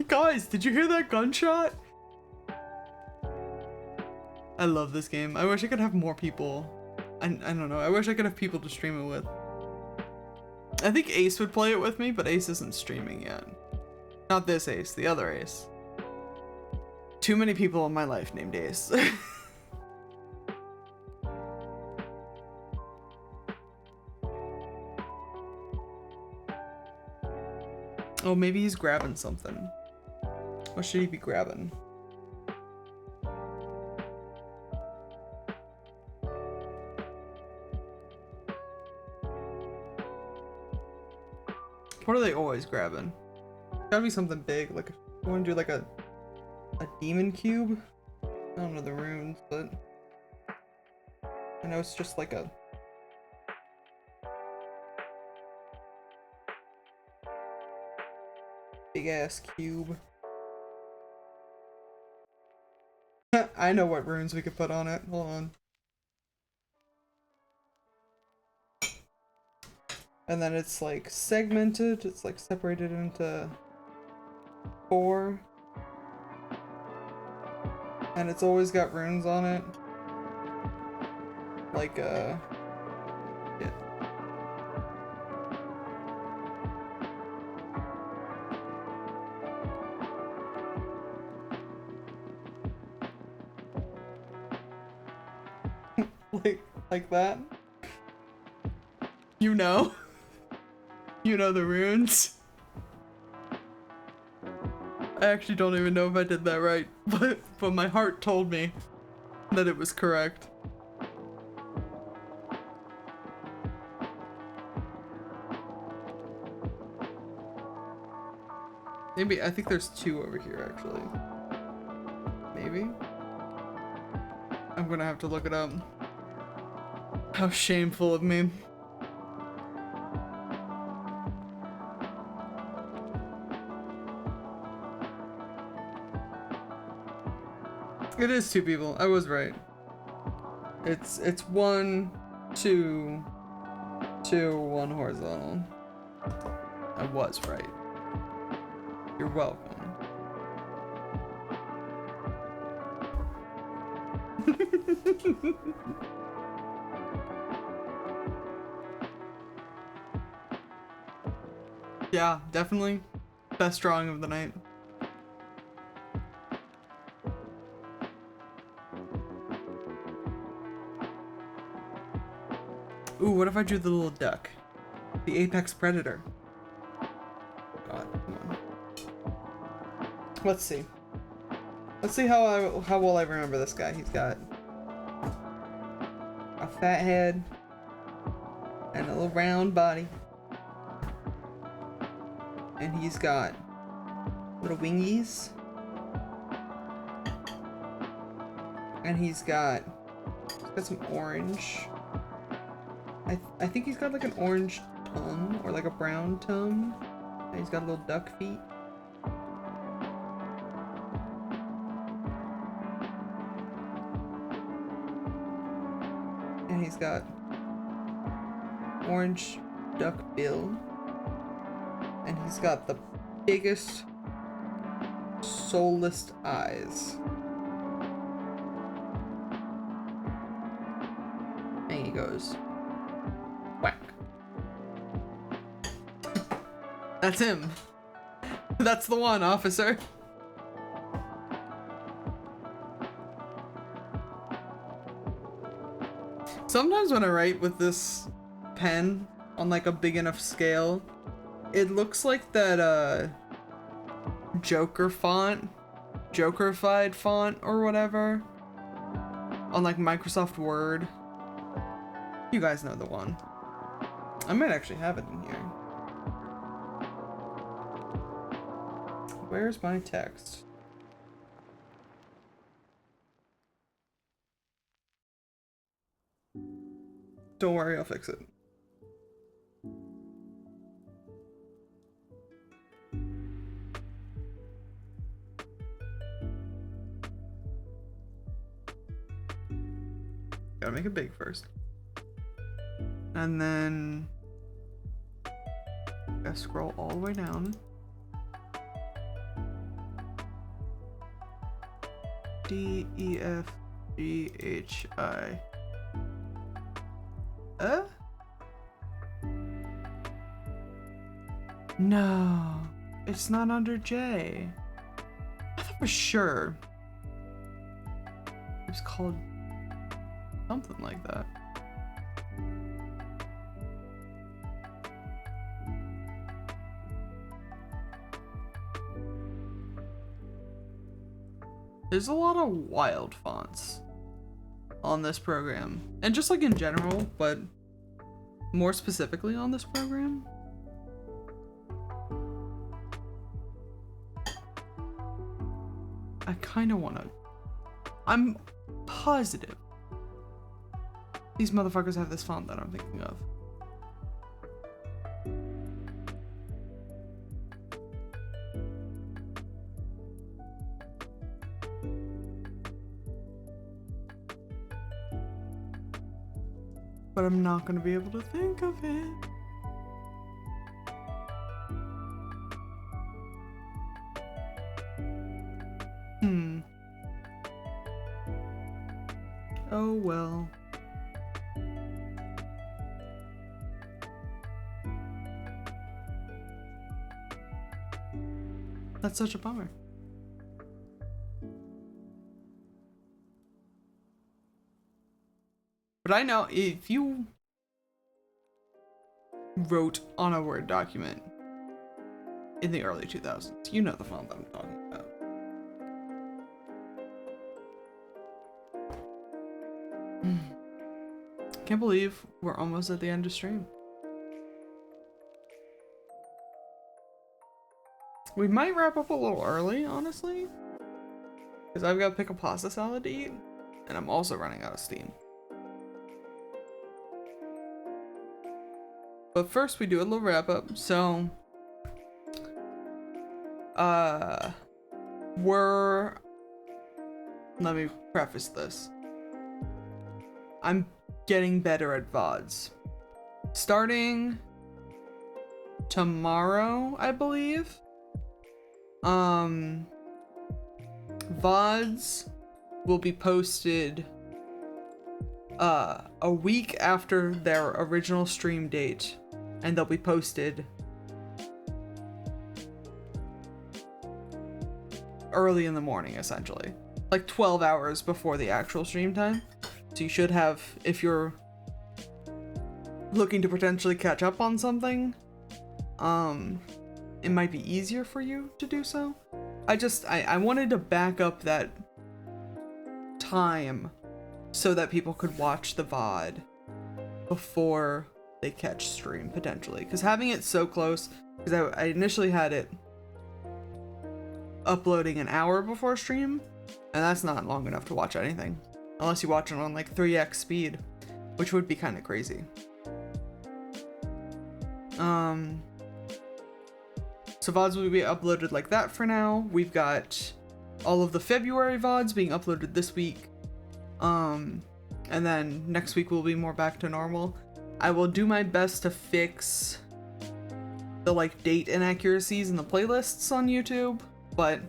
Guys, did you hear that gunshot? I love this game. I wish I could have more people. I don't know. I wish I could have people to stream it with. I think Ace would play it with me, but Ace isn't streaming yet. Not this Ace, the other Ace. Too many people in my life named Ace. Oh, maybe he's grabbing something. What should he be grabbing? What are they always grabbing? Gotta be something big. Like, I want to do like a demon cube. I don't know the runes, but I know it's just like a big ass cube. I know what runes we could put on it. Hold on. And then it's like segmented. It's like separated into 4. And it's always got runes on it. Like, yeah. like that. You know? You know the runes? I actually don't even know if I did that right, but my heart told me that it was correct. Maybe, I think there's 2 over here actually. Maybe? I'm gonna have to look it up. How shameful of me. It is 2 people. I was right. It's 1, 2, 2, 1 horizontal. I was right. You're welcome. Yeah, definitely. Best drawing of the night. Ooh, what if I drew the little duck? The apex predator. God, come on. Let's see. Let's see how well I remember this guy. He's got a fat head and a little round body. And he's got little wingies. And he's got some orange. I think he's got like an orange tongue or like a brown tongue. And he's got little duck feet. And he's got orange duck bill. And he's got the biggest soulless eyes. And he goes whack. That's him. That's the one, officer. Sometimes when I write with this pen on like a big enough scale, it looks like that Joker font, Jokerfied font or whatever on like Microsoft Word. You guys know the one. I might actually have it in here. Where's my text? Don't worry, I'll fix it. Gotta make it big first. And then gotta scroll all the way down. D, E, F, G, H, I. No, it's not under J. I thought for sure it was called something like that. There's a lot of wild fonts on this program, and just like in general, but more specifically on this program. I kind of want to. I'm positive these motherfuckers have this font that I'm thinking of. But I'm not going to be able to think of it. Oh well. That's such a bummer. But I know if you wrote on a Word document in the early 2000s, you know the font that I'm talking about. Can't believe we're almost at the end of stream. We might wrap up a little early, honestly, because I've got to pick a pasta salad to eat, and I'm also running out of steam. But first we do a little wrap up. So let me preface this. I'm getting better at VODs. Starting tomorrow, I believe. VODs will be posted a week after their original stream date, and they'll be posted early in the morning, essentially, like 12 hours before the actual stream time. So you should have, if you're looking to potentially catch up on something, it might be easier for you to do so. I wanted to back up that time so that people could watch the VOD before they catch stream, potentially. Because having it so close, because I initially had it uploading an hour before stream, and that's not long enough to watch anything. Unless you watch it on like 3x speed, which would be kind of crazy. So VODs will be uploaded like that for now. We've got all of the February VODs being uploaded this week. And then next week will be more back to normal. I will do my best to fix the like date inaccuracies in the playlists on YouTube, but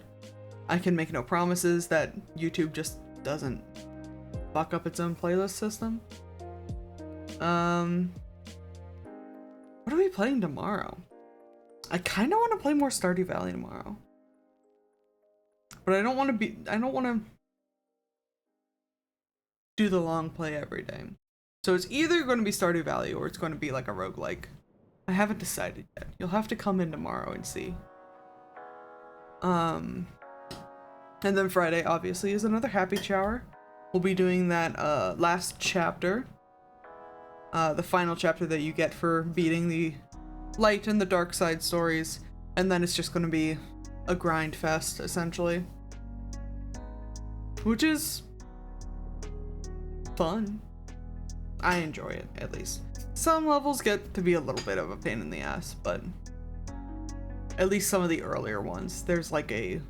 I can make no promises that YouTube just doesn't fuck up its own playlist system. What are we playing tomorrow? I kind of want to play more Stardew Valley tomorrow, but I don't want to do the long play every day. So it's either going to be Stardew Valley or it's going to be like a roguelike. I haven't decided yet. You'll have to come in tomorrow and see. And then Friday obviously is another happy shower. We'll be doing that last chapter. The final chapter that you get for beating the light and the dark side stories. And then it's just going to be a grind fest, essentially. Which is fun. I enjoy it, at least. Some levels get to be a little bit of a pain in the ass, but at least some of the earlier ones. There's like a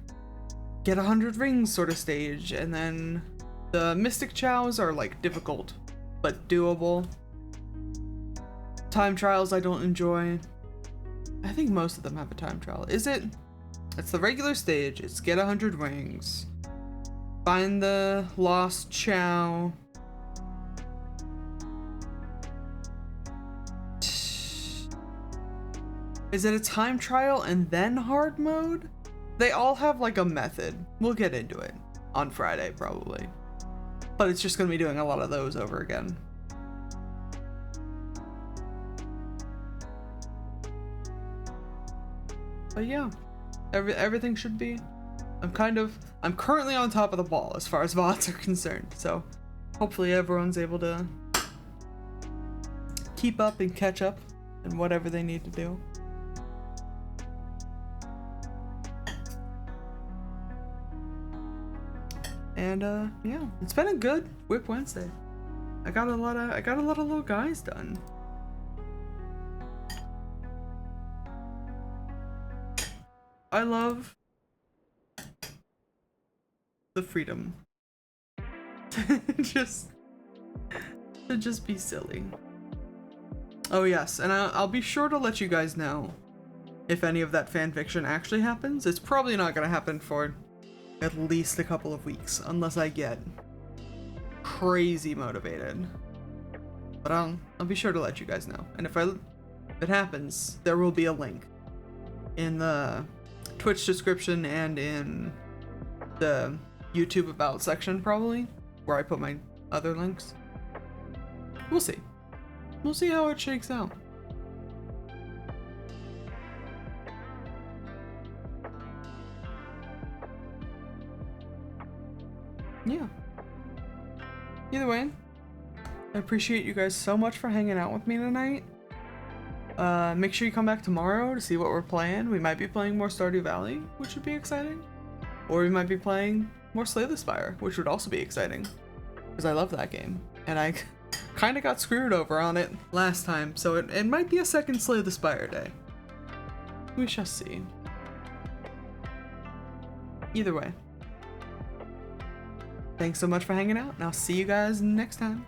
get 100 rings sort of stage, and then the Mystic Chows are like difficult, but doable. Time trials I don't enjoy. I think most of them have a time trial. Is it? It's the regular stage. It's get 100 rings. Find the lost Chow. Is it a time trial and then hard mode? They all have like a method. We'll get into it on Friday probably. But it's just gonna be doing a lot of those over again. But yeah, everything should be. I'm currently on top of the ball as far as VODs are concerned. So hopefully everyone's able to keep up and catch up in whatever they need to do. And yeah, it's been a good WIP Wednesday. I got a lot of little guys done. I love the freedom to just be silly. Oh yes, and I'll be sure to let you guys know if any of that fanfiction actually happens. It's probably not gonna happen for at least a couple of weeks, unless I get crazy motivated. But I'll be sure to let you guys know. And if it happens, there will be a link in the Twitch description and in the YouTube about section, probably, where I put my other links. We'll see. We'll see how it shakes out. Yeah. Either way, I appreciate you guys so much for hanging out with me tonight. Make sure you come back tomorrow to see what we're playing. We might be playing more Stardew Valley, which would be exciting. Or we might be playing more Slay the Spire, which would also be exciting. Because I love that game. And I kind of got screwed over on it last time, so it might be a second Slay the Spire day. We shall see. Either way. Thanks so much for hanging out, and I'll see you guys next time.